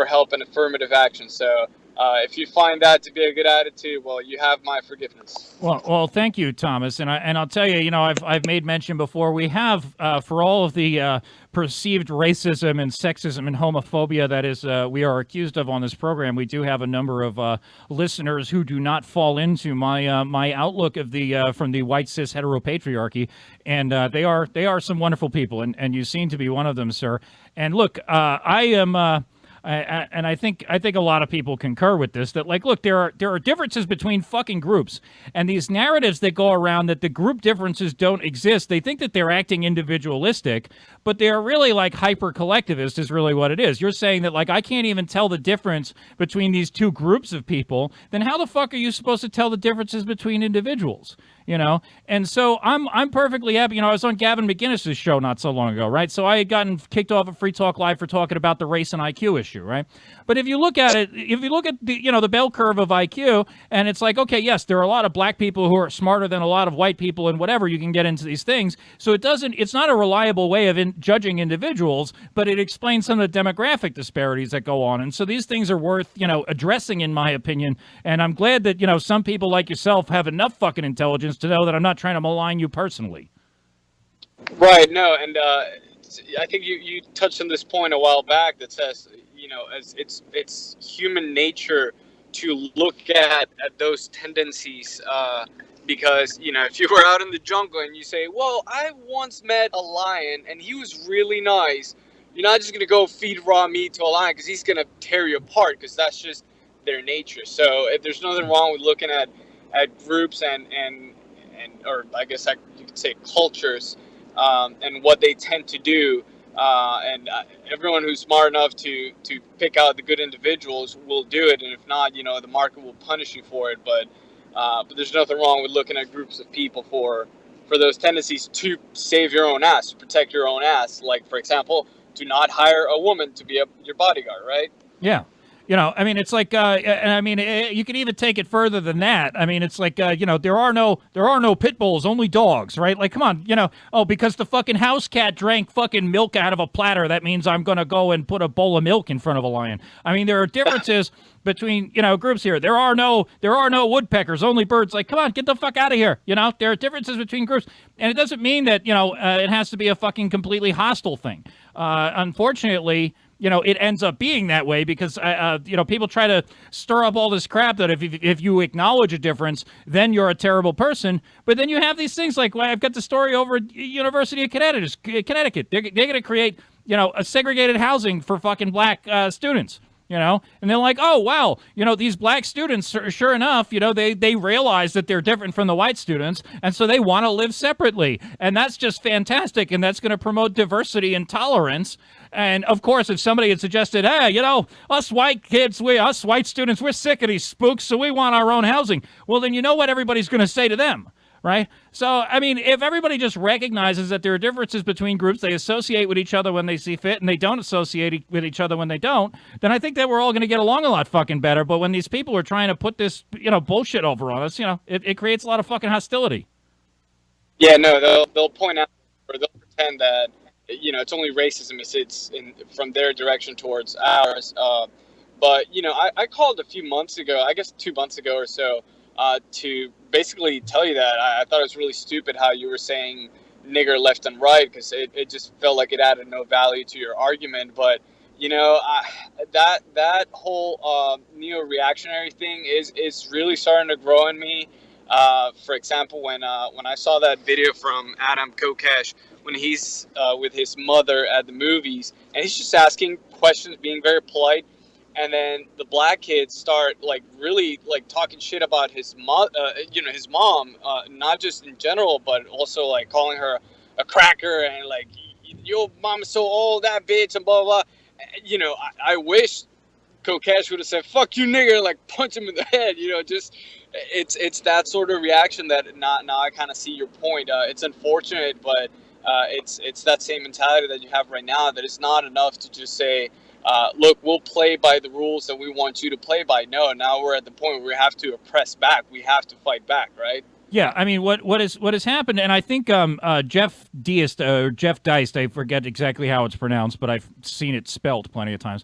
help and affirmative action. So If you find that to be a good attitude, well, you have my forgiveness. Well, thank you, Thomas. And I'll tell you, I've made mention before. We have for all of the perceived racism and sexism and homophobia that is we are accused of on this program, we do have a number of listeners who do not fall into my outlook of the from the white cis heteropatriarchy, and they are some wonderful people, and you seem to be one of them, sir. And look, I am. And I think a lot of people concur with this, that like, look, there are differences between fucking groups, and these narratives that go around that the group differences don't exist. They think that they're acting individualistic, but they are really like hyper collectivist is really what it is. You're saying that like I can't even tell the difference between these two groups of people. Then how the fuck are you supposed to tell the differences between individuals? And so I'm perfectly happy. I was on Gavin McInnes's show not so long ago, right? So I had gotten kicked off of Free Talk Live for talking about the race and IQ issue, right? But if you look at it, the bell curve of IQ, and it's like, okay, yes, there are a lot of black people who are smarter than a lot of white people, and whatever, you can get into these things. So it's not a reliable way of judging individuals, but it explains some of the demographic disparities that go on. And so these things are worth, addressing, in my opinion. And I'm glad that, some people like yourself have enough fucking intelligence to know that I'm not trying to malign you personally. Right. No, and I think you touched on this point a while back that says, as it's human nature to look at those tendencies, because if you were out in the jungle and you say, well, I once met a lion and he was really nice, you're not just gonna go feed raw meat to a lion because he's gonna tear you apart, because that's just their nature. So if there's nothing wrong with looking at groups and or I guess you could say cultures, and what they tend to do, and everyone who's smart enough to pick out the good individuals will do it, and if not, the market will punish you for it. But there's nothing wrong with looking at groups of people for those tendencies to save your own ass, to protect your own ass. Like, for example, do not hire a woman to be your bodyguard, right? Yeah. It's like, you can even take it further than that. It's like, there are no pit bulls, only dogs, right? Like, come on, because the fucking house cat drank fucking milk out of a platter, that means I'm going to go and put a bowl of milk in front of a lion. There are differences between, groups here. There are no woodpeckers, only birds. Like, come on, get the fuck out of here. There are differences between groups. And it doesn't mean that, it has to be a fucking completely hostile thing. Unfortunately, it ends up being that way because, people try to stir up all this crap that if you acknowledge a difference, then you're a terrible person. But then you have these things like, well, I've got the story over at University of Connecticut. They're going to create, a segregated housing for fucking black students. And they're like, oh, wow, these black students, sure enough, they realize that they're different from the white students, and so they want to live separately. And that's just fantastic, and that's going to promote diversity and tolerance. And, of course, if somebody had suggested, hey, us white kids, us white students, we're sick of these spooks, so we want our own housing. Well, then you know what everybody's going to say to them. Right? So, if everybody just recognizes that there are differences between groups, they associate with each other when they see fit, and they don't associate with each other when they don't, then I think that we're all going to get along a lot fucking better. But when these people are trying to put this, bullshit over on us, it creates a lot of fucking hostility. Yeah, no, they'll point out, or they'll pretend that, it's only racism if it's from their direction towards ours. But, I called a few months ago, I guess 2 months ago or so, to basically tell you that I thought it was really stupid how you were saying nigger left and right, because it just felt like it added no value to your argument. But that whole neo-reactionary thing is really starting to grow in me. For example, when I saw that video from Adam Kokesh when he's with his mother at the movies, and he's just asking questions, being very polite. And then the black kids start really talking shit about his his mom, not just in general, but also calling her a cracker and your mom is so old, that bitch, and blah blah. I wish Kokesh would have said "fuck you, nigger," punch him in the head. Just it's that sort of reaction that now I kind of see your point. It's unfortunate, but it's that same mentality that you have right now. That it's not enough to just say, look, we'll play by the rules that we want you to play by. No, now we're at the point where we have to oppress back. We have to fight back, right? Yeah, I mean, what has happened, and I think Jeff Deist, or Jeff Deist, I forget exactly how it's pronounced, but I've seen it spelt plenty of times.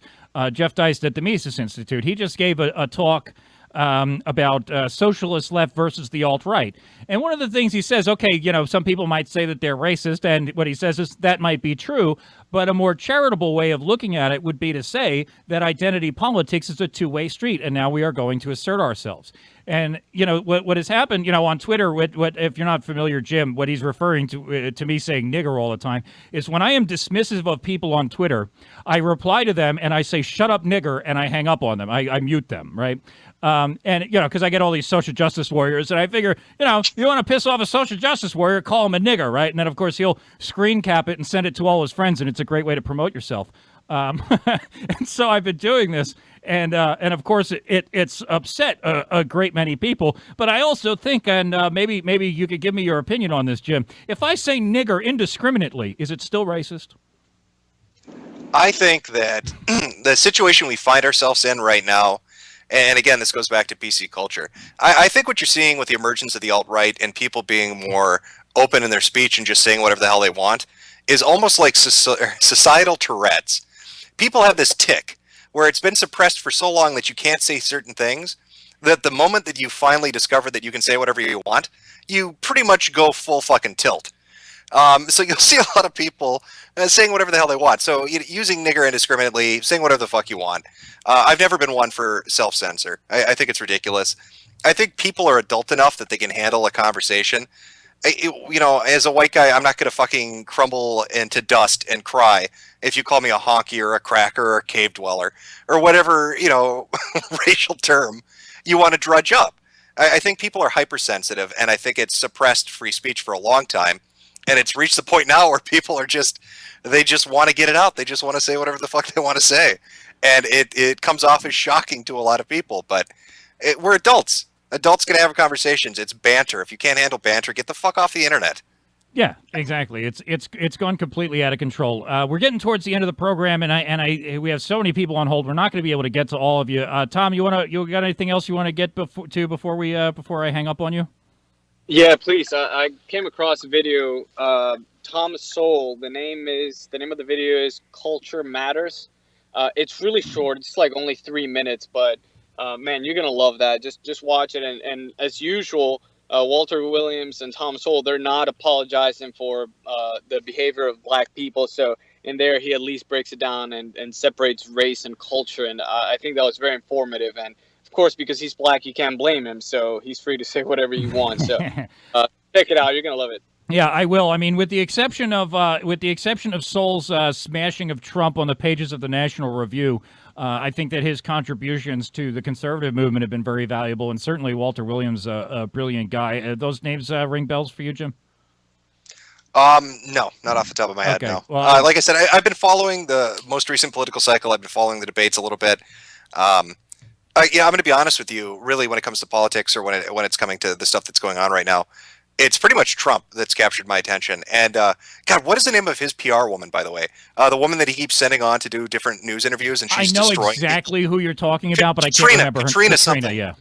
Jeff Deist at the Mises Institute, he just gave a talk about socialist left versus the alt-right. And one of the things he says, okay, you know, some people might say that they're racist, and what he says is that might be true, but a more charitable way of looking at it would be to say that identity politics is a two-way street, and now we are going to assert ourselves. And, you know, what has happened, you know, on Twitter, what if you're not familiar, Jim, what he's referring to me saying nigger all the time, is when I am dismissive of people on Twitter, I reply to them and I say, shut up, nigger, and I hang up on them. I mute them, right? And, you know, because I get all these social justice warriors, and I figure, you know, you want to piss off a social justice warrior, call him a nigger, right? And then, of course, he'll screen cap it and send it to all his friends, and it's a great way to promote yourself. And so I've been doing this, and of course it's upset a great many people. But I also think, and maybe you could give me your opinion on this, Jim. If I say nigger indiscriminately, is it still racist? I think that the situation we find ourselves in right now, and again, this goes back to PC culture. I think what you're seeing with the emergence of the alt-right and people being more open in their speech and just saying whatever the hell they want is almost like societal Tourette's. People have this tick where it's been suppressed for so long that you can't say certain things, that the moment that you finally discover that you can say whatever you want, you pretty much go full fucking tilt. So you'll see a lot of people saying whatever the hell they want. So using nigger indiscriminately, saying whatever the fuck you want. I've never been one for self-censor. I think it's ridiculous. I think people are adult enough that they can handle a conversation. You know, as a white guy, I'm not going to fucking crumble into dust and cry if you call me a honky or a cracker or a cave dweller or whatever, you know, racial term you want to drudge up. I think people are hypersensitive, and I think it's suppressed free speech for a long time. And it's reached the point now where people are they just want to get it out. They just want to say whatever the fuck they want to say. And it comes off as shocking to a lot of people, but we're adults. Adults can have conversations. It's banter. If you can't handle banter, get the fuck off the internet. Yeah, exactly. It's gone completely out of control. We're getting towards the end of the program, and we have so many people on hold. We're not going to be able to get to all of you. Tom, you got anything else you want to get before I hang up on you? Yeah, please. I came across a video. Thomas Sowell. The name of the video is "Culture Matters." It's really short. It's like only 3 minutes, but man, you're gonna love that. Just watch it, and as usual, Walter Williams and Tom Sowell, they're not apologizing for the behavior of black people. So in there, he at least breaks it down and separates race and culture, and I think that was very informative. And of course, because he's black, you can't blame him, so he's free to say whatever you want. So check it out; you're gonna love it. Yeah, I will. I mean, with the exception of Sowell's smashing of Trump on the pages of the National Review, I think that his contributions to the conservative movement have been very valuable, and certainly Walter Williams, a brilliant guy. Those names ring bells for you, Jim? No, not off the top of my head. Okay. No. Well, like I said, I've been following the most recent political cycle. I've been following the debates a little bit. Yeah, I'm going to be honest with you. Really, when it comes to politics or when it's coming to the stuff that's going on right now, it's pretty much Trump that's captured my attention. And God, what is the name of his PR woman, by the way? The woman that he keeps sending on to do different news interviews, and she's destroying. I know exactly who you're talking about, but I can't remember her. Katrina something. Yeah.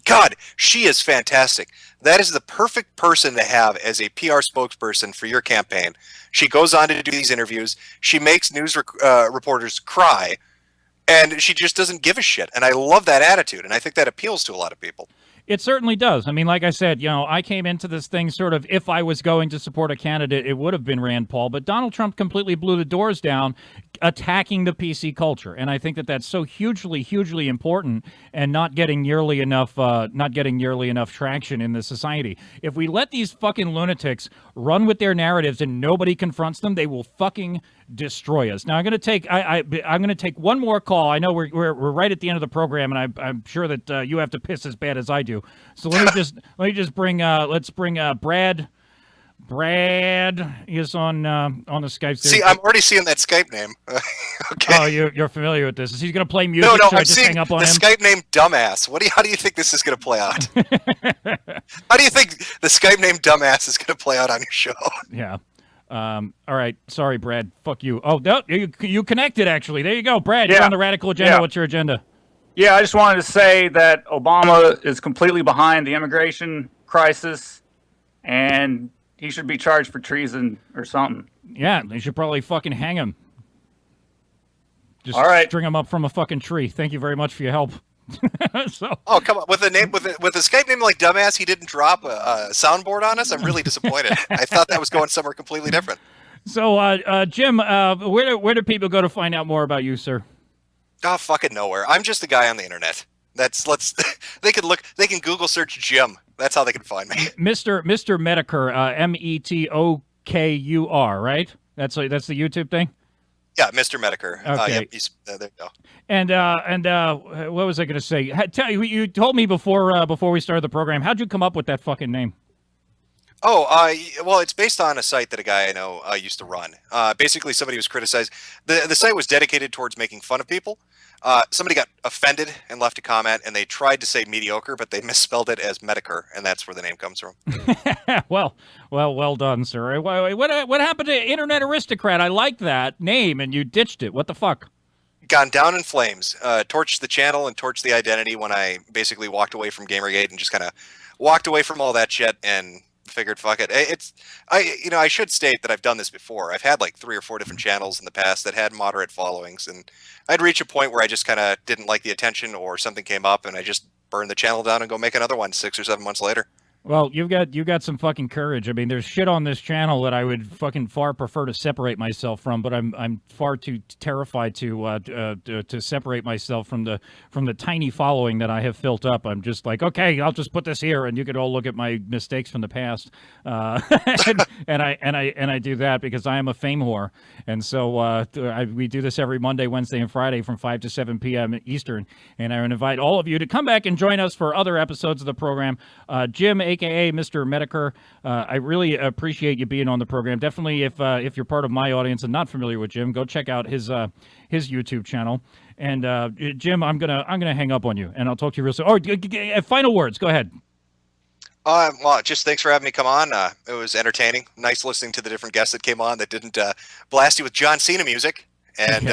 God, she is fantastic. That is the perfect person to have as a PR spokesperson for your campaign. She goes on to do these interviews. She makes news reporters cry, and she just doesn't give a shit. And I love that attitude, and I think that appeals to a lot of people. It certainly does. I mean, like I said, you know, I came into this thing sort of, if I was going to support a candidate, it would have been Rand Paul, but Donald Trump completely blew the doors down, attacking the PC culture. And I think that that's so hugely, hugely important, and not getting nearly enough traction in the society. If we let these fucking lunatics run with their narratives and nobody confronts them, they will fucking destroy us. Now I'm going to take one more call. I know we're right at the end of the program, and I'm sure that you have to piss as bad as I do. So let me just bring Brad. Brad is on the Skype. See, I'm already seeing that Skype name. Okay. Oh, you're familiar with this. Is he going to play music? No, Should I I'm just seeing hang up on the him? Skype name Dumbass. How do you think this is going to play out? How do you think the Skype name Dumbass is going to play out on your show? Yeah. All right. Sorry, Brad. Fuck you. Oh, no, you connected, actually. There you go. Brad, you're on the Radical Agenda. Yeah. What's your agenda? Yeah, I just wanted to say that Obama is completely behind the immigration crisis, and he should be charged for treason or something. Yeah, they should probably fucking hang him. Just All right. string him up from a fucking tree. Thank you very much for your help. So, oh come on, with a Skype name like Dumbass, he didn't drop a soundboard on us. I'm really disappointed. I thought that was going somewhere completely different. So, Jim, where do people go to find out more about you, sir? Oh, fucking nowhere. I'm just a guy on the internet. They can Google search Jim. That's how they can find me. Mr. Metokur, Metokur, right? That's the YouTube thing. Yeah, Mr. Metokur. Okay. Yep, there you go. And what was I going to say? You told me before we started the program. How'd you come up with that fucking name? Oh, well, it's based on a site that a guy I know used to run. Basically, somebody was criticized. The site was dedicated towards making fun of people. Somebody got offended and left a comment, and they tried to say mediocre, but they misspelled it as Metokur, and that's where the name comes from. well done, sir. What happened to Internet Aristocrat? I like that name, and you ditched it. What the fuck? Gone down in flames. Torched the channel and torched the identity when I basically walked away from Gamergate and just kind of walked away from all that shit and figured, fuck it. I should state that I've done this before. I've had like 3 or 4 different channels in the past that had moderate followings, and I'd reach a point where I just kind of didn't like the attention, or something came up, and I just burned the channel down and go make another one 6 or 7 months later. Well, you got some fucking courage. I mean, there's shit on this channel that I would fucking far prefer to separate myself from, but I'm far too terrified to separate myself from the tiny following that I have built up. I'm just like, okay, I'll just put this here, and you could all look at my mistakes from the past, and I do that because I am a fame whore, and so we do this every Monday, Wednesday, and Friday from 5 to 7 p.m. Eastern, and I would invite all of you to come back and join us for other episodes of the program. Jim, aka Mr. Metokur, I really appreciate you being on the program. Definitely, if you're part of my audience and not familiar with Jim, go check out his YouTube channel. And Jim, I'm gonna hang up on you, and I'll talk to you real soon. Oh, final words. Go ahead. Well, just thanks for having me come on. It was entertaining. Nice listening to the different guests that came on that didn't blast you with John Cena music. And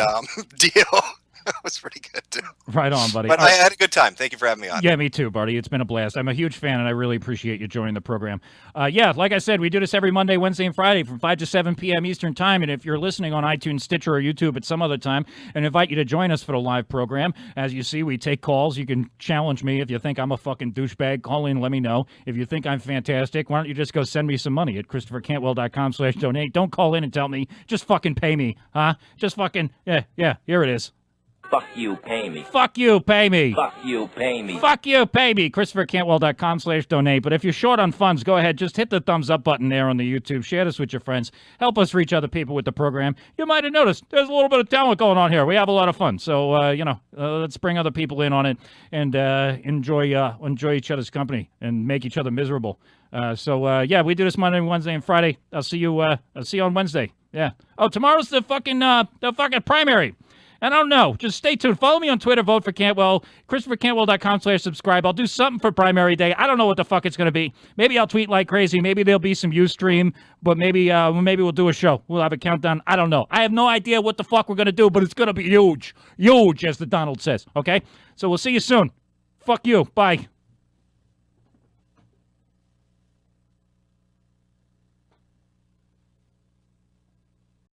Dio was pretty good too. Right on, buddy. But I had a good time. Thank you for having me on. Yeah, me too, buddy. It's been a blast. I'm a huge fan, and I really appreciate you joining the program. Yeah, like I said, we do this every Monday, Wednesday, and Friday from 5 to 7 p.m. Eastern Time. And if you're listening on iTunes, Stitcher, or YouTube at some other time, and invite you to join us for the live program. As you see, we take calls. You can challenge me if you think I'm a fucking douchebag. Call in, let me know. If you think I'm fantastic, why don't you just go send me some money at ChristopherCantwell.com/donate. Don't call in and tell me. Just fucking pay me, huh? Just fucking, yeah, here it is. Fuck you, pay me. Fuck you, pay me. Fuck you, pay me. Fuck you, pay me. ChristopherCantwell.com/donate. But if you're short on funds, go ahead. Just hit the thumbs up button there on the YouTube. Share this with your friends. Help us reach other people with the program. You might have noticed there's a little bit of talent going on here. We have a lot of fun. So, let's bring other people in on it and enjoy each other's company and make each other miserable. Yeah, we do this Monday, Wednesday, and Friday. I'll see you on Wednesday. Yeah. Oh, tomorrow's the fucking primary. I don't know. Just stay tuned. Follow me on Twitter. Vote for Cantwell. ChristopherCantwell.com/subscribe. I'll do something for primary day. I don't know what the fuck it's going to be. Maybe I'll tweet like crazy. Maybe there'll be some Ustream. But maybe we'll do a show. We'll have a countdown. I don't know. I have no idea what the fuck we're going to do, but it's going to be huge. Huge, as the Donald says. Okay? So we'll see you soon. Fuck you. Bye.